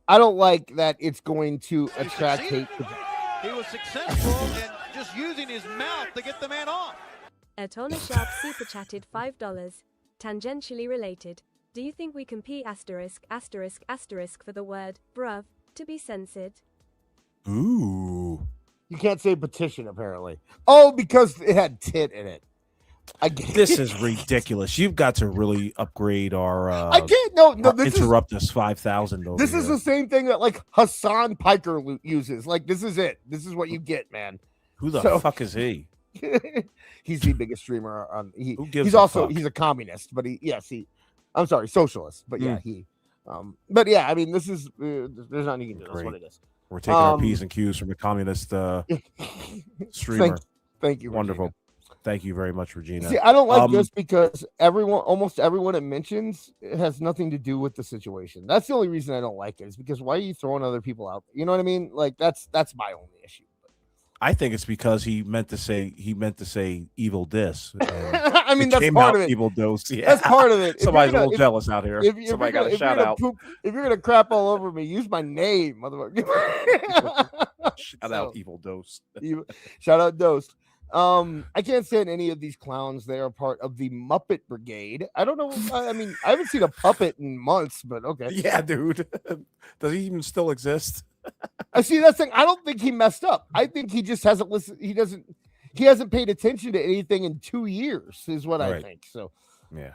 I don't like that it's going to attract hate. He was successful in just using his mouth to get the man off. Atona Sharp super chatted $5. Tangentially related. Do you think we can P*** for the word bruv to be censored? Ooh. You can't say petition, apparently. Oh, because it had tit in it. This is ridiculous. You've got to really upgrade our. I can't. No. This interrupt this 5,000. This is the same thing that like Hassan Piker uses. Like this is it. This is what you get, man. Who the fuck is he? He's the biggest streamer on. Who gives he's a also fuck? He's a communist, but I'm sorry, socialist. But yeah, but yeah, I mean, this is there's nothing you can do. That's what it is. We're taking our P's and Q's from a communist streamer. Thank you. Wonderful. Regina. Thank you very much, Regina. See, I don't like this because almost everyone it mentions, it has nothing to do with the situation. That's the only reason I don't like it, is because why are you throwing other people out? You know what I mean? Like that's my only issue. I think it's because he meant to say evil dis. I mean, that's part of it. Evil dose. Yeah. That's part of it. Somebody's a little jealous out here. Somebody got a shout out. If you're gonna crap all over me, use my name, motherfucker. Shout out evil dose. Shout out dose. I can't stand any of these clowns. They are part of the Muppet Brigade. I don't know. I mean, I haven't seen a puppet in months, but okay. Yeah, dude. Does he even still exist? I see that thing. I don't think he messed up. I think he just hasn't listened. He hasn't paid attention to anything in 2 years, is what I think. So, yeah.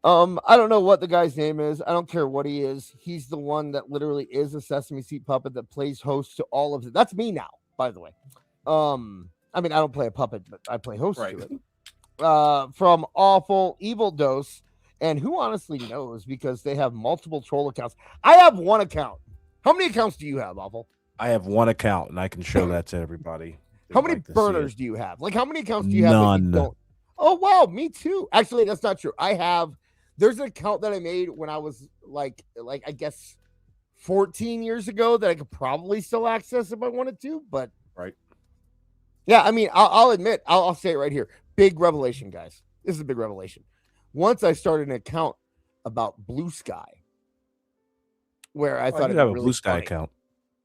I don't know what the guy's name is. I don't care what he is. He's the one that literally is a Sesame Street puppet that plays host to all of it. That's me now, by the way. I mean, I don't play a puppet, but I play host to it. From Awful, Evil Dose, and who honestly knows, because they have multiple troll accounts. I have one account. How many accounts do you have, Awful? I have one account, and I can show that to everybody. How many burners do you have? Like, how many accounts do you have? None. That you don't? Oh, wow, me too. Actually, that's not true. There's an account that I made when I was like I guess 14 years ago that I could probably still access if I wanted to, but yeah, I mean, I'll admit, I'll say it right here. Big revelation, guys. This is a big revelation. Once I started an account about Blue Sky, where I thought I'd have a Blue Sky account.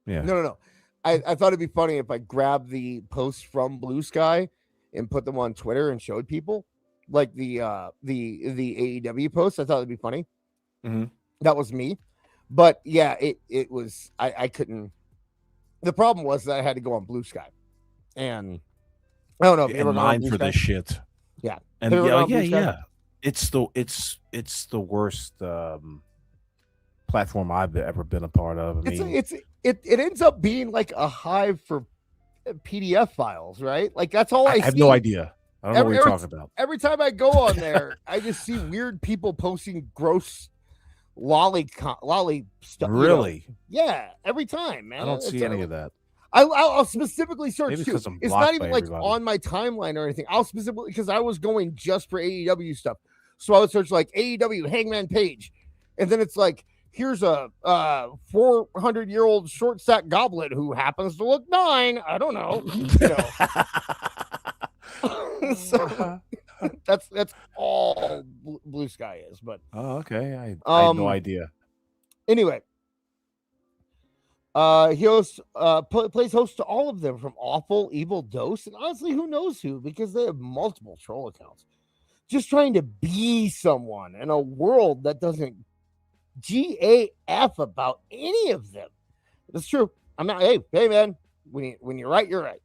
Yeah. No. I thought it'd be funny if I grabbed the posts from Blue Sky and put them on Twitter and showed people, like the AEW posts. I thought it'd be funny. Mm-hmm. That was me. But yeah, it was. I couldn't. The problem was that I had to go on Blue Sky. And I don't know if you ever mine for this shit. Yeah, And yeah. It's the worst platform I've ever been a part of. It ends up being like a hive for PDF files, right? Like that's all I have see. no idea. I don't know what you're talking about. Every time I go on there, I just see weird people posting gross lolly stuff. Really? Yeah, every time, man. I don't see any of that. I'll specifically search Maybe too. because I'm It's blocked not even by like everybody. on my timeline or anything. I'll specifically because I was going just for AEW stuff, so I would search like AEW Hangman Page, and then it's like here's a 400-year-old short stack goblin who happens to look 9. I don't know. So that's all Blue Sky is. But okay, I had no idea. Anyway. He hosts, plays host to all of them, from Aewful, Evil Dose, and honestly, who knows who, because they have multiple troll accounts. Just trying to be someone in a world that doesn't GAF about any of them. That's true. I'm not. Hey, man. When you're right, you're right.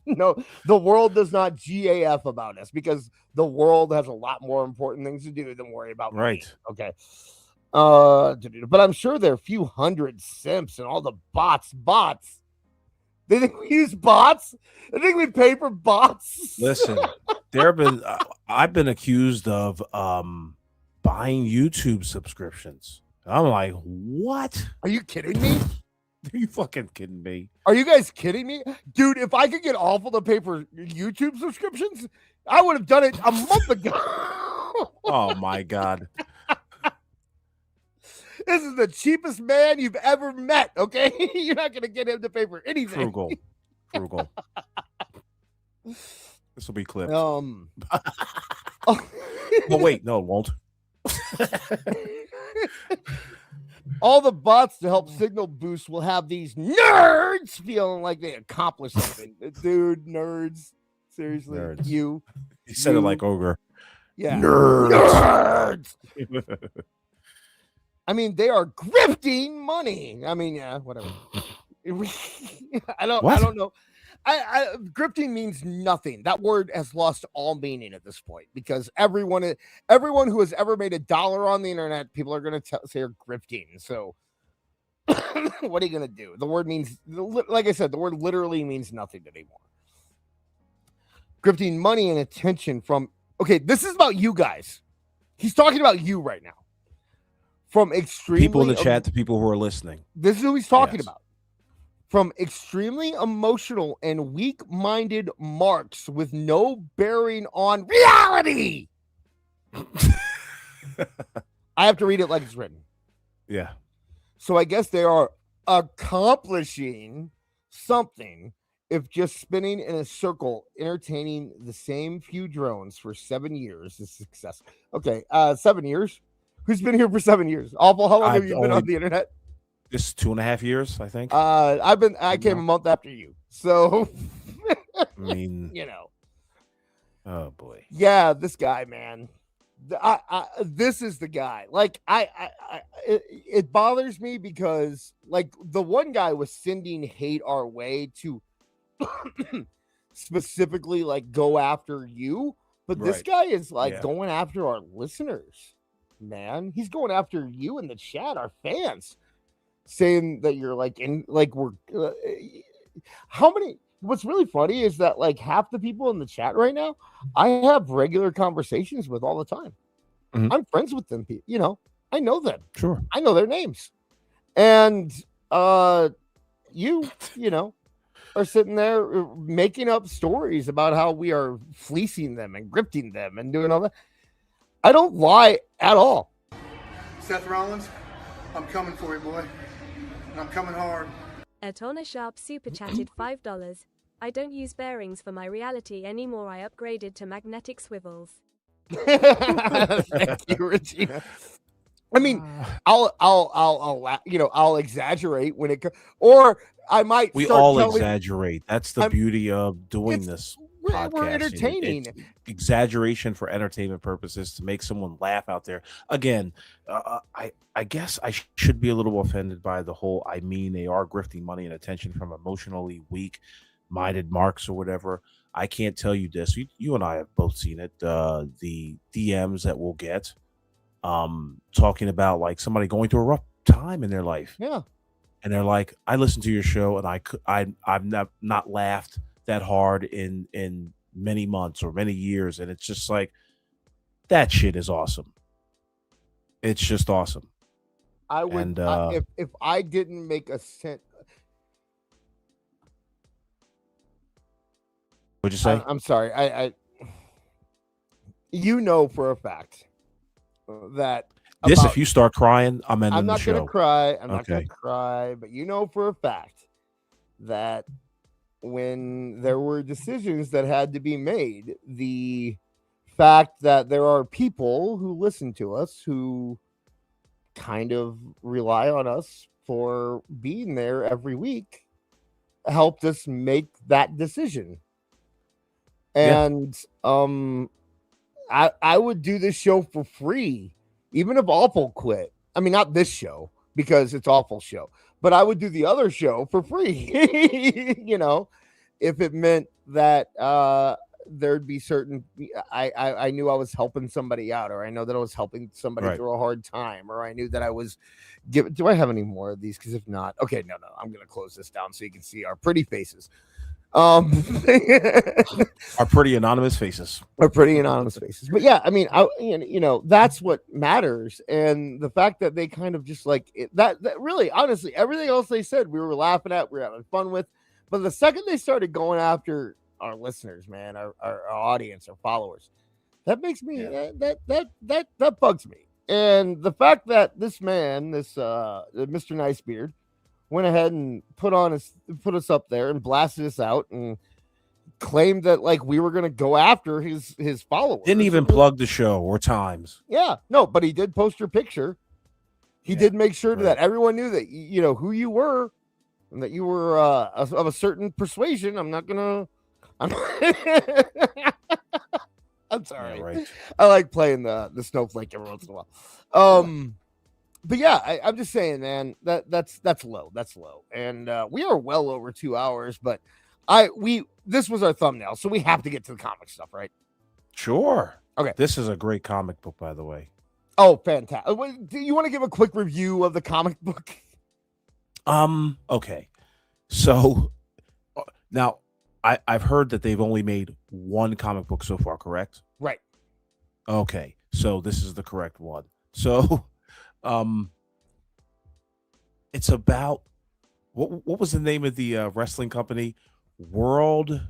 No, the world does not GAF about us because the world has a lot more important things to do than worry about. Right. Me. Okay. But I'm sure there are a few hundred simps and all the bots. They think we use bots? They think we pay for bots? Listen, I've been accused of buying YouTube subscriptions. I'm like, what? Are you kidding me? Are you fucking kidding me? Are you guys kidding me? Dude, if I could get Aewful to pay for YouTube subscriptions, I would have done it a month ago. Oh my God. This is the cheapest man you've ever met, okay? You're not going to get him to pay for anything. Frugal. This will be clipped. Oh, wait, no, it won't. All the bots to help signal boost will have these nerds feeling like they accomplished something. Dude, nerds. Seriously. Nerds. You said it like Ogre. Yeah. Nerds. I mean, they are grifting money. I mean, yeah, whatever. I don't know. Grifting means nothing. That word has lost all meaning at this point because everyone who has ever made $1 on the internet, people are going to say are grifting. So what are you going to do? The word means, like I said, the word literally means nothing anymore. Grifting money and attention from, okay, this is about you guys. He's talking about you right now. From extremely people in the chat to people who are listening. This is who he's talking about. From extremely emotional and weak-minded marks with no bearing on reality. I have to read it like it's written. Yeah. So I guess they are accomplishing something if just spinning in a circle, entertaining the same few drones for 7 years is success. Okay, 7 years? Who's been here for 7 years? Aewful, how long have you been on the internet? Just 2.5 years, I think. I came a month after you. So I mean, oh boy. Yeah, this guy, man. This is the guy. Like it bothers me because like the one guy was sending hate our way to specifically like go after you, but this guy is like going after our listeners. Man, he's going after you in the chat, our fans, saying that you're like in like we're how many. What's really funny is that like half the people in the chat right now I have regular conversations with all the time. Mm-hmm. I'm friends with them, I know them. Sure, I know their names. And you are sitting there making up stories about how we are fleecing them and grifting them and doing all that. I don't lie at all. Seth Rollins, I'm coming for you, boy. And I'm coming hard. Etona Sharp super chatted $5. I don't use bearings for my reality anymore. I upgraded to magnetic swivels. Thank you, Regina. I mean, I'll exaggerate when it comes, or I might. We all exaggerate. That's the beauty of doing this podcast. We're entertaining. Exaggeration for entertainment purposes to make someone laugh out there. Again, I guess I should be a little offended by the whole. I mean, they are grifting money and attention from emotionally weak-minded marks or whatever. I can't tell you this. You and I have both seen it. The DMs that we'll get, talking about like somebody going through a rough time in their life. Yeah. And they're like, I listened to your show and I've not laughed that hard in many months or many years. And it's just like, that shit is awesome. It's just awesome. I would, And if I didn't make a cent. what'd you say? I'm sorry. I you know for a fact that If you start crying, I'm ending I'm the not show. gonna cry. I'm not Okay. gonna cry, but you know for a fact that when there were decisions that had to be made, the fact that there are people who listen to us who kind of rely on us for being there every week helped us make that decision. And I would do this show for free, even if Awful quit. I mean, not this show because it's Awful show, but I would do the other show for free. You know, if it meant that there'd be certain I knew I was helping somebody out, or I know that I was helping somebody Right. through a hard time, or I knew that I was giving. Do I have any more of these? Because if not, okay, no, I'm gonna close this down so you can see our pretty faces. Our pretty anonymous faces. Are pretty anonymous faces. But yeah, I mean, you know, that's what matters. And the fact that they kind of just like it, that really, honestly, everything else they said, we were laughing at, we were having fun with. But the second they started going after our listeners, man, our audience, our followers, that makes me that bugs me. And the fact that this man, this Mr. Nicebeard, went ahead and put us up there and blasted us out and claimed that like we were gonna go after his followers. Didn't even plug the show or times. Yeah, no, but he did post your picture. He did make sure that everyone knew that you know who you were and that you were of a certain persuasion. I'm sorry. Yeah, right. I like playing the snowflake every once in a while. But yeah, I'm just saying, man, that's low. That's low. And we are well over 2 hours, but this was our thumbnail, so we have to get to the comic stuff, right? Sure. Okay. This is a great comic book, by the way. Oh, fantastic. Do you want to give a quick review of the comic book? Okay. So now I've heard that they've only made one comic book so far, correct? Right. Okay. So this is the correct one. So it's about what was the name of the wrestling company? World.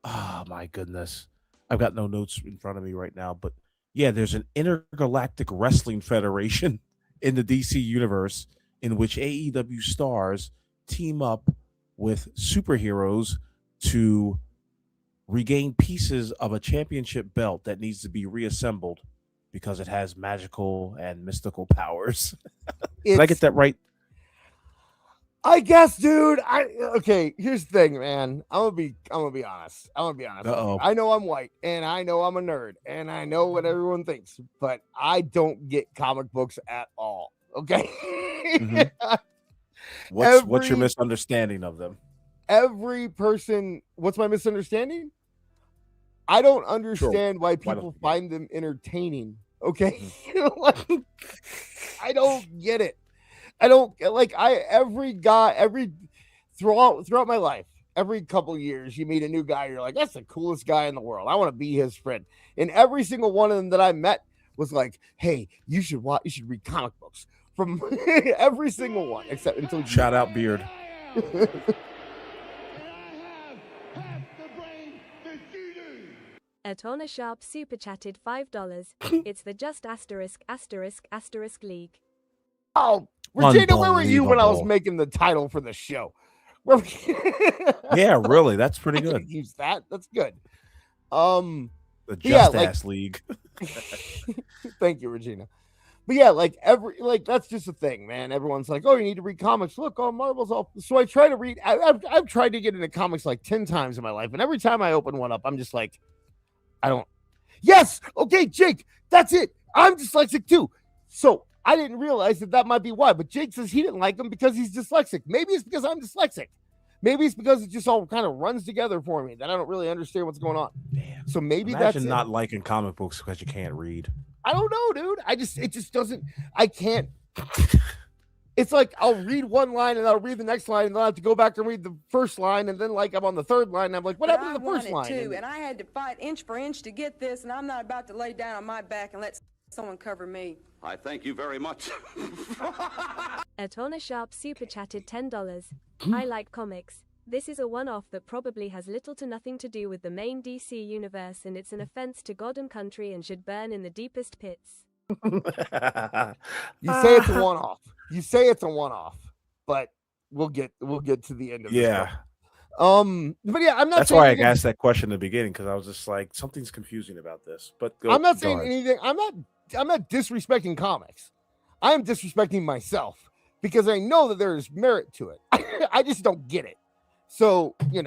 Oh my goodness. I've got no notes in front of me right now, but yeah, there's an intergalactic wrestling federation in the DC universe in which AEW stars team up with superheroes to regain pieces of a championship belt that needs to be reassembled because it has magical and mystical powers. Did I get that right? I guess, dude. Okay. Here's the thing, man. I'm gonna be honest. Uh-oh. I know I'm white, and I know I'm a nerd, and I know what everyone thinks, but I don't get comic books at all. Okay. Mhm. What's your misunderstanding of them? Every person. What's my misunderstanding? I don't understand why people find them entertaining. Okay. Like, I don't get it. I don't like throughout my life, every couple of years, you meet a new guy, you're like, that's the coolest guy in the world. I want to be his friend. And every single one of them that I met was like, hey, you should read comic books. From every single one, except until you shout out Beard. Atona Sharp super chatted $5. It's the just *** league. Oh, Regina, where were you when I was making the title for the show? Yeah, really, that's pretty good. Use that. That's good. The Just Ass League. Thank you, Regina. But yeah, that's just a thing, man. Everyone's like, oh, you need to read comics. Look, oh, Marvel's all. So I try to read. I've tried to get into comics like 10 times in my life, and every time I open one up, I'm just like, I don't. Yes, okay, Jake, that's it. I'm dyslexic too. So I didn't realize that might be why. But Jake says he didn't like him because he's dyslexic. Maybe it's because I'm dyslexic. Maybe it's because it just all kind of runs together for me that I don't really understand what's going on. Damn. So maybe Imagine that's not liking comic books because you can't read. I don't know, dude. It just doesn't. I can't. It's like I'll read one line and I'll read the next line and then I'll have to go back and read the first line and then like I'm on the third line and I'm like, what happened to the first line? Too, and I had to fight inch for inch to get this, and I'm not about to lay down on my back and let someone cover me. I thank you very much. Atona Sharp super chatted $10. I like comics. This is a one-off that probably has little to nothing to do with the main DC universe, and it's an offense to God and country and should burn in the deepest pits. You say it's a one-off. You say it's a one-off, but we'll get to the end of it. Yeah. But yeah, I'm not. That's why I asked that question in the beginning, because I was just like, something's confusing about this. But I'm not saying anything. I'm not disrespecting comics. I am disrespecting myself because I know that there is merit to it. I just don't get it. So I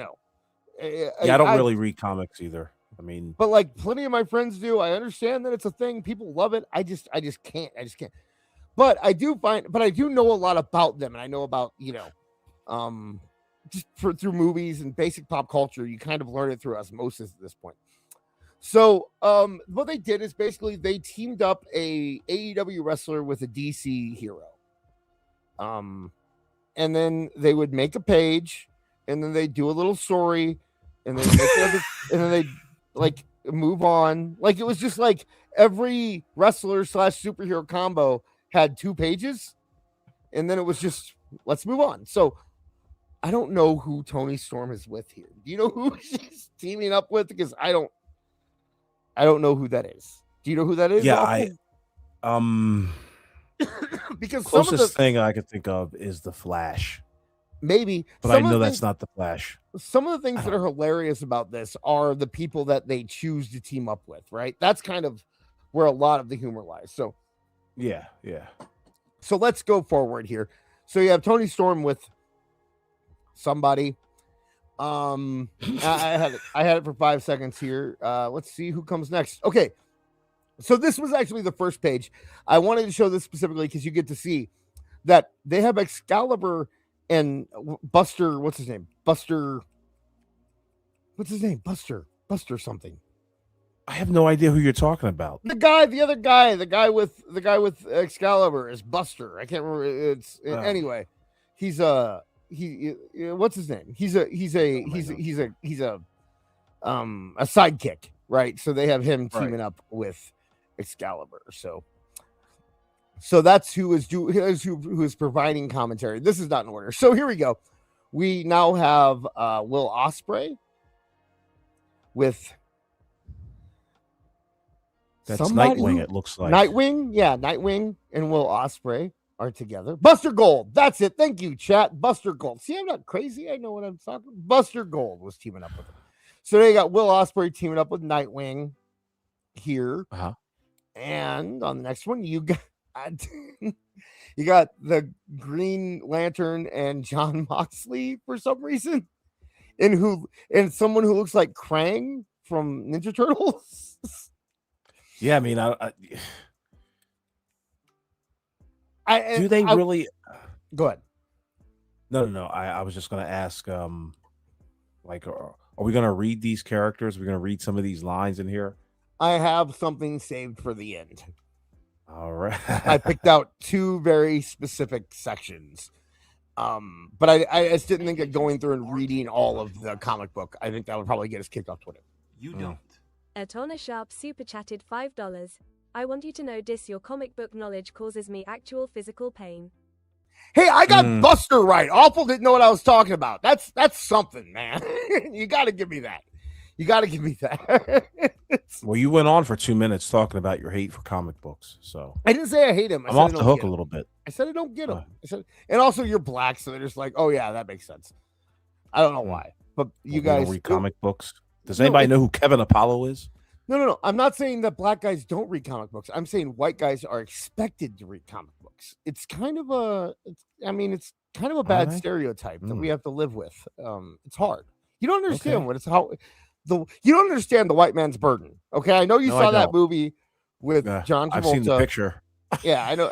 don't really read comics either. I mean, but like plenty of my friends do. I understand that it's a thing. People love it. I just can't. But I do know a lot about them, and I know about just through movies and basic pop culture. You kind of learn it through osmosis at this point. So what they did is basically they teamed up a AEW wrestler with a DC hero. And then they would make a page, and then they do a little story, and then they like move on. Like it was just like every wrestler / superhero combo had 2 pages, and then it was just let's move on. So I don't know who Toni Storm is with here. Do you know who she's teaming up with? Because I don't know who that is. Do you know who that is? Yeah, because closest thing I could think of is the Flash. Maybe, but I know that's not the Flash. Some of the things that are hilarious about this are the people that they choose to team up with, right? That's kind of where a lot of the humor lies. So yeah. So let's go forward here. So you have Toni Storm with somebody. I had it for 5 seconds here. Let's see who comes next. Okay. So this was actually the first page. I wanted to show this specifically because you get to see that they have Excalibur and Buster. What's his name? Buster something. I have no idea who you're talking about. The guy with Excalibur is Buster. I can't remember. Anyway. He's what's his name? He's a sidekick, right? So they have him teaming up with Excalibur. So that's who is providing commentary. This is not in order. So here we go. We now have Will Ospreay with Nightwing. It looks like Nightwing. Yeah, Nightwing and Will Ospreay are together. Buster Gold. That's it. Thank you, chat. Buster Gold. See, I'm not crazy. I know what I'm talking. Buster Gold was teaming up with him. So they got Will Ospreay teaming up with Nightwing here. And on the next one, you got the Green Lantern and John Moxley for some reason, and someone who looks like Krang from Ninja Turtles. Yeah, I mean, do they really? Go ahead. No. I was just going to ask, like, are we going to read these characters? We're going to read some of these lines in here. I have something saved for the end. All right. I picked out 2 very specific sections. But I just didn't think of going through and reading all of the comic book. I think that would probably get us kicked off Twitter. You don't. Atona Sharp super chatted $5. I want you to know your comic book knowledge causes me actual physical pain. Hey, I got Buster right. Awful didn't know what I was talking about. That's something, man. You got to give me that. Well, you went on for 2 minutes talking about your hate for comic books. So I didn't say I hate him. I'm off the hook a little bit. I said I don't get them. And also you're black, so they're just like, oh yeah, that makes sense. I don't know why, but you guys don't read comic books. Does anybody know who Kevin Apollo is? No. I'm not saying that black guys don't read comic books. I'm saying white guys are expected to read comic books. It's kind of a bad stereotype that we have to live with. It's hard. You don't understand you don't understand the white man's burden. Okay, I know you saw that movie with John Travolta. I've seen the picture. Yeah, I know.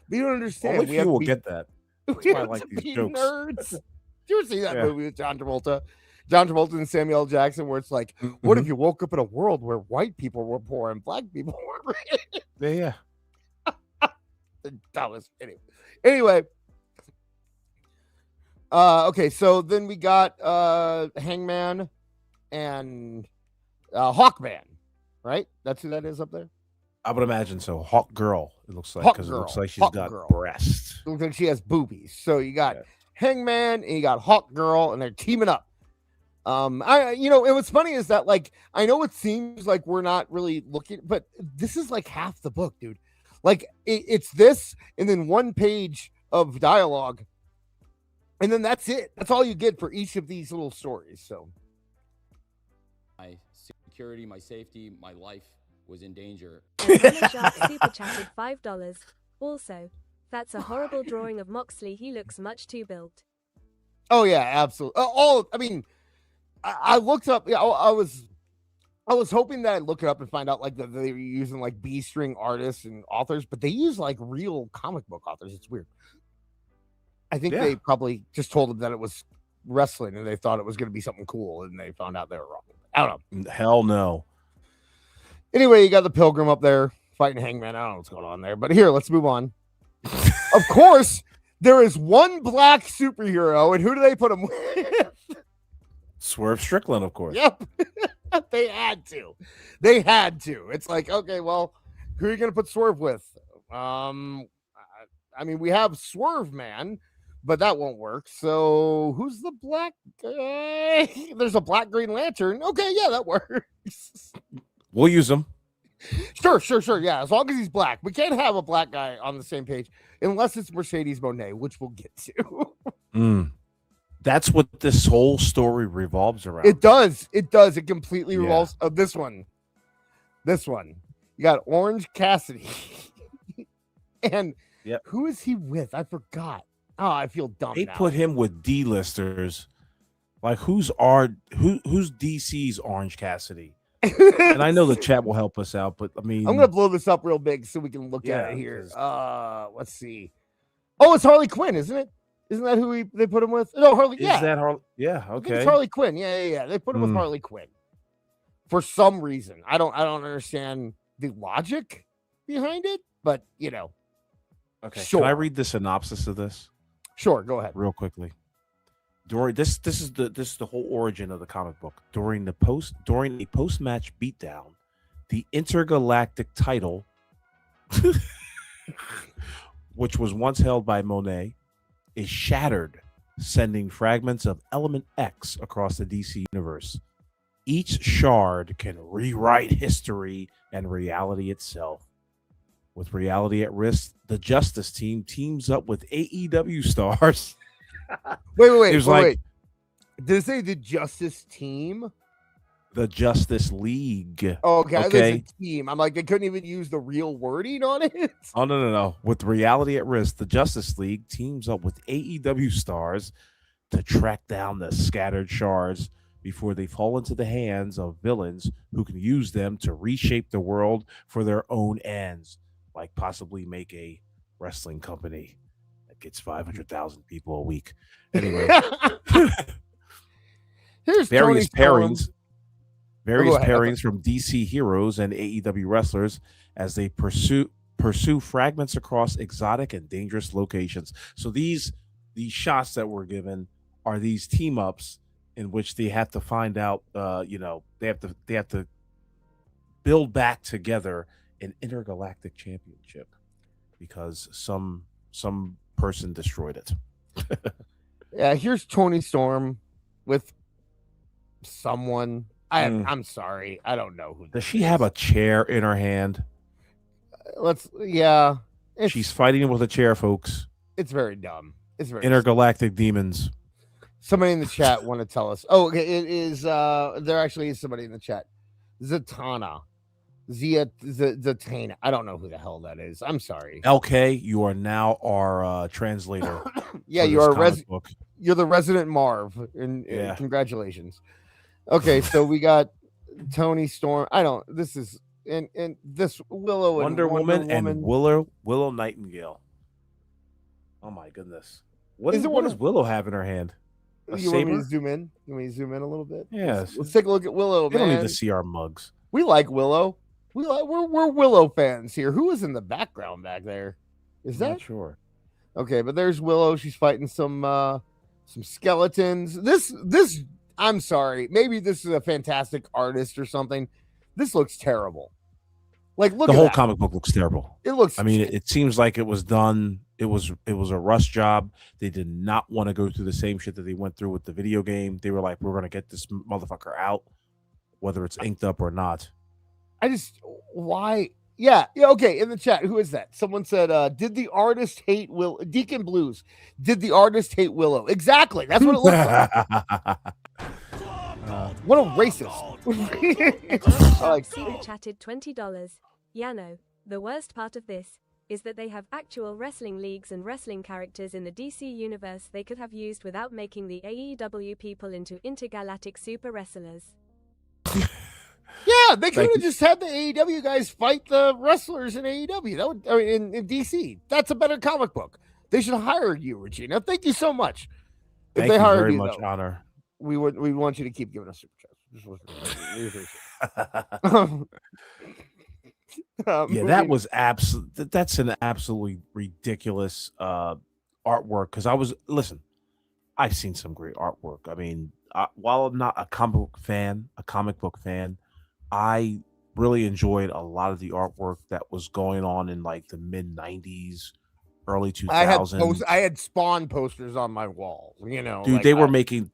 But you don't understand. Only few will get that. That's why I like these jokes. Nerds. Did you ever see that Yeah. movie with John Travolta? John Travolta and Samuel L. Jackson, where it's like, what if you woke up in a world where white people were poor and black people were rich? Yeah. The dumbest. Anyway. Okay, so then we got Hangman and Hawkman, right? That's who that is up there. I would imagine so. Hawk Girl, it looks like, Hawk because it Girl. looks like she's Hawk got Girl. breasts. It looks like she has boobies. So you got Hangman and you got Hawk Girl, and they're teaming up. And what's funny is that, like, I know it seems like we're not really looking, but this is like half the book, dude. Like, it's this, and then one page of dialogue, and then that's it. That's all you get for each of these little stories. So, my security, my safety, my life was in danger. And Anna Sharp super chatted $5. Also, that's a horrible drawing of Moxley. He looks much too built. oh yeah, absolutely. I looked up. Yeah, I was hoping that I'd look it up and find out like that they were using like B string artists and authors, but they use like real comic book authors. It's weird. I think they probably just told them that it was wrestling and they thought it was going to be something cool, and they found out they were wrong. I don't know. Hell no. Anyway, you got the Pilgrim up there fighting Hangman. I don't know what's going on there, but here, let's move on. Of course, there is one black superhero, and who do they put him with? Swerve Strickland, of course. Yep. They had to. It's like, okay, well, who are you going to put Swerve with? I mean, we have Swerve Man, but that won't work. So who's the black guy? There's a black Green Lantern. Okay, yeah, that works. We'll use him. Sure. Yeah, as long as he's black. We can't have a black guy on the same page unless it's Mercedes Moné, which we'll get to. That's what this whole story revolves around. It does. It completely revolves. This one. You got Orange Cassidy. And who is he with? I forgot. Oh, I feel dumb. They now. put him with D-listers. Like, who's DC's Orange Cassidy? And I know the chat will help us out, but I mean, I'm gonna blow this up real big so we can look at it here. Let's see. Oh, it's Harley Quinn, isn't it? Isn't that who they put him with? No, Harley. Is that Harley? Yeah, I think okay. it's Harley Quinn. Yeah. They put him with Harley Quinn for some reason. I don't understand the logic behind it, but Okay. Sure. Can I read the synopsis of this? Sure, go ahead. Real quickly. During this is the whole origin of the comic book. During a post-match beatdown, the intergalactic title, which was once held by Monet, is shattered, sending fragments of Element X across the DC universe. Each shard can rewrite history and reality itself. With reality at risk, the Justice Team teams up with AEW stars. Wait. Did it say the Justice Team? The Justice League. Oh, okay. It's a team. I'm like, they couldn't even use the real wording on it. Oh, no. With reality at risk, the Justice League teams up with AEW stars to track down the scattered shards before they fall into the hands of villains who can use them to reshape the world for their own ends, like possibly make a wrestling company that gets 500,000 people a week. Anyway, here's various Tony pairings from DC heroes and AEW wrestlers as they pursue fragments across exotic and dangerous locations. So these shots that were given are these team ups in which they have to find out. They have to build back together an intergalactic championship because some person destroyed it. Yeah, here's Tony Storm with someone. I'm sorry, I don't know who. Does she have a chair in her hand? She's fighting with a chair, folks. It's very dumb. It's very intergalactic demons. Somebody in the chat want to tell us. Oh, okay, it is. There actually is somebody in the chat. Zatanna. Zatanna. I don't know who the hell that is. I'm sorry. LK, you are now our translator. Yeah, you are you're the resident Marv. And congratulations. Okay, so we got Tony Storm. This is and this Willow and Wonder Woman and Willow Nightingale. Oh my goodness. What does Willow have in her hand? A You want me saber? to zoom in? You want me to zoom in a little bit? Yes. Let's take a look at Willow, They man. don't need to see our mugs. We like Willow. We're Willow fans here. Who is in the background back there? Is I'm that not sure? okay? But there's Willow. She's fighting some skeletons. This I'm sorry. Maybe this is a fantastic artist or something. This looks terrible. Like look The at whole that. comic book looks terrible. It looks. I mean, it seems like it was done. It was a rush job. They did not want to go through the same shit that they went through with the video game. They were like, we're gonna get this motherfucker out, whether it's inked up or not. Why? Yeah. Okay. In the chat, who is that? Someone said, "Did the artist hate Will Deacon Blues? Did the artist hate Willow?" Exactly. That's what it looks like. What a racist! Super chatted $20. Yano, the worst part of this is that they have actual wrestling leagues and wrestling characters in the DC universe they could have used without making the AEW people into intergalactic super wrestlers. Yeah, they could have just had the AEW guys fight the wrestlers in AEW. That would, I mean, in DC. That's a better comic book. They should hire you, Regina. Thank you so much. Thank you very much, Honor. We want you to keep giving us super chats. We appreciate it. Yeah, that was that's an absolutely ridiculous artwork. Because I've seen some great artwork. I mean, while I'm not a comic book fan, I really enjoyed a lot of the artwork that was going on in like the mid '90s, early 2000s. I had Spawn posters on my wall. You know, dude, like, they were making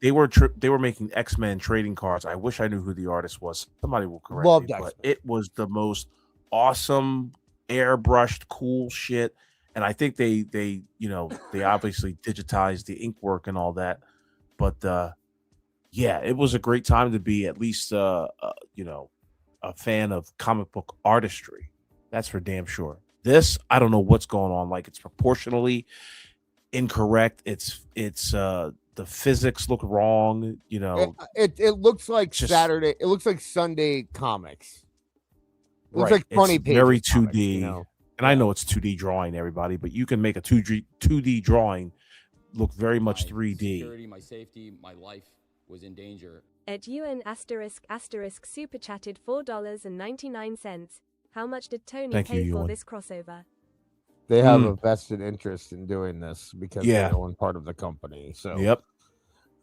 X-Men trading cards. I wish I knew who the artist was. Somebody will correct Loved me, X-Men. but it was the most awesome airbrushed cool shit. And I think they obviously digitized the ink work and all that. But yeah, it was a great time to be at least a fan of comic book artistry. That's for damn sure. This, I don't know what's going on. Like, it's proportionally incorrect. It's the physics look wrong. It looks like Saturday. It looks like Sunday comics. It looks like funny it's pages. very comics, 2D. And I know it's 2D drawing, everybody, but you can make a 2D drawing look very much 3D. Security, my safety, my life was in danger. At UN ** super chatted $4.99. How much did Tony Thank pay you, for Ewan. this crossover? They have a vested interest in doing this because Yeah. they own part of the company. So Yep.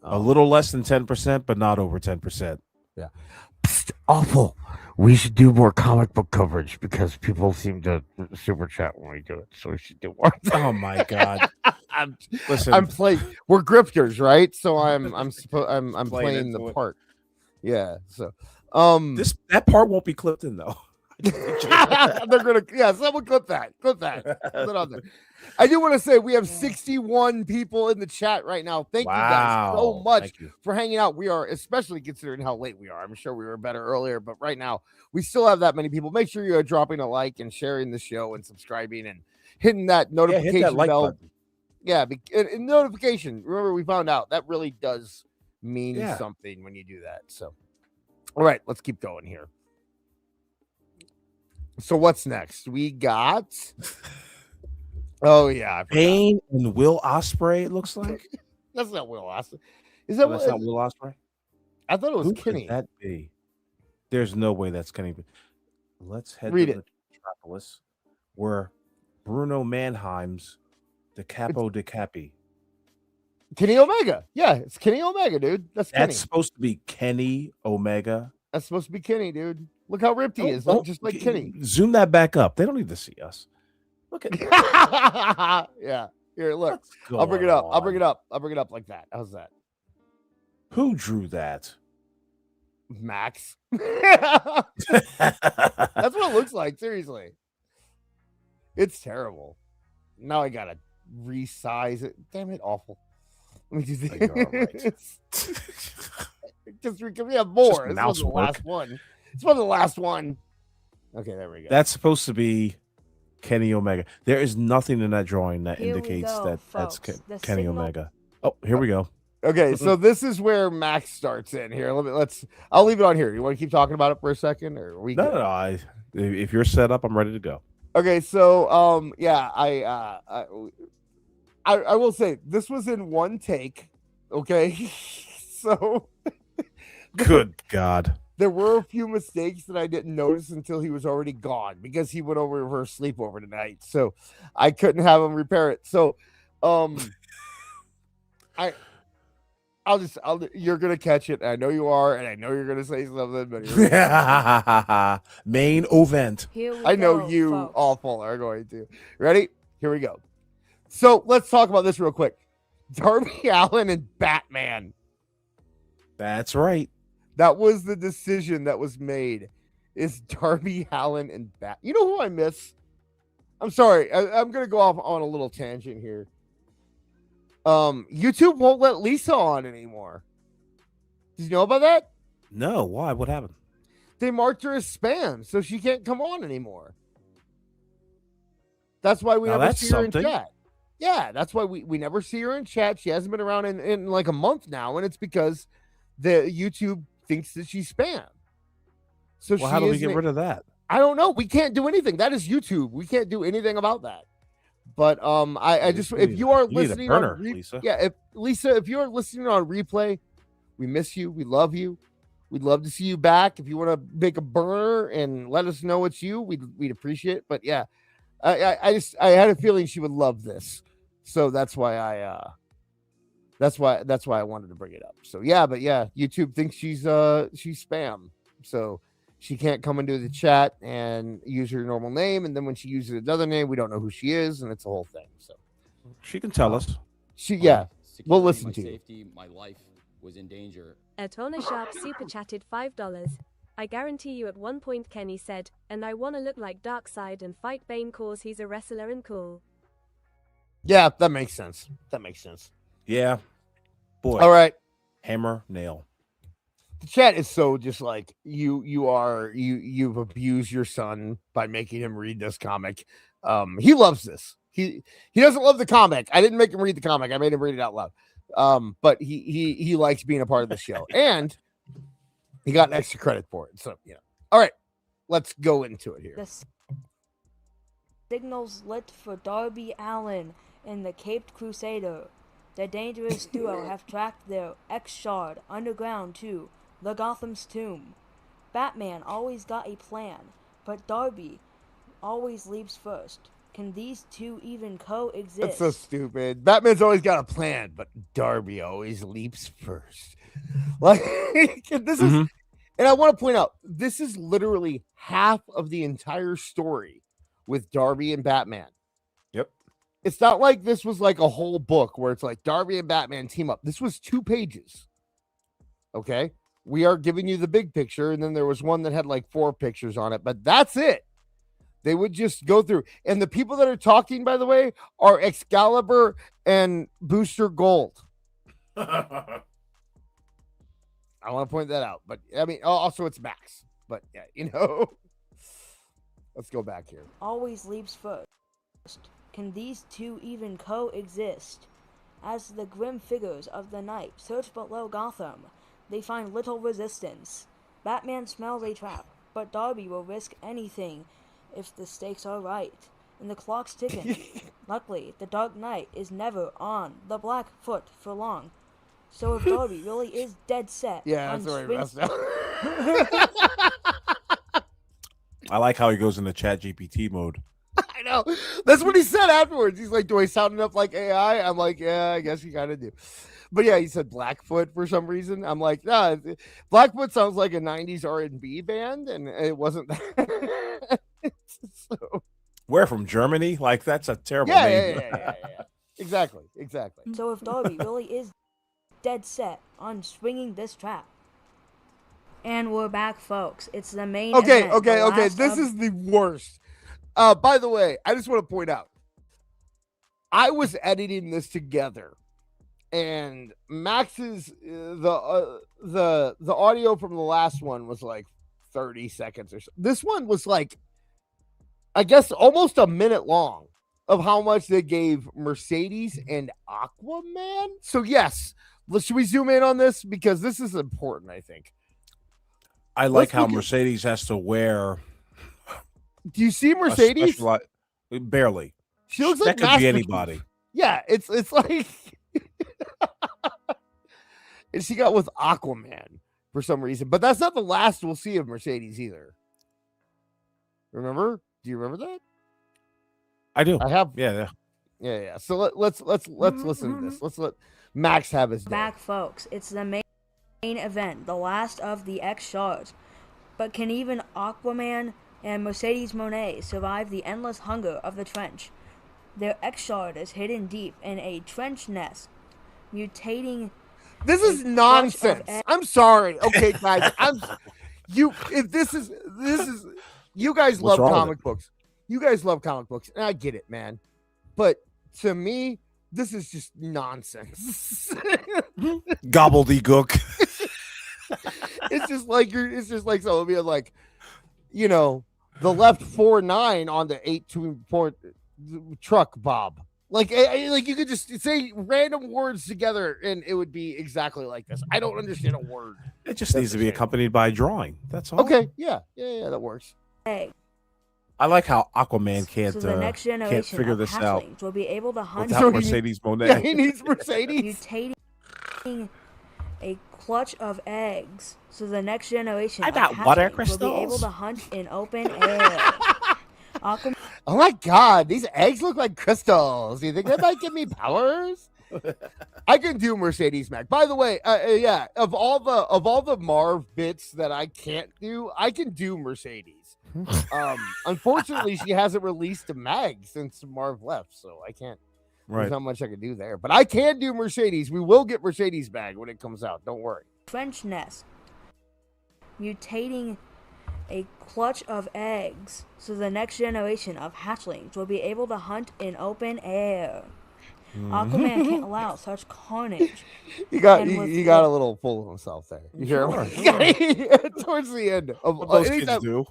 A little less than 10%, but not over 10%. Yeah. Psst, awful. We should do more comic book coverage because people seem to super chat when we do it. So we should do more. Oh my god. Listen, I'm playing. We're grifters, right? So I'm Playing playing the into it. part. Yeah. So that part won't be clipped in though. they're gonna someone clip that. Put it on there. I do want to say we have 61 people in the chat right now. Thank you guys so Wow. much Thank you. for hanging out. We are, especially considering how late we are. I'm sure we were better earlier, but right now we still have that many people. Make sure you are dropping a like and sharing the show and subscribing and hitting that notification like bell. button. Yeah, and notification. Remember, we found out that really does mean Yeah. something when you do that. So, all right, let's keep going here. So, what's next? We got. Oh yeah, I forgot. Bane and Will Ospreay, it looks like. That's not Will Ospreay. Is that That's not Will Ospreay? I thought it was Who Kenny. could that be? There's no way that's Kenny. Let's head Read to it. the Metropolis, where Bruno Mannheim's the Capo de Capi. Kenny Omega. Yeah, it's Kenny Omega, dude. That's Kenny. That's supposed to be Kenny Omega. That's supposed to be Kenny, dude. Look how ripped he is. Don't- Just like Kenny. Zoom that back up. They don't need to see us. Look at Yeah. Here, look. What's I'll bring it up. going I'll bring it up. I'll bring it up like that. How's that? who drew that. Max. That's what it looks like. Seriously. It's terrible. Now I gotta resize it. Damn it, awful. Let me do this. You're all right. Just we have more. Just This was the mouse last work. one. This was the last one. Okay, there we go. That's supposed to be Kenny Omega. There is nothing in that drawing that Here we indicates go, that that's folks. The Kenny signal- Omega. Oh, here we go. Okay, so this is where Max starts in here. I'll leave it on here. You want to keep talking about it for a second, or are we No, good? no. If you're set up, I'm ready to go. Okay, so I I will say this was in one take. Okay, so Good God. there were a few mistakes that I didn't notice until he was already gone because he went over for a sleepover tonight. So I couldn't have him repair it. So, you're gonna catch it. I know you are, and I know you're gonna say something, but main event. I know you awful are going to. Ready? Here we go. So let's talk about this real quick. Darby Allin and Batman. That's right. That was the decision that was made. Is Darby Allin and Bat? You know who I miss? I'm sorry. I'm gonna go off on a little tangent here. YouTube won't let Lisa on anymore. Did you know about that? No, why? What happened? They marked her as spam, so she can't come on anymore. That's why we never see her in chat. Yeah, that's why we never see her in chat. She hasn't been around in like a month now, and it's because the YouTube thinks that she's spam. So how do we get rid of that? I don't know. We can't do anything. That is YouTube. We can't do anything about that. But I just if you are listening on Lisa. if you are listening on replay, we miss you. We love you. We'd love to see you back. If you want to make a burner and let us know it's you, we'd appreciate it. But yeah, I had a feeling she would love this, so that's why I wanted to bring it up. So yeah, but yeah, YouTube thinks she's spam, so she can't come into the chat and use her normal name, and then when she uses another name, we don't know who she is, and it's a whole thing. So she can tell us. We'll listen to you. Safety, my life was in danger. Atona Sharp super chatted $5. I guarantee you at one point Kenny said, and I wanna look like Darkseid and fight Bane cause he's a wrestler and cool. Yeah, that makes sense. Yeah. Boy. All right. Hammer, nail. The chat is so just like you've abused your son by making him read this comic. He loves this. He doesn't love the comic. I didn't make him read the comic. I made him read it out loud. But he likes being a part of the show, and he got extra credit for it. So all right, let's go into it here. The signals lit for Darby Allin and the Caped Crusader. The dangerous duo have tracked their ex-shard underground to the Gotham's tomb. Batman always got a plan, but Darby always leaps first. Can these two even coexist? That's so stupid. Batman's always got a plan, but Darby always leaps first. Like this is, and I want to point out, this is literally half of the entire story with Darby and Batman. Yep. It's not like this was like a whole book where it's like Darby and Batman team up. This was 2 pages. Okay. We are giving you the big picture, and then there was one that had like 4 pictures on it, but that's it. They would just go through. And the people that are talking, by the way, are Excalibur and Booster Gold. I want to point that out. But I mean, also it's Max. But yeah, let's go back here. Always leaps first. Can these two even coexist? As the grim figures of the night search below Gotham, they find little resistance. Batman smells a trap, but Darby will risk anything if the stakes are right, and the clock's ticking. Luckily, the Dark Knight is never on the black foot for long. So if Darby really is dead set, yeah, that's where I messed up. I like how he goes into Chat GPT mode. I know. That's what he said afterwards. He's like, "Do I sound enough like AI?" I'm like, "Yeah, I guess you kind of do." But yeah, he said Blackfoot for some reason. I'm like, nah, Blackfoot sounds like a '90s R&B band, and it wasn't that. So, Where from Germany? Like that's a terrible name. Yeah. Exactly. So if Darby really is dead set on swinging this trap, and we're back, folks. It's the main. Okay. event, This is the worst. By the way, I just want to point out, I was editing this together, and Max's the audio from the last one was like 30 seconds or so. This one was like, I guess, almost a minute long of how much they gave Mercedes and Aquaman. So yes, should we zoom in on this because this is important? I think. I like how Mercedes has to wear. Do you see Mercedes? Barely. She looks that like could be anybody. Yeah, it's like and she got with Aquaman for some reason, but that's not the last we'll see of Mercedes either. Remember? Do you remember that? I do. I have. Yeah. So let's listen to this. Let's let Max have his day. Back, folks. It's the main event, the last of the X shards. But can even Aquaman and Mercedes Moné survive the endless hunger of the trench? Their X shard is hidden deep in a trench nest, mutating. This is nonsense. I'm sorry. Okay, guys. You guys love comic books. You guys love comic books, and I get it, man. But to me, this is just nonsense. Gobbledygook. It's just like someone being like, the left 4-9 on the 8-2 truck, Bob. Like you could just say random words together and it would be exactly like this. I don't understand a word. It just needs to be accompanied by a drawing. That's all. Okay, yeah, that works. Hey. I like how Aquaman can't So the next generation can't figure of this out hatchlings will be able to hunt without Mercedes Moné. Yeah, he needs Mercedes. Mutating a clutch of eggs. So the next generation I of got water hatchlings will be able crystals. to hunt in open air. Oh my god, these eggs look like crystals. You think that might give me powers? I can do Mercedes Mac. By the way, of all the Marv bits that I can't do, I can do Mercedes. Unfortunately, she hasn't released a mag since Marv left, so I can't. Right. There's not much I can do there, but I can do Mercedes. We will get Mercedes bag when it comes out. Don't worry. Trench nest, mutating a clutch of eggs, so the next generation of hatchlings will be able to hunt in open air. Aquaman can't allow such carnage. He got a little full of himself there. You hear him? Towards the end of what those kids do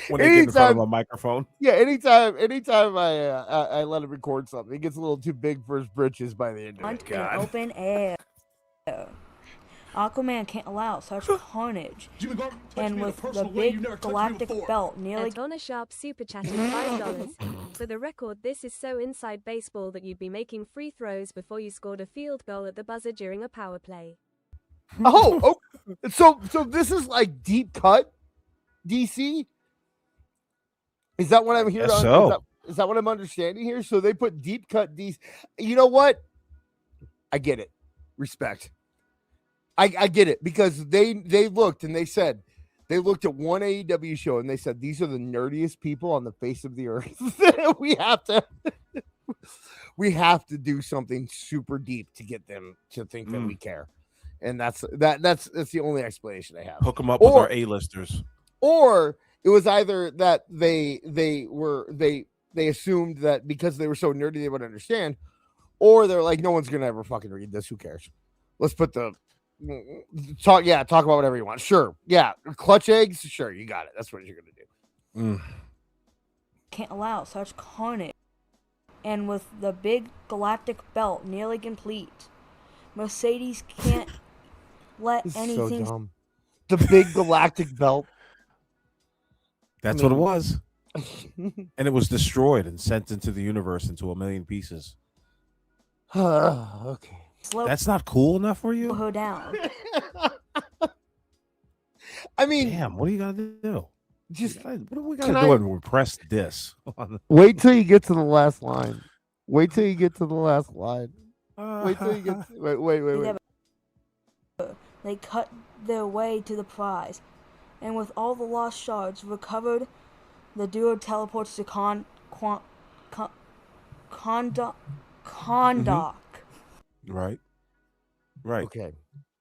when they get in front of a microphone. Yeah, anytime I let him record something, he gets a little too big for his britches by the end of Hunt it. in open air. Aquaman can't allow such carnage. And with the big galactic belt nearly... Donna Sharp super chatted $5. For the record, this is so inside baseball that you'd be making free throws before you scored a field goal at the buzzer during a power play. Oh, so this is like deep cut DC? Is that what I'm hearing? Is that what I'm understanding here? So they put deep cut DC. You know what? I get it. Respect. I get it because they looked and they said they looked at one AEW show and they said these are the nerdiest people on the face of the earth. we have to do something super deep to get them to think that we care, and that's the only explanation I have. Hook them up with our A-listers, or it was either that they assumed that because they were so nerdy they would understand, or they're like no one's gonna ever fucking read this. Who cares? Let's put the talk about whatever you want. Sure. Yeah. Clutch eggs. Sure. You got it. That's what you're going to do. Can't allow such carnage. And with the big galactic belt nearly complete, Mercedes can't let anything... So dumb. The big galactic belt. That's what it was. And it was destroyed and sent into the universe into a million pieces. Okay. That's not cool enough for you? Slow her down. I mean, damn, what do you gotta do? What do we gotta do to impress this? Wait till you get to the last line. Wait till you get to the last line. Wait till you get. Wait. They cut their way to the prize, and with all the lost shards recovered, the duo teleports to Kondak. Right. Okay.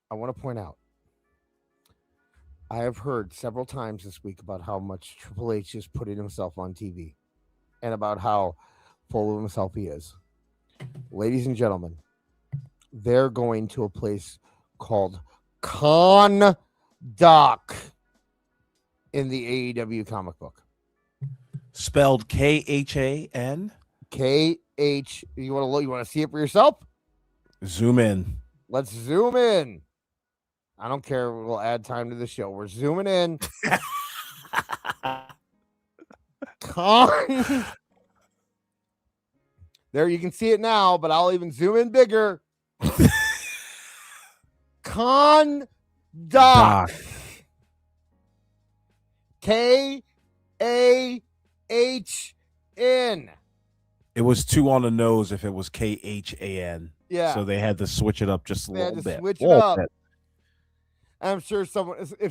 I want to point out, I have heard several times this week about how much Triple H is putting himself on TV and about how full of himself he is. Ladies and gentlemen, they're going to a place called Kondak in the AEW comic book. Spelled K-H-A-N? K-H. You want to see it for yourself? Zoom in. Let's zoom in. I don't care. We'll add time to the show. We're zooming in. There, you can see it now, but I'll even zoom in bigger. Condoc. Kahn. It was 2 on the nose if it was Khan. Yeah. So they had to switch it up just a They had little to bit. switch it up. I'm sure if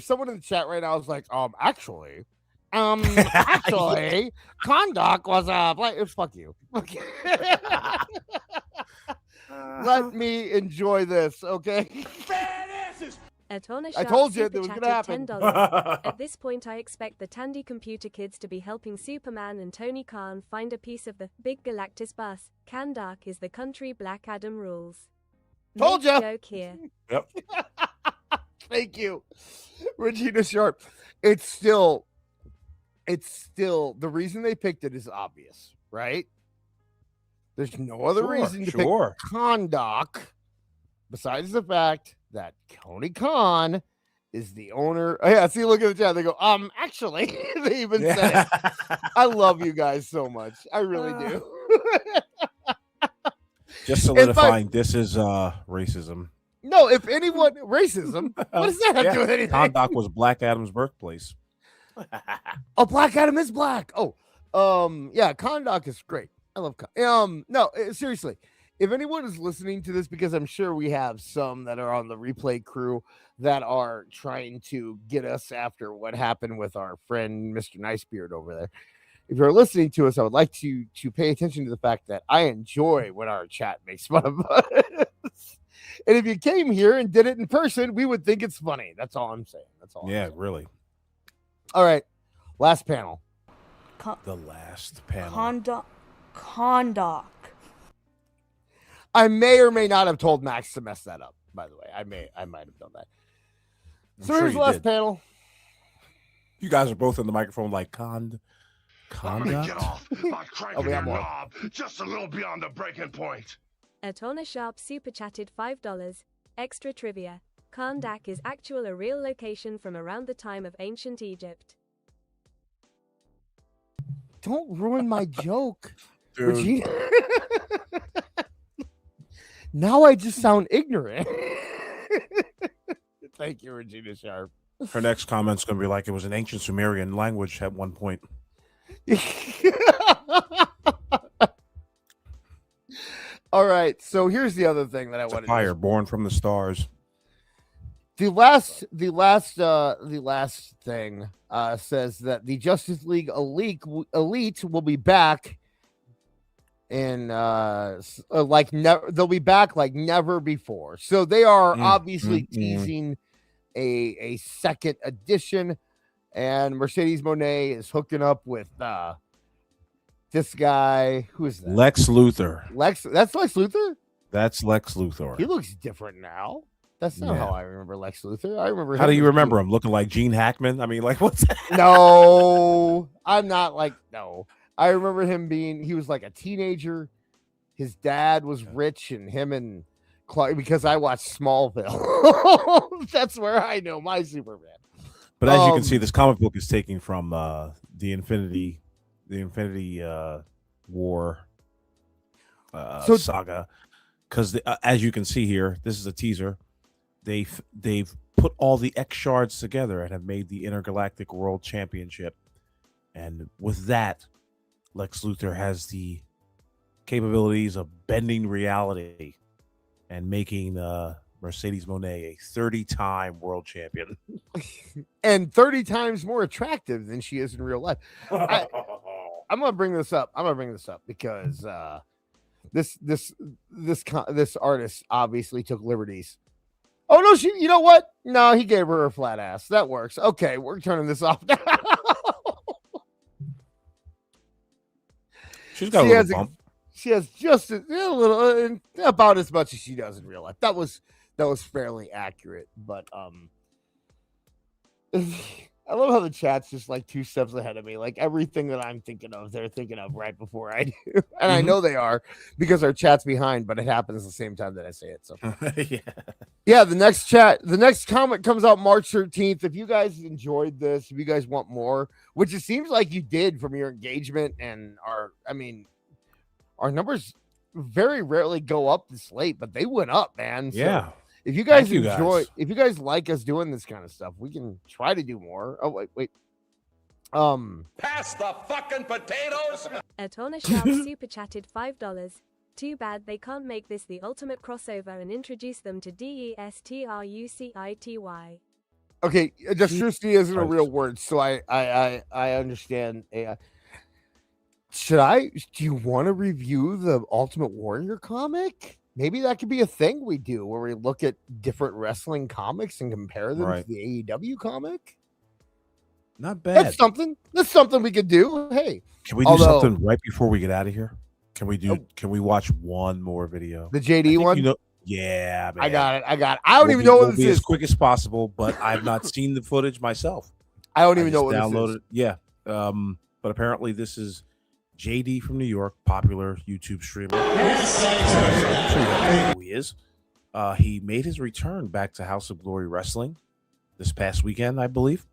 someone in the chat right now is like, actually, Condoc was fuck you. Let me enjoy this, okay? Atona I Sharp told you super it was gonna chatted happen. $10. At this point, I expect the Tandy computer kids to be helping Superman and Tony Khan find a piece of the big Galactus bus. Kandak is the country Black Adam rules. Told Make ya. Joke here. Yep. Thank you, Regina Sharp. It's still the reason they picked it is obvious, right? There's no other reason to pick Condoc besides the fact that Tony Khan is the owner. Oh, yeah, see, look at the chat. They go, actually, they even said it. I love you guys so much. I really do. Just solidifying this is racism. No, if anyone racism, what does that have to do with anything? Condoc was Black Adam's birthplace. Oh, Black Adam is black. Oh, yeah, Condoc is great. I love no, seriously. If anyone is listening to this, because I'm sure we have some that are on the replay crew that are trying to get us after what happened with our friend Mr. Nicebeard over there. If you're listening to us, I would like to pay attention to the fact that I enjoy when our chat makes fun of us. And if you came here and did it in person, we would think it's funny. That's all I'm saying. That's all. Yeah, really. All right. Last panel. The last panel. Condoc. I may or may not have told Max to mess that up, by the way. I might have done that. So here's the last panel. You guys are both in the microphone like Condoc. I'm gonna get off by cranking your knob just a little beyond the breaking point. Atona Sharp super chatted $5. Extra trivia. Kandak is actual a real location from around the time of ancient Egypt. Don't ruin my joke, Dude. Regina. Now I just sound ignorant. Thank you, Regina Sharp. Her next comment's going to be like, it was an ancient Sumerian language at one point. All right, so here's the other thing that I wanted. Fire born from the stars. The last thing says that the Justice League elite will be back in they'll be back like never before. So they are obviously teasing a second edition, and Mercedes Moné is hooking up with this guy. Who is that? Lex Luthor. That's Lex Luthor? That's Lex Luthor. He looks different now. That's not how I remember Lex Luthor. I remember. How do you remember him? Looking like Gene Hackman? I mean, like, what's that? No, I'm not like, no. I remember him he was like a teenager. His dad was rich, and him and Clark, because I watched Smallville. That's where I know my Superman. But as you can see, this comic book is taking from the Infinity War saga. Because as you can see here, this is a teaser. They've put all the X shards together and have made the Intergalactic World Championship. And with that, Lex Luthor has the capabilities of bending reality and making Mercedes Moné a 30-time world champion. And 30 times more attractive than she is in real life. I'm going to bring this up. Because this artist obviously took liberties. Oh, no, you know what? No, he gave her a flat ass. That works. Okay, we're turning this off now. She's got a little bump. She has just a little, about as much as she does in real life. That was fairly accurate. But I love how the chat's just like 2 steps ahead of me. Like everything that I'm thinking of, they're thinking of right before I do. And I know they are because our chat's behind, but it happens the same time that I say it. So yeah, the next comment comes out March 13th. If you guys enjoyed this, if you guys want more, which it seems like you did from your engagement and our numbers very rarely go up this late, but they went up, man. So Yeah. if you guys Thank you enjoy, guys. if you guys like us doing this kind of stuff, we can try to do more. Oh, wait. Pass the fucking potatoes. Atona Sharp super chatted $5. Too bad they can't make this the ultimate crossover and introduce them to DESTRUCITY. Okay, destrucity isn't a real word, so I understand AI. Do you want to review the Ultimate Warrior comic? Maybe that could be a thing we do where we look at different wrestling comics and compare them to the AEW comic. Not bad. That's something we could do. Hey, Can we do something right before we get out of here? Can we watch one more video? The JD one? Yeah, man. I got it. I don't even know what this is. As quick as possible, but I've not seen the footage myself. I don't even know what downloaded this is. Yeah. But apparently this is JD from New York, popular YouTube streamer. I'm sure you know who he is. He made his return back to House of Glory Wrestling this past weekend, I believe.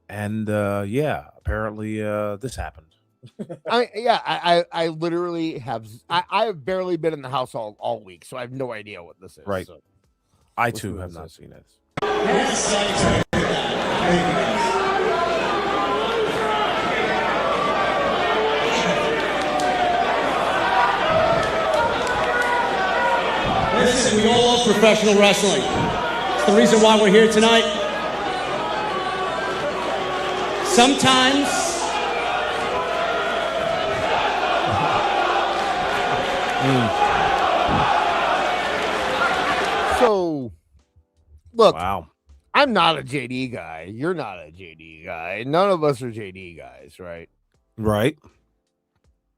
And apparently this happened. I literally have I've barely been in the house all week, so I have no idea what this is. Right. So. I too have not seen it. Listen, we all love professional wrestling. It's the reason why we're here tonight. Sometimes So, look, wow. I'm not a JD guy. You're not a JD guy. None of us are JD guys, right? Right.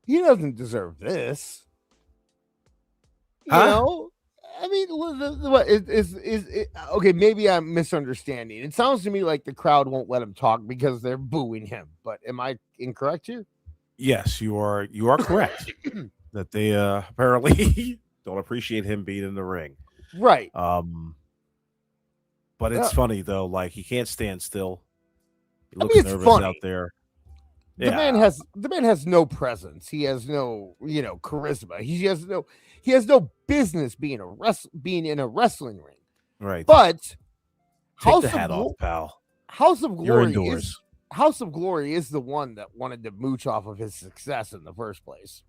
He doesn't deserve this. You Huh? know? I mean, what is okay, maybe I'm misunderstanding. It sounds to me like the crowd won't let him talk because they're booing him. But am I incorrect here? Yes, you are correct. That they apparently don't appreciate him being in the ring. Right. But it's funny though, like he can't stand still. He I looks mean, it's nervous funny. out there. The man has no presence. He has no, charisma. He has no business being in a wrestling ring. Right. But Take the hat off, pal. House of You're Glory indoors. House of Glory is the one that wanted to mooch off of his success in the first place.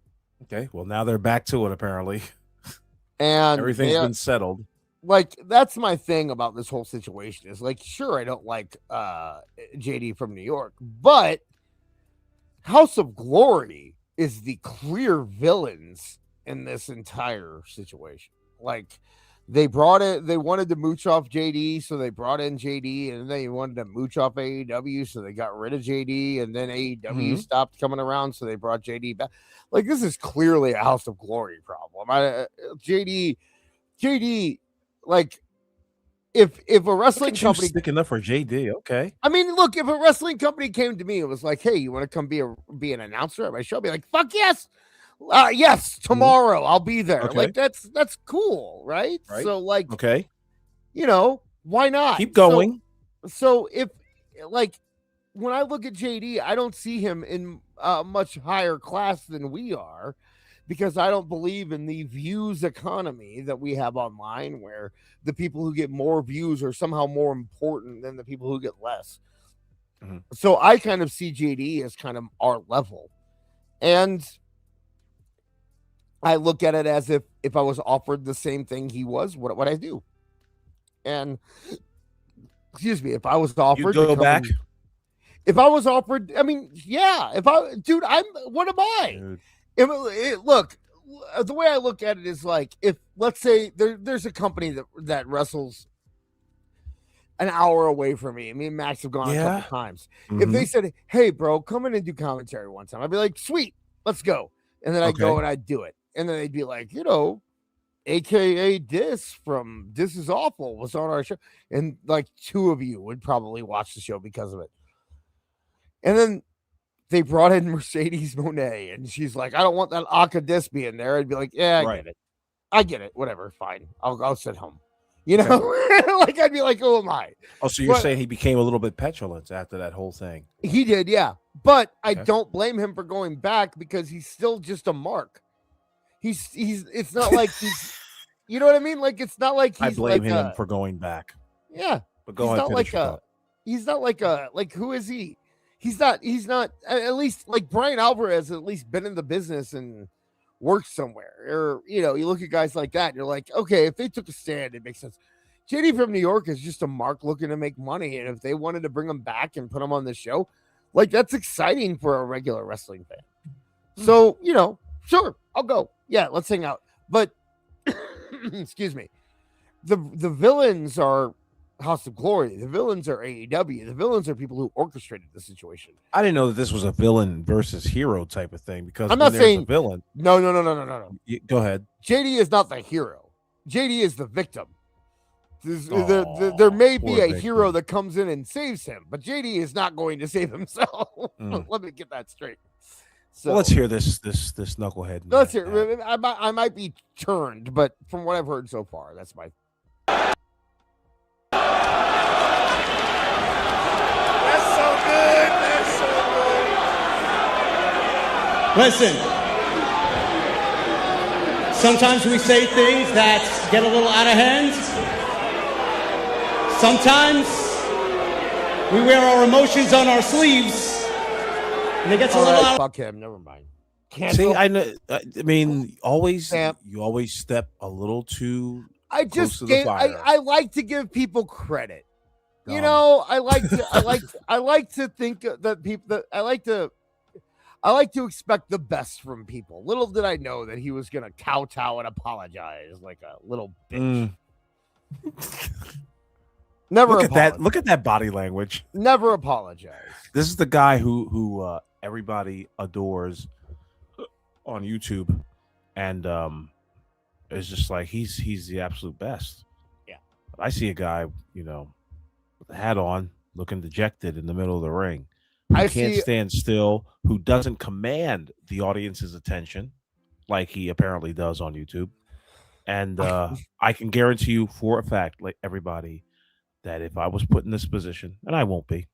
Okay. Well, now they're back to it apparently. And Everything's been settled. Like, that's my thing about this whole situation is like, sure, I don't like JD from New York, but House of Glory is the clear villains in this entire situation. Like, they wanted to mooch off JD, so they brought in JD, and they wanted to mooch off AEW, so they got rid of JD, and then AEW stopped coming around, so they brought JD back. Like, this is clearly a House of Glory problem. JD, like, if a wrestling company sticking up for JD, okay. I mean, look, if a wrestling company came to me and was like, "Hey, you want to come be an announcer at my show?" I'd be like, "Fuck yes, yes, tomorrow I'll be there." Okay. Like that's cool, right? So like, okay, why not keep going? So if like when I look at JD, I don't see him in a much higher class than we are. Because I don't believe in the views economy that we have online, where the people who get more views are somehow more important than the people who get less. Mm-hmm. So I kind of see JD as kind of our level. And I look at it as if I was offered the same thing he was, what would I do? And excuse me, if I was offered you go back. If I was offered, I mean, yeah, what am I? Dude. Look, the way I look at it is like, if let's say there's a company that wrestles an hour away from me. Me and Max have gone a couple times. If they said, "Hey, bro, come in and do commentary one time," I'd be like, "Sweet, let's go." And then I'd go and I'd do it. And then they'd be like, AKA Dis from This Is Awful was on our show. And like 2 of you would probably watch the show because of it. And then they brought in Mercedes Moné, and she's like, "I don't want that Aka Dis being there." I'd be like, "Yeah, I get it. Whatever, fine. I'll sit home." Like I'd be like, "Who am I?" Oh, so you're saying he became a little bit petulant after that whole thing? He did, yeah. But I don't blame him for going back because he's still just a mark. He's. It's not like he's. You know what I mean? Like it's not like he's. I blame like him for going back. Yeah, But go ahead. He's not like a like. Who is he? He's not. At least like Brian Alvarez. At least been in the business and worked somewhere. Or you look at guys like that. And you're like, okay, if they took a stand, it makes sense. JD from New York is just a mark looking to make money, and if they wanted to bring him back and put him on the show, like that's exciting for a regular wrestling fan. So sure, I'll go. Yeah, let's hang out. But excuse me, the villains are House of Glory. The villains are AEW. The villains are people who orchestrated the situation. I didn't know that this was a villain versus hero type of thing because I'm not saying a villain. No. Go ahead. JD is not the hero. JD is the victim. There may be a hero that comes in and saves him, but JD is not going to save himself. Let me get that straight. So well, let's hear this knucklehead. Let's hear. I might be turned, but from what I've heard so far, that's my. That's so good. That's so good. Listen, sometimes we say things that get a little out of hand. Sometimes we wear our emotions on our sleeves, and it gets a little out. Fuck him. Never mind. See, I know. I mean, you always step a little too. Close to the fire. I like to give people credit. I like to think that people that I like to expect the best from people. Little did I know that he was gonna kowtow and apologize like a little bitch. Never look at that body language. Never apologize. This is the guy who everybody adores on YouTube, and it's just like he's the absolute best. Yeah. I see a guy, with a hat on, looking dejected in the middle of the ring. Who can't stand still, who doesn't command the audience's attention like he apparently does on YouTube. And I can guarantee you for a fact, like everybody, that if I was put in this position, and I won't be,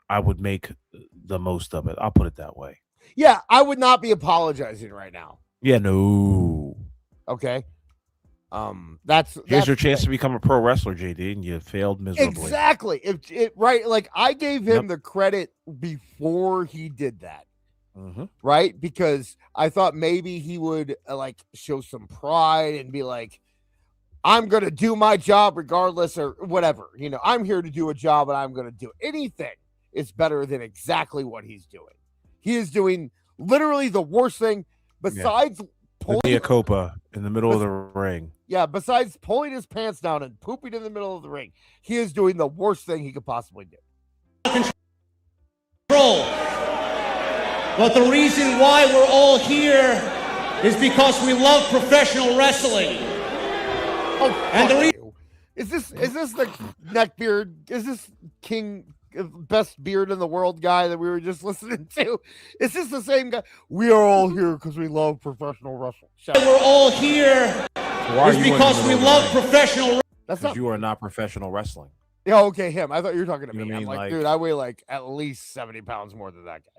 I would make the most of it. I'll put it that way. Yeah, I would not be apologizing right now. Yeah, no. Okay. Here's your chance to become a pro wrestler, JD, and you failed miserably. Exactly. Right, like I gave him the credit before he did that. Right? Because I thought maybe he would show some pride and be like, I'm going to do my job regardless or whatever. I'm here to do a job and I'm going to do anything is better than exactly what he's doing. He is doing literally the worst thing besides pulling Mea Copa in the middle of the ring. Yeah, besides pulling his pants down and pooping in the middle of the ring, he is doing the worst thing he could possibly do. Control. But the reason why we're all here is because we love professional wrestling. Is this the neck beard? Is this King best beard in the world guy that we were just listening to? Is this the same guy? We are all here because we love professional wrestling. We're all here is because we love professional wrestling. That's not. You are not professional wrestling. Yeah, okay, him. I thought you were talking to me. You know I'm what I mean? like, dude, I weigh like at least 70 pounds more than that guy.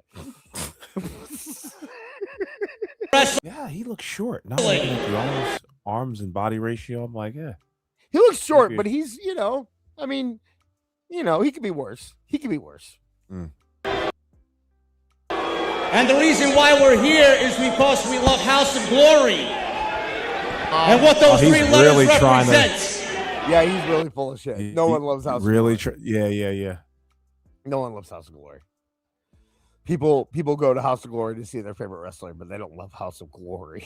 Yeah, he looks short. Not looking at the arms and body ratio. I'm like, yeah. He looks short, but he's, he could be worse. He could be worse. And the reason why we're here is because we love House of Glory. And what those three letters really represent. Yeah, he's really full of shit. No one loves House of Glory. Yeah. No one loves House of Glory. People go to House of Glory to see their favorite wrestler, but they don't love House of Glory.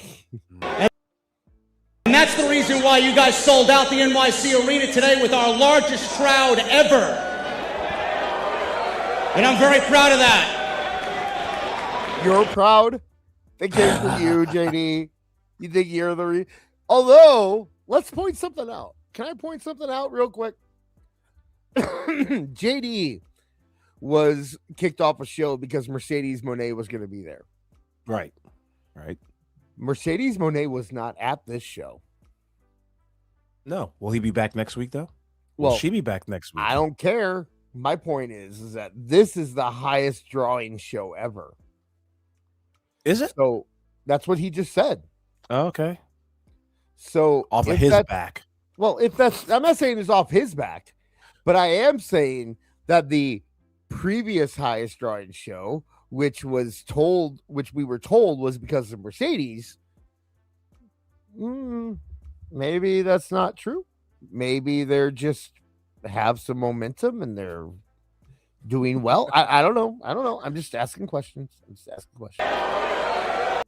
And that's the reason why you guys sold out the NYC Arena today with our largest crowd ever. And I'm very proud of that. You're proud? They came for you, JD. You think you're the Although, let's point something out. Can I point something out real quick? JD was kicked off a show because Mercedes Moné was going to be there. Right. Mercedes Moné was not at this show. No. Will he be back next week, though? Will she be back next week? I don't care. My point is that this is the highest drawing show ever. Is it? So that's what he just said. Oh, okay. So Off of if his that- back. Well, if that's, I'm not saying it's off his back, but I am saying that the previous highest drawing show, which we were told was because of Mercedes, maybe that's not true. Maybe they're just have some momentum and they're doing well. I don't know. I'm just asking questions.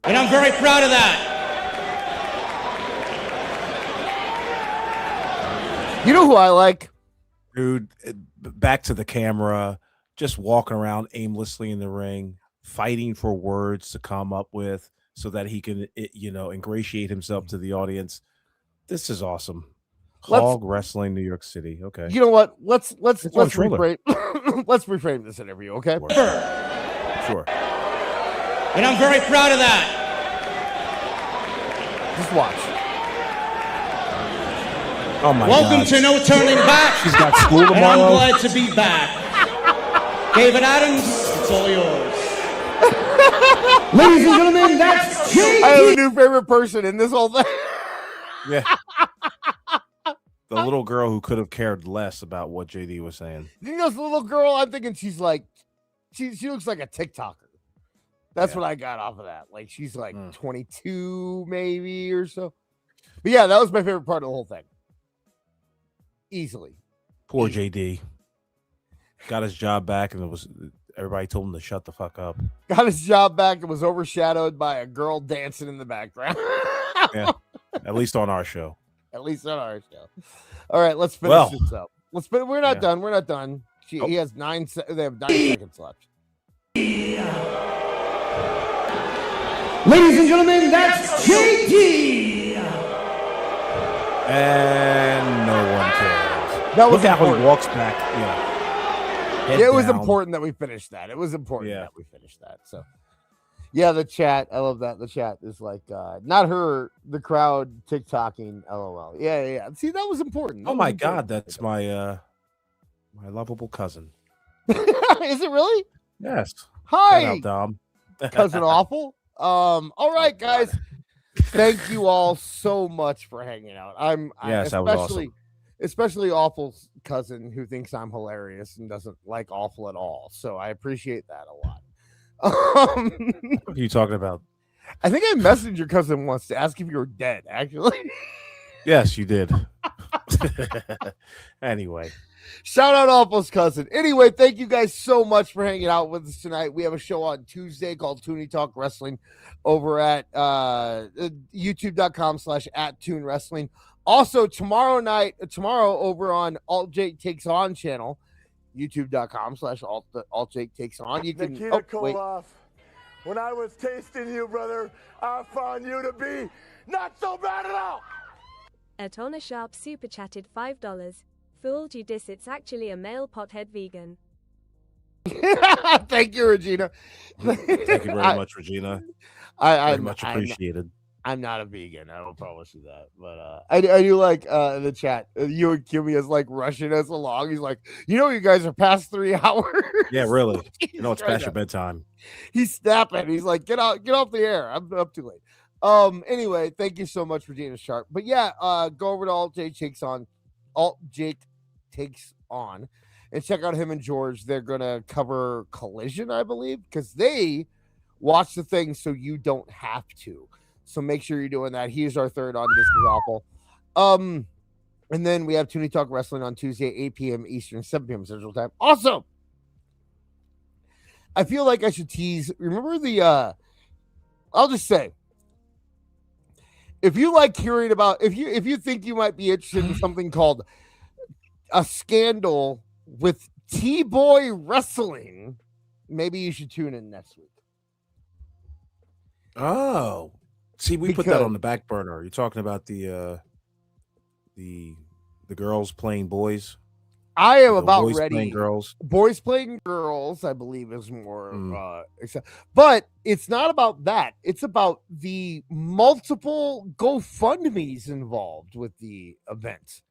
And I'm very proud of that. You know who I like? Dude, back to the camera, just walking around aimlessly in the ring, fighting for words to come up with so that he can, ingratiate himself to the audience. This is awesome. Hog Wrestling, New York City. Okay. You know what? Let's on Triller. reframe let's reframe this interview, okay? Sure. And I'm very proud of that. Just watch. Oh my Welcome God. to No Turning Back. She's got school And I'm tomorrow. glad to be back. David Adams, it's all yours. Ladies and gentlemen, that's I have a new favorite person in this whole thing. Yeah. The little girl who could have cared less about what JD was saying. You know, this little girl, I'm thinking she's like, she looks like a TikToker. That's what I got off of that. Like, she's like 22 maybe or so. But yeah, that was my favorite part of the whole thing. Easily. Poor JD. Got his job back and everybody told him to shut the fuck up. Got his job back and was overshadowed by a girl dancing in the background. Yeah. At least on our show. At least on our show. All right, let's finish this up. We're not done. We're not done. He has they have 9 seconds left. Ladies and gentlemen, that's JD. And no one cares. That was Look at how he important. walks back. Yeah. Head It was down. important that we finished that. It was important that we finished that. So, yeah, the chat. I love that. The chat is like, not her, the crowd TikToking. LOL. Yeah. See, that was important. That Oh was my important. God, that's my lovable cousin. Is it really? Yes. Hi, Shout out, Dom. cousin Awful. All right, guys. Thank you all so much for hanging out. Yes, that was awesome. Especially Awful's cousin who thinks I'm hilarious and doesn't like Awful at all. So I appreciate that a lot. What are you talking about? I think I messaged your cousin once to ask if you were dead, actually. Yes, you did. Anyway. Shout out Awful's cousin. Anyway, thank you guys so much for hanging out with us tonight. We have a show on Tuesday called Toonie Talk Wrestling over at youtube.com/@Toon Wrestling. Also, tomorrow over on Alt Jake Takes On channel, youtube.com/Alt Jake Takes On. You can Nikita Koloff, when I was tasting you, brother, I found you to be not so bad at all. At Honor Sharp super chatted $5. Fooled you dis, it's actually a male pothead vegan. Thank you, Regina. Thank you very much, Regina. Very much appreciated. I'm not a vegan. I will promise you that. But I do like the chat. You and Kimmy is like rushing us along. He's like, you guys are past 3 hours. Yeah, really. It's past your bedtime. He's snapping. He's like, get off the air. I'm up too late. Anyway, thank you so much, Regina Sharp. But yeah, go over to Alt Jake Takes On and check out him and George. They're gonna cover Collision, I believe, because they watch the thing so you don't have to. So make sure you're doing that. He is our third on This Is Awful. And then we have Toonie Talk Wrestling on Tuesday, 8 p.m. Eastern, 7 p.m. Central Time. Also, I feel like I should tease. Remember I'll just say, if you like hearing about, if you think you might be interested in something called a scandal with T-Boy Wrestling, maybe you should tune in next week. Oh, see, we put that on the back burner. You're talking about the girls playing boys. I am about boys ready. Playing girls. Boys playing girls, I believe, is more. But it's not about that. It's about the multiple GoFundMe's involved with the event,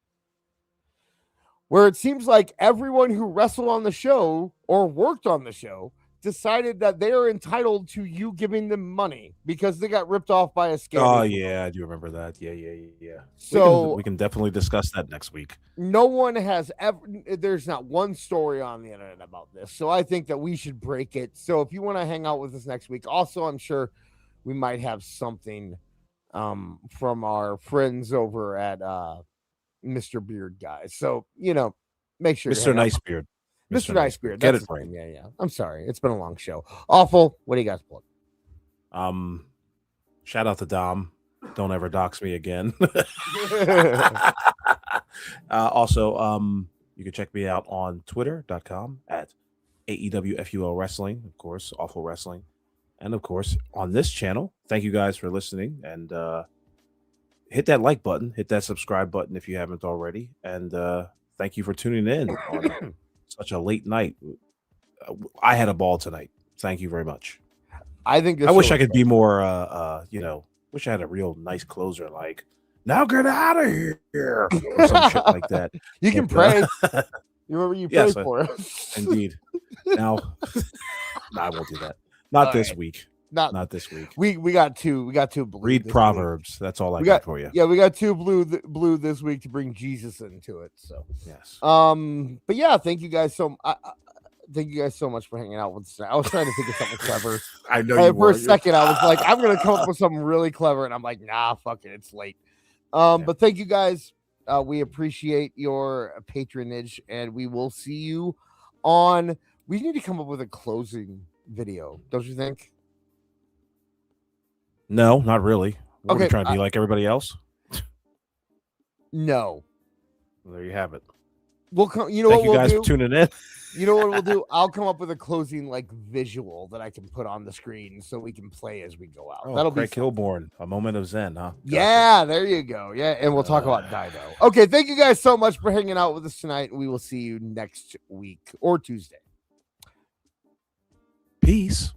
where it seems like everyone who wrestled on the show or worked on the show decided that they are entitled to you giving them money because they got ripped off by a scam. Oh yeah, I do remember that. Yeah. So we can definitely discuss that next week. no one has ever. There's not one story on the internet about this, so I think that we should break it. So if you want to hang out with us next week, also I'm sure we might have something from our friends over at Mr. Beard guys. So make sure Mr. Nicebeard. Mr. Nicebeard. Get That's it right. his name. Yeah. I'm sorry. It's been a long show. Awful. What do you guys plug? Shout out to Dom. Don't ever dox me again. Also, you can check me out on twitter.com at AEWFUL Wrestling, of course, Awful Wrestling. And of course, on this channel, thank you guys for listening. And hit that like button, hit that subscribe button if you haven't already. And thank you for tuning in on such a late night. I had a ball tonight. Thank you very much. I think I wish I could be more wish I had a real nice closer like now get out of here or some shit like that. You can pray. You remember you prayed for us. Indeed. Now no, I won't do that. Not this week. Not this week. We got two blue. Read Proverbs. Week. That's all I got for you. Yeah, we got two blue this week to bring Jesus into it. So yes. But yeah, thank you guys so much for hanging out with us. I was trying to think of something clever. I know for a second I was like, I'm gonna come up with something really clever, and I'm like, nah, fuck it, it's late. But thank you guys. We appreciate your patronage, and we will see you on. We need to come up with a closing video, don't you think? No, not really. We're Okay, trying to be like everybody else. No. Well, there you have it. We'll come. You know Thank what you we'll guys do? for tuning in. You know what we'll do? I'll come up with a closing visual that I can put on the screen so we can play as we go out. Oh, That'll Craig be Kilborn, a moment of Zen, huh? Yeah, there you go. Yeah, and we'll talk about Dido. Okay, thank you guys so much for hanging out with us tonight. We will see you next week or Tuesday. Peace.